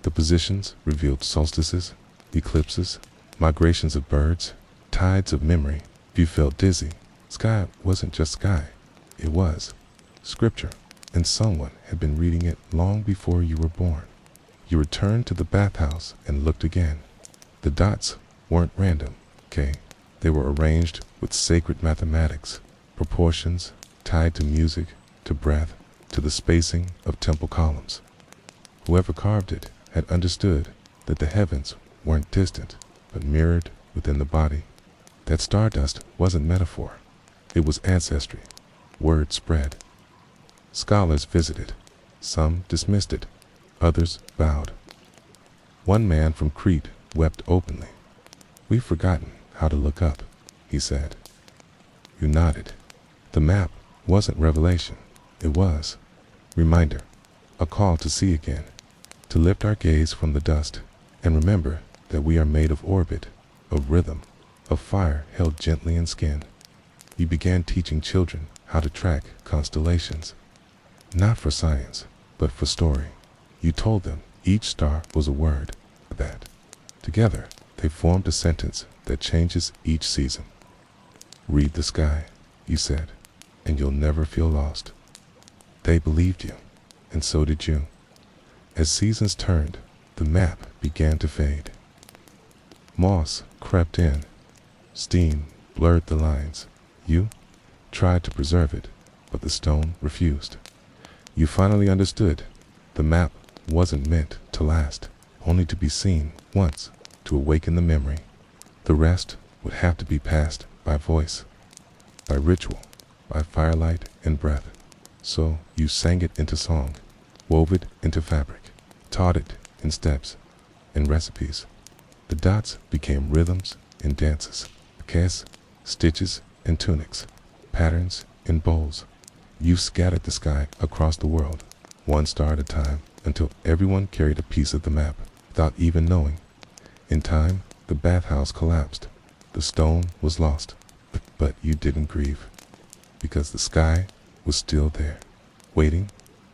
The positions revealed solstices, eclipses, migrations of birds, tides of memory. If you felt dizzy, sky wasn't just sky. It was scripture, and someone had been reading it long before you were born. You returned to the bathhouse and looked again. The dots weren't random, okay? They were arranged with sacred mathematics, proportions tied to music, to breath, to the spacing of temple columns. Whoever carved it had understood that the heavens weren't distant, but mirrored within the body. That stardust wasn't metaphor. It was ancestry. Word spread. Scholars visited. Some dismissed it. Others bowed. One man from Crete wept openly. "We've forgotten how to look up," he said. You nodded. The map wasn't revelation. It was reminder, a call to see again, to lift our gaze from the dust and remember that we are made of orbit, of rhythm, of fire held gently in skin. You began teaching children how to track constellations, not for science, but for story. You told them each star was a word, that together they formed a sentence that changes each season. "Read the sky," you said, "and you'll never feel lost." They believed you, and so did you. As seasons turned, the map began to fade. Moss crept in. Steam blurred the lines. You tried to preserve it, but the stone refused. You finally understood. The map wasn't meant to last, only to be seen once, to awaken the memory. The rest would have to be passed by voice, by ritual, by firelight and breath. So you sang it into song, wove it into fabric, taught it in steps, in recipes. The dots became rhythms and dances, casts, stitches and tunics, patterns and bowls. You scattered the sky across the world, one star at a time, until everyone carried a piece of the map, without even knowing. In time, the bathhouse collapsed. The stone was lost, but you didn't grieve, because the sky was still there, waiting,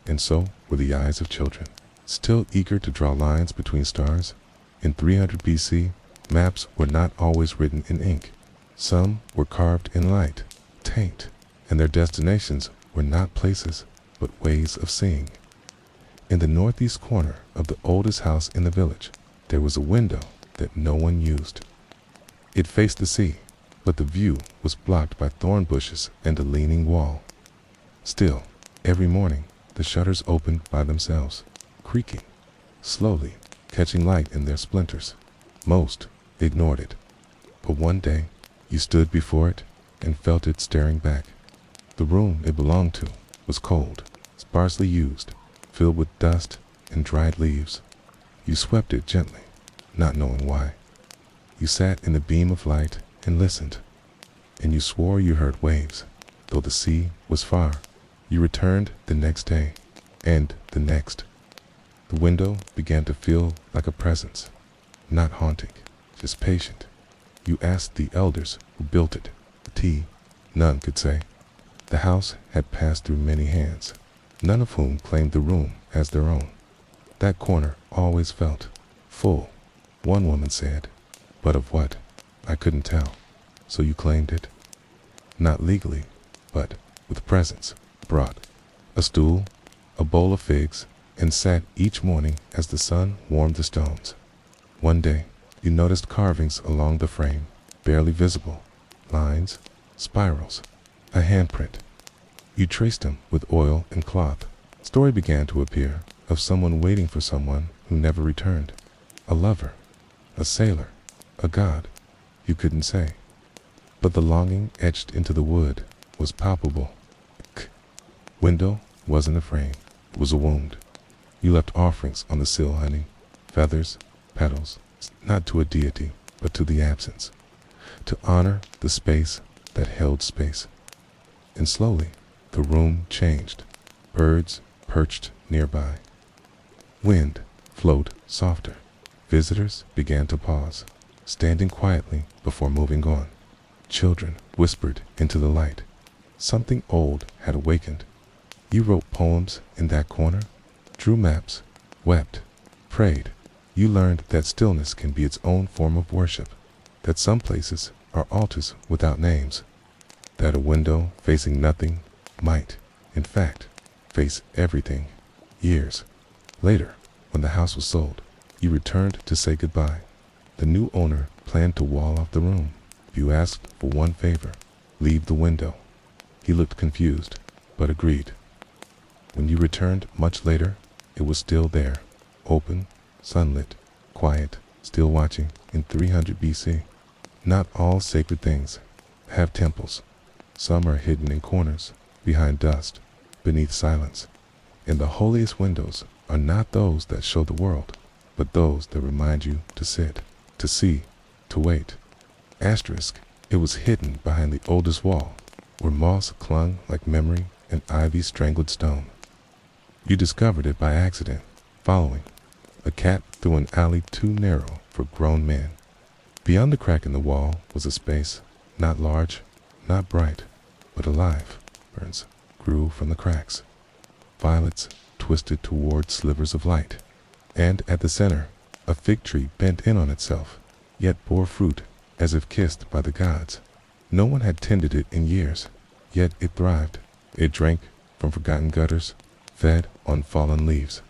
and so were the eyes of children, still eager to draw lines between stars. In 300 BC, maps were not always written in ink. Some were carved in light, taint, and their destinations were not places, but ways of seeing. In the northeast corner of the oldest house in the village, there was a window that no one used. It faced the sea, but the view was blocked by thorn bushes and a leaning wall. Still, every morning, the shutters opened by themselves, creaking, slowly, catching light in their splinters. Most ignored it, but one day, you stood before it and felt it staring back. The room it belonged to was cold, sparsely used, filled with dust and dried leaves. You swept it gently, not knowing why. You sat in the beam of light and listened, and you swore you heard waves, though the sea was far. You returned the next day, and the next. The window began to feel like a presence, not haunting, just patient. You asked the elders who built it. The tea, none could say. The house had passed through many hands, none of whom claimed the room as their own. That corner always felt full, one woman said, but of what? I couldn't tell. So you claimed it? Not legally, but with presence, brought a stool, a bowl of figs, and sat each morning as the sun warmed the stones. One day, you noticed carvings along the frame, barely visible, lines, spirals, a handprint. You traced them with oil and cloth. Story began to appear of someone waiting for someone who never returned. A lover, a sailor, a god, you couldn't say. But the longing etched into the wood was palpable. Window wasn't a frame, it was a wound. You left offerings on the sill, honey, feathers, petals, not to a deity, but to the absence, to honor the space that held space. And slowly, the room changed. Birds perched nearby. Wind flowed softer. Visitors began to pause, standing quietly before moving on. Children whispered into the light. Something old had awakened. You wrote poems in that corner, drew maps, wept, prayed. You learned that stillness can be its own form of worship, that some places are altars without names, that a window facing nothing might, in fact, face everything. Years later, when the house was sold, you returned to say goodbye. The new owner planned to wall off the room. You asked for one favor, leave the window. He looked confused, but agreed. When you returned much later, it was still there, open, sunlit, quiet, still watching in 300 BC. Not all sacred things have temples. Some are hidden in corners, behind dust, beneath silence. And the holiest windows are not those that show the world, but those that remind you to sit, to see, to wait. Asterisk, it was hidden behind the oldest wall, where moss clung like memory and ivy strangled stone. You discovered it by accident, following a cat through an alley too narrow for grown men. Beyond the crack in the wall was a space, not large, not bright, but alive. Ferns grew from the cracks. Violets twisted toward slivers of light. And at the center, a fig tree bent in on itself, yet bore fruit as if kissed by the gods. No one had tended it in years, yet it thrived. It drank from forgotten gutters, fed on fallen leaves.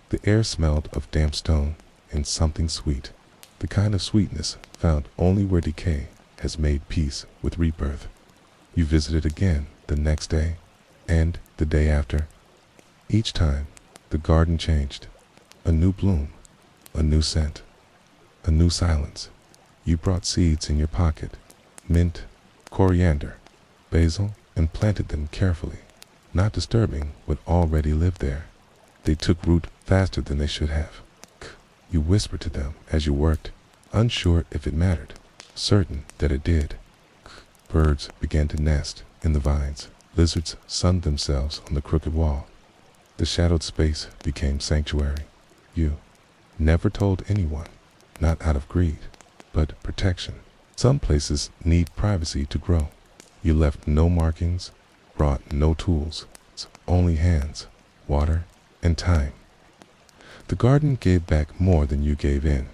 The air smelled of damp stone and something sweet, the kind of sweetness found only where decay has made peace with rebirth. You visited again the next day, and the day after. Each time, the garden changed. A new bloom, a new scent, a new silence. You brought seeds in your pocket, mint, coriander, basil, and planted them carefully, not disturbing what already lived there. They took root faster than they should have. You whispered to them as you worked, unsure if it mattered, certain that it did. Birds began to nest in the vines. Lizards sunned themselves on the crooked wall. The shadowed space became sanctuary. You never told anyone, not out of greed, but protection. Some places need privacy to grow. You left no markings, brought no tools, only hands, water, and time. The garden gave back more than you gave in.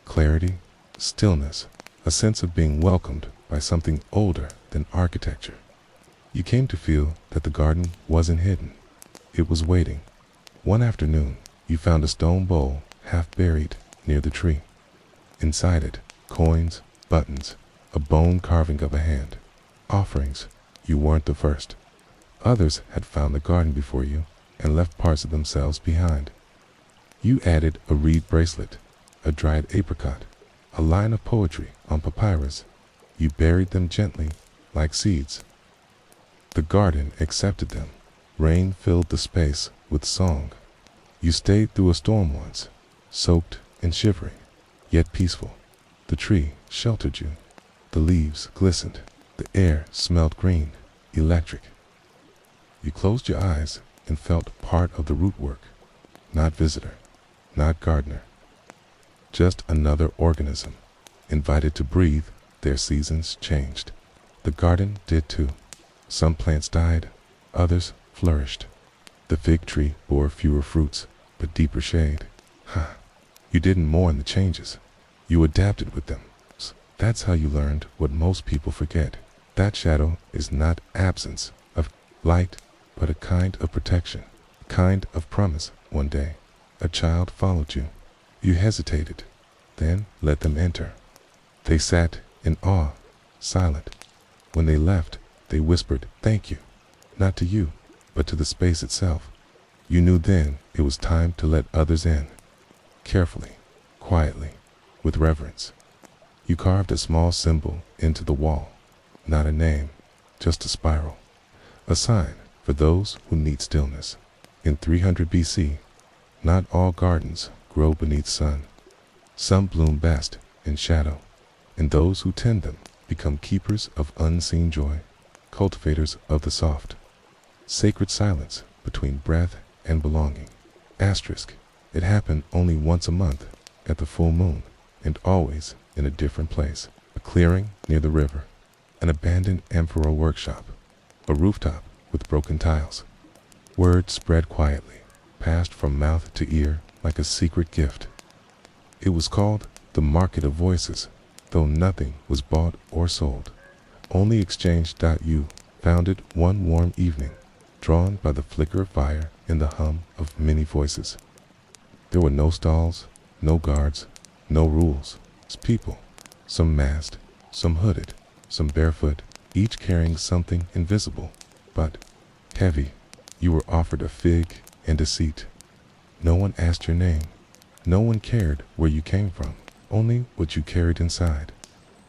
Clarity, stillness, a sense of being welcomed by something older than architecture. You came to feel that the garden wasn't hidden. It was waiting. One afternoon, you found a stone bowl half buried near the tree. Inside it, coins, buttons, a bone carving of a hand. Offerings. You weren't the first. Others had found the garden before you and left parts of themselves behind. You added a reed bracelet, a dried apricot, a line of poetry on papyrus. You buried them gently, like seeds. The garden accepted them. Rain filled the space with song. You stayed through a storm once, soaked and shivering, yet peaceful. The tree sheltered you. The leaves glistened. The air smelled green, electric. You closed your eyes and felt part of the root work. Not visitor, not gardener. Just another organism, invited to breathe. Their seasons changed. The garden did too. Some plants died, others flourished. The fig tree bore fewer fruits, but deeper shade. You didn't mourn the changes. You adapted with them. That's how you learned what most people forget. That shadow is not absence of light, but a kind of protection, a kind of promise. One day, a child followed you. You hesitated, then let them enter. They sat in awe, silent. When they left, they whispered, "Thank you," not to you, but to the space itself. You knew then it was time to let others in. Carefully, quietly, with reverence. You carved a small symbol into the wall, not a name, just a spiral. A sign for those who need stillness. In 300 BC, not all gardens grow beneath sun. Some bloom best in shadow, and those who tend them become keepers of unseen joy, cultivators of the soft. Sacred silence between breath and belonging. Asterisk, it happened only once a month, at the full moon, and always in a different place. A clearing near the river, an abandoned amphora workshop, a rooftop with broken tiles. Word spread quietly, passed from mouth to ear like a secret gift. It was called the Market of Voices, though nothing was bought or sold. Only exchanged. You found it one warm evening, drawn by the flicker of fire and the hum of many voices. There were no stalls, no guards, no rules. People, some masked, some hooded, some barefoot, each carrying something invisible, but heavy. You were offered a fig and a seat. No one asked your name. No one cared where you came from, only what you carried inside.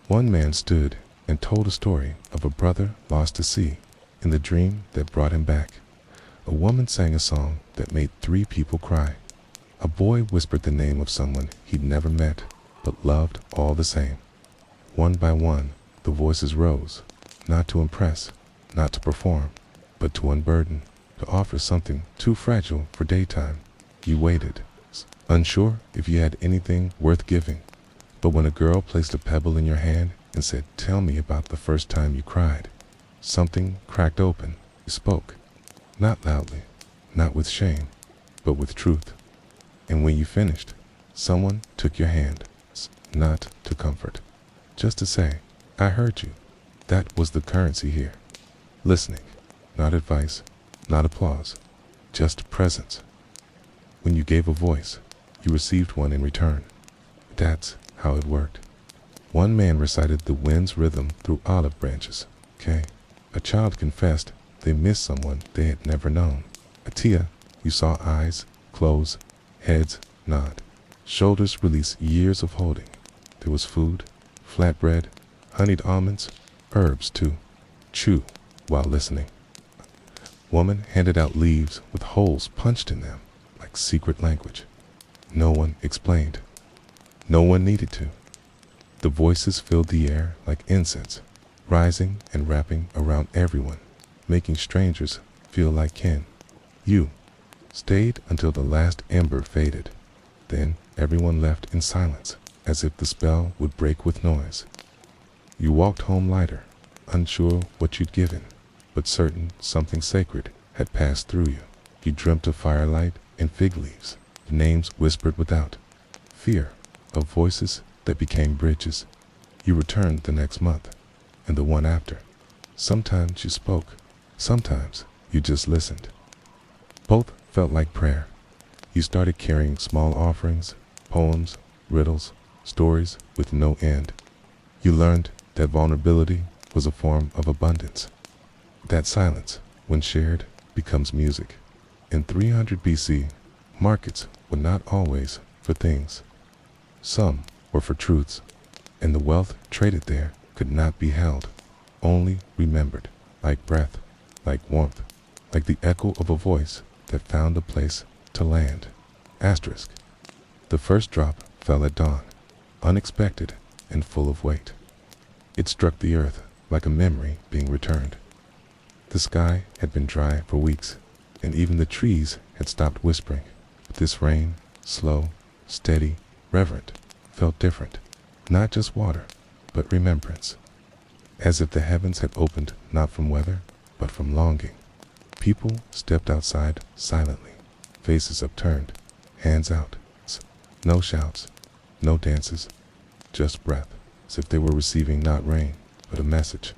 One man stood and told a story of a brother lost to sea in the dream that brought him back. A woman sang a song that made 3 people cry. A boy whispered the name of someone he'd never met, but loved all the same. One by one, the voices rose, not to impress, not to perform, but to unburden, to offer something too fragile for daytime. You waited, unsure if you had anything worth giving. But when a girl placed a pebble in your hand and said, "Tell me about the first time you cried," something cracked open. You spoke, not loudly, not with shame, but with truth. And when you finished, someone took your hand, not to comfort, just to say, "I heard you." That was the currency here. Listening, not advice, not applause, just presence. When you gave a voice, you received one in return. That's how it worked. One man recited the wind's rhythm through olive branches. A child confessed they missed someone they had never known. A tia, you saw eyes close, heads nod, shoulders release years of holding. There was food, flatbread, honeyed almonds, herbs too. Chew while listening. Woman handed out leaves with holes punched in them, like secret language. No one explained. No one needed to. The voices filled the air like incense, rising and wrapping around everyone, making strangers feel like kin. You stayed until the last ember faded. Then everyone left in silence, as if the spell would break with noise. You walked home lighter, unsure what you'd given, but certain something sacred had passed through you. You dreamt of firelight and fig leaves, of names whispered without fear, of voices that became bridges. You returned the next month, and the one after. Sometimes you spoke, sometimes you just listened. Both felt like prayer. You started carrying small offerings, poems, riddles, stories with no end. You learned that vulnerability was a form of abundance. That silence, when shared, becomes music. In 300 BC, markets were not always for things. Some were for truths, and the wealth traded there could not be held, only remembered, like breath, like warmth, like the echo of a voice that found a place to land. Asterisk. The first drop fell at dawn, unexpected and full of weight. It struck the earth like a memory being returned. The sky had been dry for weeks, and even the trees had stopped whispering. But this rain, slow, steady, reverent, felt different. Not just water, but remembrance. As if the heavens had opened not from weather, but from longing. People stepped outside silently, faces upturned, hands out. No shouts, no dances, just breath, as if they were receiving not rain, but a message.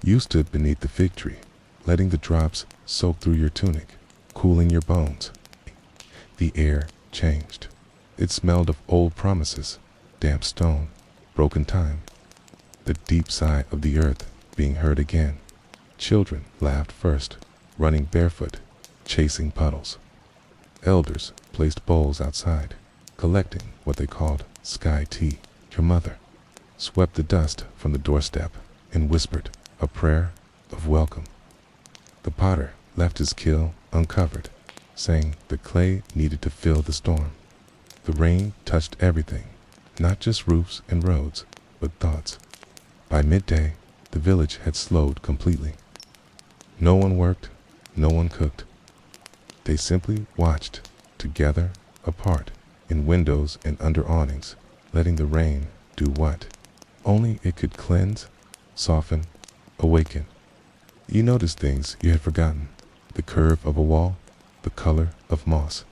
You stood beneath the fig tree, letting the drops soak through your tunic, cooling your bones. The air changed. It smelled of old promises, damp stone, broken time, the deep sigh of the earth being heard again. Children laughed first, running barefoot, chasing puddles. Elders placed bowls outside, collecting what they called sky tea. Your mother swept the dust from the doorstep and whispered a prayer of welcome. The potter left his kiln uncovered, saying the clay needed to fill the storm. The rain touched everything, not just roofs and roads, but thoughts. By midday, the village had slowed completely. No one worked, no one cooked. They simply watched, together, apart, in windows and under awnings, letting the rain do what only it could: cleanse, soften, awaken. You noticed things you had forgotten: the curve of a wall, the color of moss,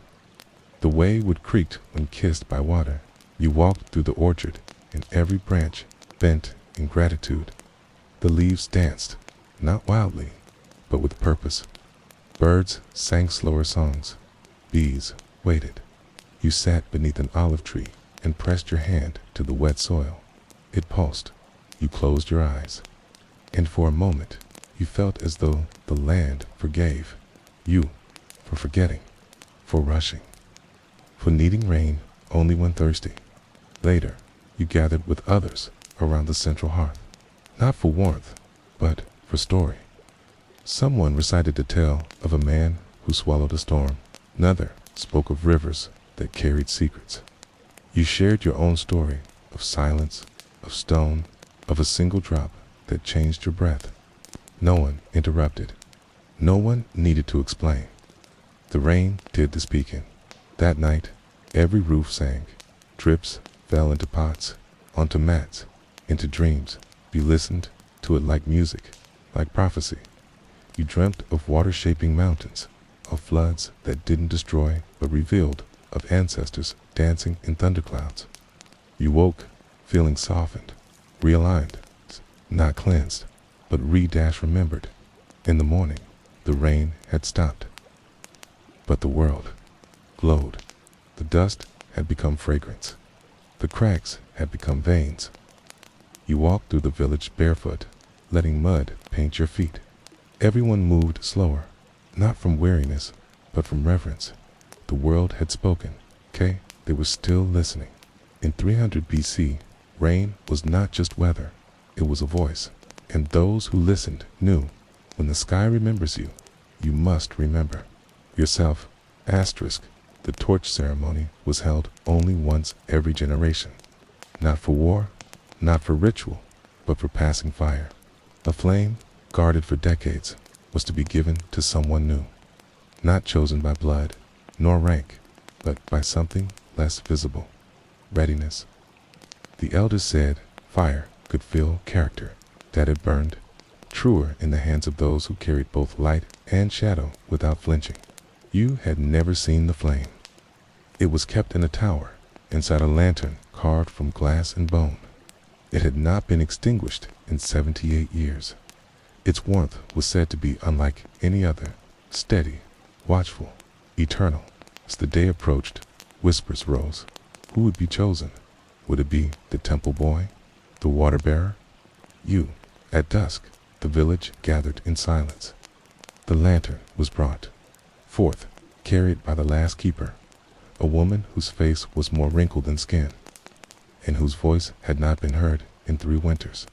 the way wood creaked when kissed by water. You walked through the orchard, and every branch bent in gratitude. The leaves danced, not wildly, but with purpose. Birds sang slower songs. Bees waited. You sat beneath an olive tree and pressed your hand to the wet soil. It pulsed. You closed your eyes. And for a moment, you felt as though the land forgave you for forgetting, for rushing, for needing rain only when thirsty. Later, you gathered with others around the central hearth, not for warmth, but for story. Someone recited the tale of a man who swallowed a storm. Another spoke of rivers that carried secrets. You shared your own story of silence, of stone, of a single drop that changed your breath. No one interrupted. No one needed to explain. The rain did the speaking. That night, every roof sang. Drips fell into pots, onto mats, into dreams. You listened to it like music, like prophecy. You dreamt of water-shaping mountains, of floods that didn't destroy but revealed, of ancestors dancing in thunderclouds. You woke feeling softened, realigned, not cleansed, but remembered. In the morning, the rain had stopped, but the world glowed. The dust had become fragrance. The cracks had become veins. You walked through the village barefoot, letting mud paint your feet. Everyone moved slower, not from weariness, but from reverence. The world had spoken, okay? They were still listening. In 300 BC, rain was not just weather, it was a voice. And those who listened knew, when the sky remembers you, you must remember yourself. Asterisk. The torch ceremony was held only once every generation. Not for war, not for ritual, but for passing fire. A flame, guarded for decades, was to be given to someone new. Not chosen by blood, nor rank, but by something less visible: readiness. The elders said fire could feel character, that it burned truer in the hands of those who carried both light and shadow without flinching. You had never seen the flame. It was kept in a tower, inside a lantern carved from glass and bone. It had not been extinguished in 78 years. Its warmth was said to be unlike any other, steady, watchful, eternal. As the day approached, whispers rose. Who would be chosen? Would it be the temple boy, the water bearer? You. At dusk, the village gathered in silence. The lantern was brought forth, carried by the last keeper, a woman whose face was more wrinkled than skin, and whose voice had not been heard in 3 winters.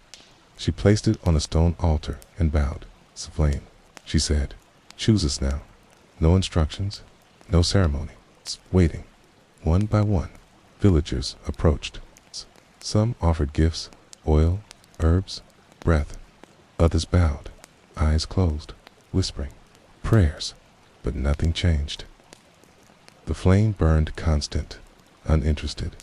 She placed it on a stone altar and bowed. "It's a flame," she said. "Choose us now. No instructions, no ceremony. It's waiting." One by one, villagers approached. Some offered gifts, oil, herbs, breath. Others bowed, eyes closed, whispering prayers, but nothing changed. The flame burned constant, uninterested.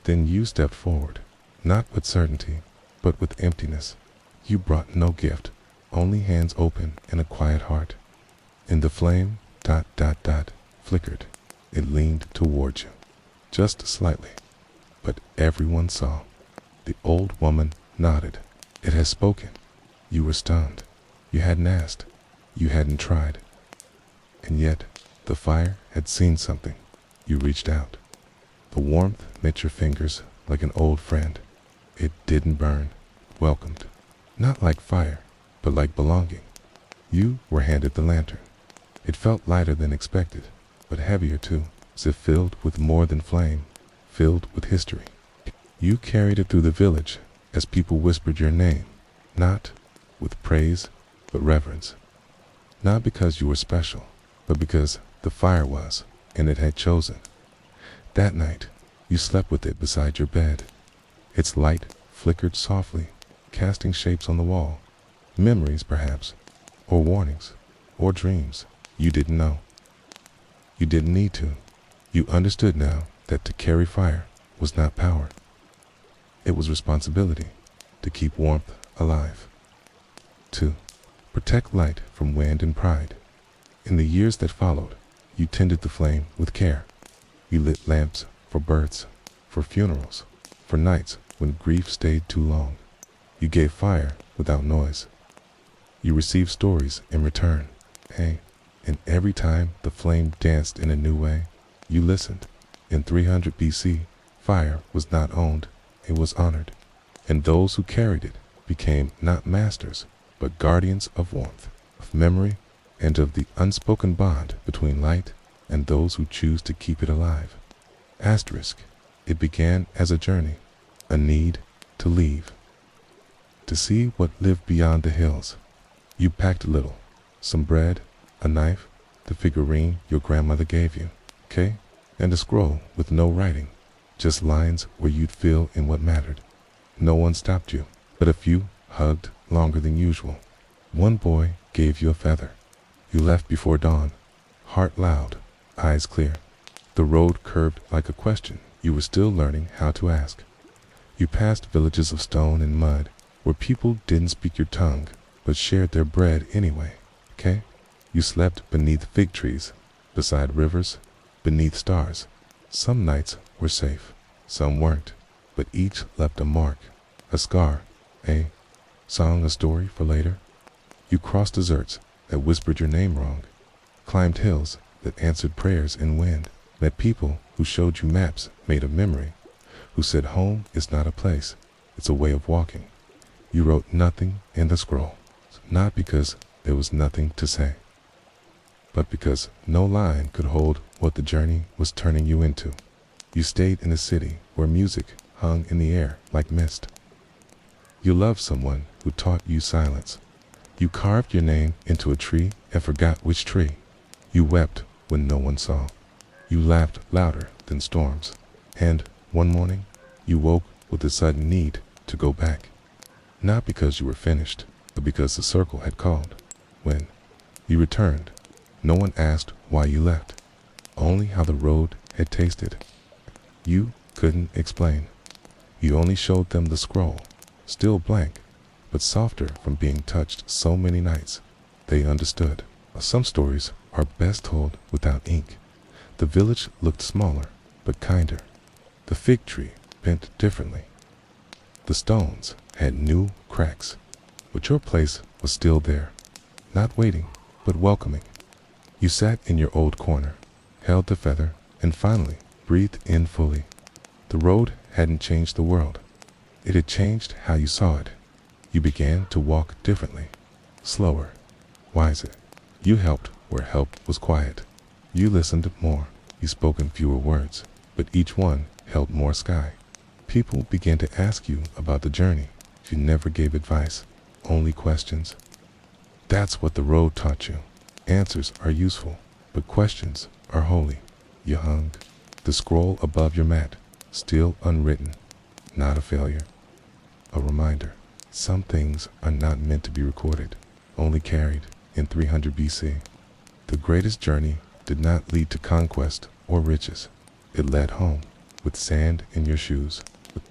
Then you stepped forward, not with certainty, but with emptiness. You brought no gift, only hands open and a quiet heart. And the flame, flickered. It leaned towards you, just slightly, but everyone saw. The old woman nodded. It has spoken. You were stunned. You hadn't asked. You hadn't tried. And yet, the fire had seen something. You reached out. The warmth met your fingers like an old friend. It didn't burn, welcomed. Not like fire, but like belonging. You were handed the lantern. It felt lighter than expected, but heavier too, as if filled with more than flame, filled with history. You carried it through the village as people whispered your name, not with praise, but reverence. Not because you were special, but because the fire was, and it had chosen. That night, you slept with it beside your bed. Its light flickered softly, casting shapes on the wall. Memories, perhaps, or warnings, or dreams you didn't know. You didn't need to. You understood now that to carry fire was not power. It was responsibility to keep warmth alive. To protect light from wind and pride. In the years that followed, you tended the flame with care. You lit lamps for births, for funerals, for nights when grief stayed too long. You gave fire without noise. You received stories in return. And every time the flame danced in a new way, you listened. In 300 BC, fire was not owned, it was honored. And those who carried it became not masters, but guardians of warmth, of memory, and of the unspoken bond between light and those who choose to keep it alive. Asterisk. It began as a journey, a need to leave, to see what lived beyond the hills. You packed a little, some bread, a knife, the figurine your grandmother gave you, okay? And a scroll with no writing, just lines where you'd fill in what mattered. No one stopped you, but a few hugged longer than usual. One boy gave you a feather. You left before dawn, heart loud, eyes clear. The road curved like a question you were still learning how to ask. You passed villages of stone and mud where people didn't speak your tongue but shared their bread anyway, okay? You slept beneath fig trees, beside rivers, beneath stars. Some nights were safe, some weren't, but each left a mark, a scar, a song, a story for later. You crossed deserts that whispered your name wrong, climbed hills that answered prayers in wind, met people who showed you maps made of memory, who said home is not a place, it's a way of walking. You wrote nothing in the scroll, not because there was nothing to say, but because no line could hold what the journey was turning you into. You stayed in a city where music hung in the air like mist. You loved someone who taught you silence. You carved your name into a tree and forgot which tree. You wept when no one saw. You laughed louder than storms. And one morning, you woke with a sudden need to go back. Not because you were finished, but because the circle had called. When you returned, no one asked why you left. only how the road had tasted. You couldn't explain. You only showed them the scroll, still blank, but softer from being touched so many nights. They understood. Some stories are best told without ink. The village looked smaller, but kinder. The fig tree bent differently. The stones had new cracks, but your place was still there, not waiting, but welcoming. You sat in your old corner, held the feather, and finally breathed in fully. The road hadn't changed the world. It had changed how you saw it. You began to walk differently, slower, wiser. You helped where help was quiet. You listened more. You spoke in fewer words, but each one held more sky. People began to ask you about the journey. You never gave advice, only questions. That's what the road taught you. Answers are useful, but questions are holy. You hung the scroll above your mat, still unwritten, not a failure. A reminder. Some things are not meant to be recorded, only carried. In 300 BC, the greatest journey did not lead to conquest or riches. It led home, with sand in your shoes, with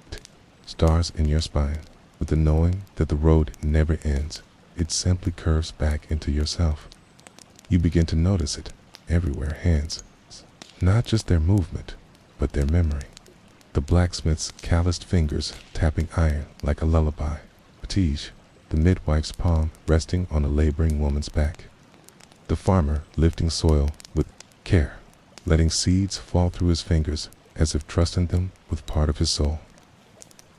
stars in your spine, with the knowing that the road never ends. It simply curves back into yourself. You begin to notice it everywhere. Hands, not just their movement, but their memory. The blacksmith's calloused fingers tapping iron like a lullaby. Tige, the midwife's palm resting on a laboring woman's back. The farmer lifting soil with care, letting seeds fall through his fingers as if trusting them with part of his soul.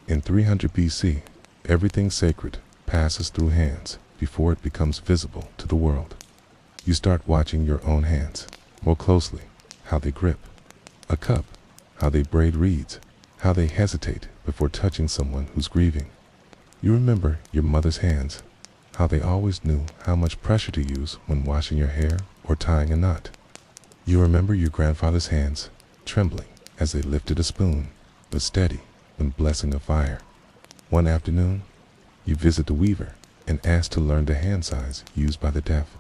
In 300 BC, everything sacred passes through hands before it becomes visible to the world. You start watching your own hands more closely, how they grip a cup, how they braid reeds, how they hesitate before touching someone who's grieving. You remember your mother's hands, how they always knew how much pressure to use when washing your hair or tying a knot. You remember your grandfather's hands, trembling as they lifted a spoon, but steady when blessing a fire. One afternoon, you visit the weaver and ask to learn the hand size used by the deaf.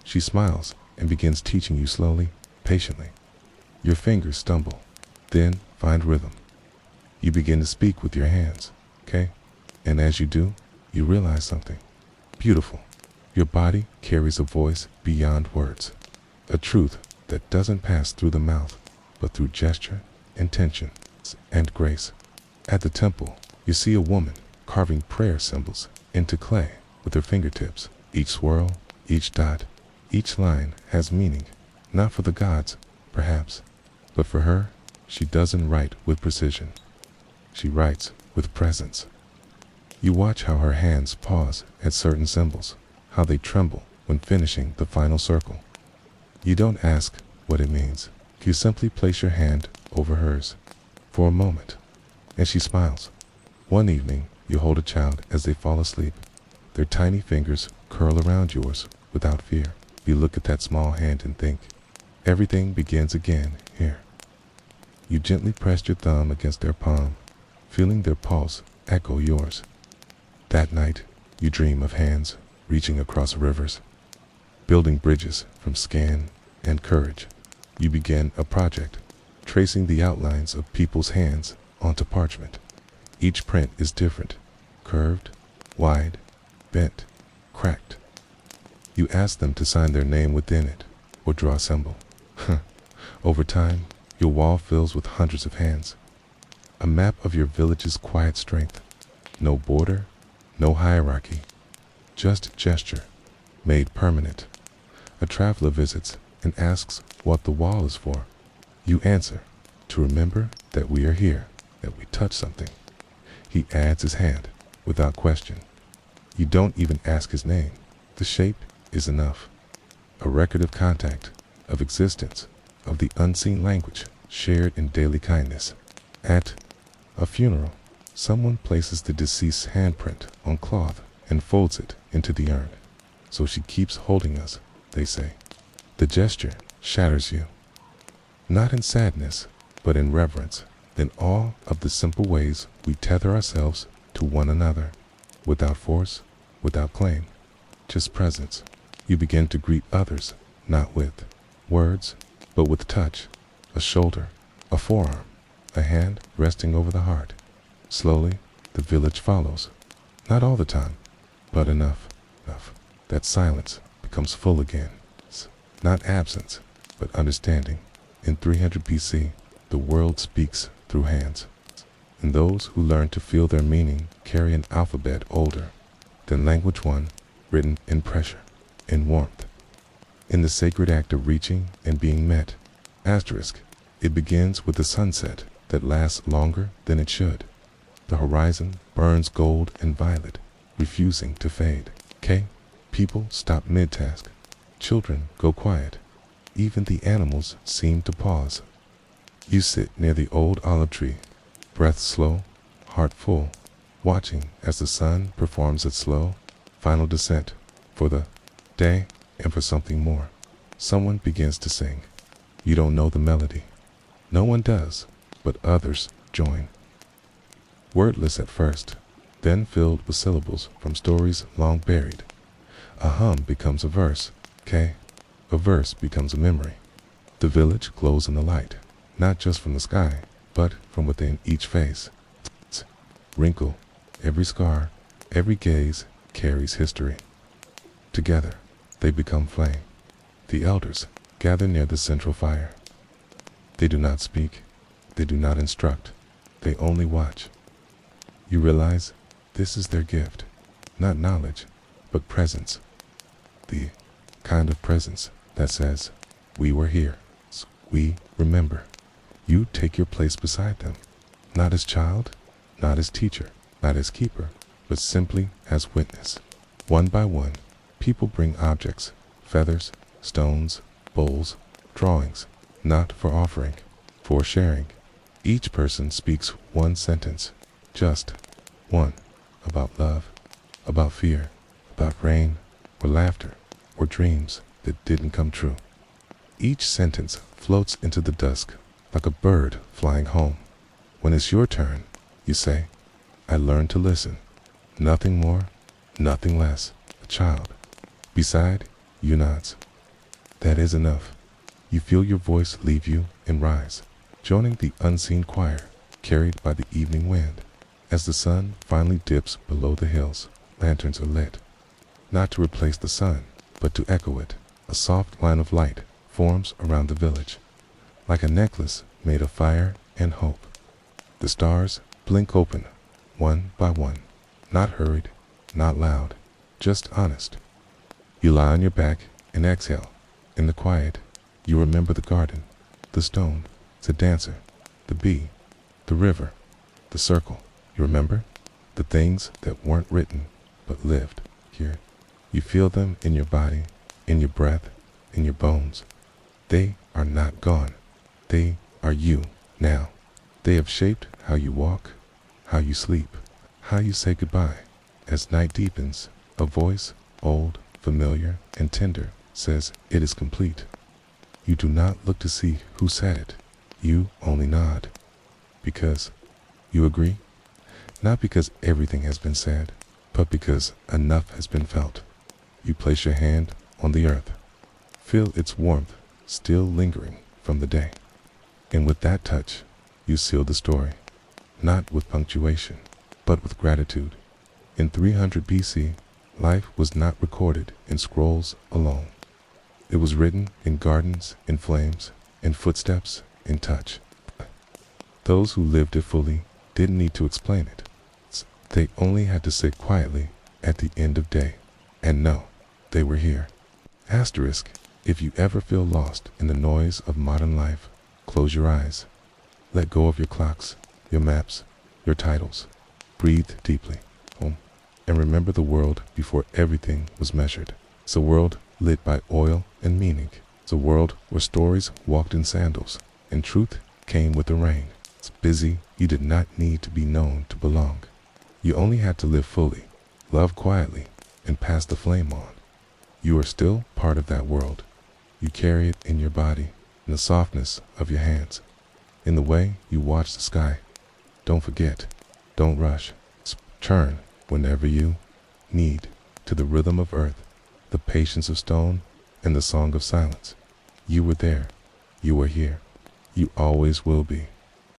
She smiles and begins teaching you slowly, patiently. Your fingers stumble, then find rhythm. You begin to speak with your hands, okay? And as you do, you realize something beautiful. Your body carries a voice beyond words, a truth that doesn't pass through the mouth, but through gesture, intention, and grace. At the temple, you see a woman carving prayer symbols into clay with her fingertips. Each swirl, each dot, each line has meaning, not for the gods, perhaps, but for her. She doesn't write with precision. She writes with presence. You watch how her hands pause at certain symbols, how they tremble when finishing the final circle. You don't ask what it means. You simply place your hand over hers for a moment, and she smiles. One evening, you hold a child as they fall asleep. Their tiny fingers curl around yours without fear. You look at that small hand and think, everything begins again here. You gently press your thumb against their palm, feeling their pulse echo yours. That night, you dream of hands reaching across rivers, building bridges from skin and courage. You begin a project, tracing the outlines of people's hands onto parchment. Each print is different, curved, wide, bent, cracked. You ask them to sign their name within it, or draw a symbol. Over time, your wall fills with hundreds of hands. A map of your village's quiet strength. No border, no hierarchy, just gesture, made permanent. A traveler visits and asks what the wall is for. You answer, to remember that we are here, that we touch something. He adds his hand, without question. You don't even ask his name. The shape is enough. A record of contact, of existence, of the unseen language shared in daily kindness. At a funeral, someone places the deceased's handprint on cloth and folds it into the urn. So she keeps holding us, they say. The gesture shatters you. Not in sadness, but in reverence, in awe of the simple ways we tether ourselves to one another, without force, without claim, just presence. You begin to greet others, not with words, but with touch, a shoulder, a forearm, a hand resting over the heart. Slowly, the village follows. Not all the time, but enough that silence becomes full again. Not absence, but understanding. In 300 BC, the world speaks through hands, and those who learn to feel their meaning carry an alphabet older than language one, written in pressure, in warmth, in the sacred act of reaching and being met. Asterisk. It begins with the sunset that lasts longer than it should. The horizon burns gold and violet, refusing to fade. K. People stop mid-task. Children go quiet. Even the animals seem to pause. You sit near the old olive tree, breath slow, heart full, watching as the sun performs its slow, final descent for the day and for something more. Someone begins to sing. You don't know the melody. No one does, but others join. Wordless at first, then filled with syllables from stories long buried. A hum becomes a verse, K. A verse becomes a memory. The village glows in the light, not just from the sky, but from within each face. Wrinkle, every scar, every gaze carries history. Together, they become flame. The elders gather near the central fire. They do not speak, they do not instruct, they only watch. You realize this is their gift, not knowledge, but presence. The kind of presence that says, we were here, we remember. You take your place beside them, not as child, not as teacher, not as keeper, but simply as witness. One by one, people bring objects, feathers, stones, bowls, drawings, not for offering, for sharing. Each person speaks one sentence, just one, about love, about fear, about rain, or laughter, or dreams that didn't come true. Each sentence floats into the dusk like a bird flying home. When it's your turn, you say, I learned to listen. Nothing more, nothing less. A child. Beside, you nods. That is enough. You feel your voice leave you and rise, joining the unseen choir carried by the evening wind. As the sun finally dips below the hills, lanterns are lit. Not to replace the sun, but to echo it. A soft line of light forms around the village, like a necklace made of fire and hope. The stars blink open, one by one, not hurried, not loud, just honest. You lie on your back and exhale. In the quiet, you remember the garden, the stone, the dancer, the bee, the river, the circle. You remember the things that weren't written, but lived here. You feel them in your body, in your breath, in your bones. They are not gone. They are you now. They have shaped how you walk, how you sleep, how you say goodbye. As night deepens, a voice, old, familiar, and tender, says it is complete. You do not look to see who said it. You only nod. Because you agree? Not because everything has been said, but because enough has been felt. You place your hand on the earth. Feel its warmth still lingering from the day. And with that touch, you seal the story, not with punctuation, but with gratitude. In 300 BC, life was not recorded in scrolls alone. It was written in gardens, in flames, in footsteps, in touch. Those who lived it fully didn't need to explain it. They only had to sit quietly at the end of day and know they were here. Asterisk, if you ever feel lost in the noise of modern life, close your eyes. Let go of your clocks, your maps, your titles. Breathe deeply, and remember the world before everything was measured. It's a world lit by oil and meaning. It's a world where stories walked in sandals and truth came with the rain. It's busy. You did not need to be known to belong. You only had to live fully, love quietly, and pass the flame on. You are still part of that world. You carry it in your body, in the softness of your hands, in the way you watch the sky. Don't forget, don't rush. Turn whenever you need to the rhythm of earth, the patience of stone, and the song of silence. You were there, You are here. You always will be.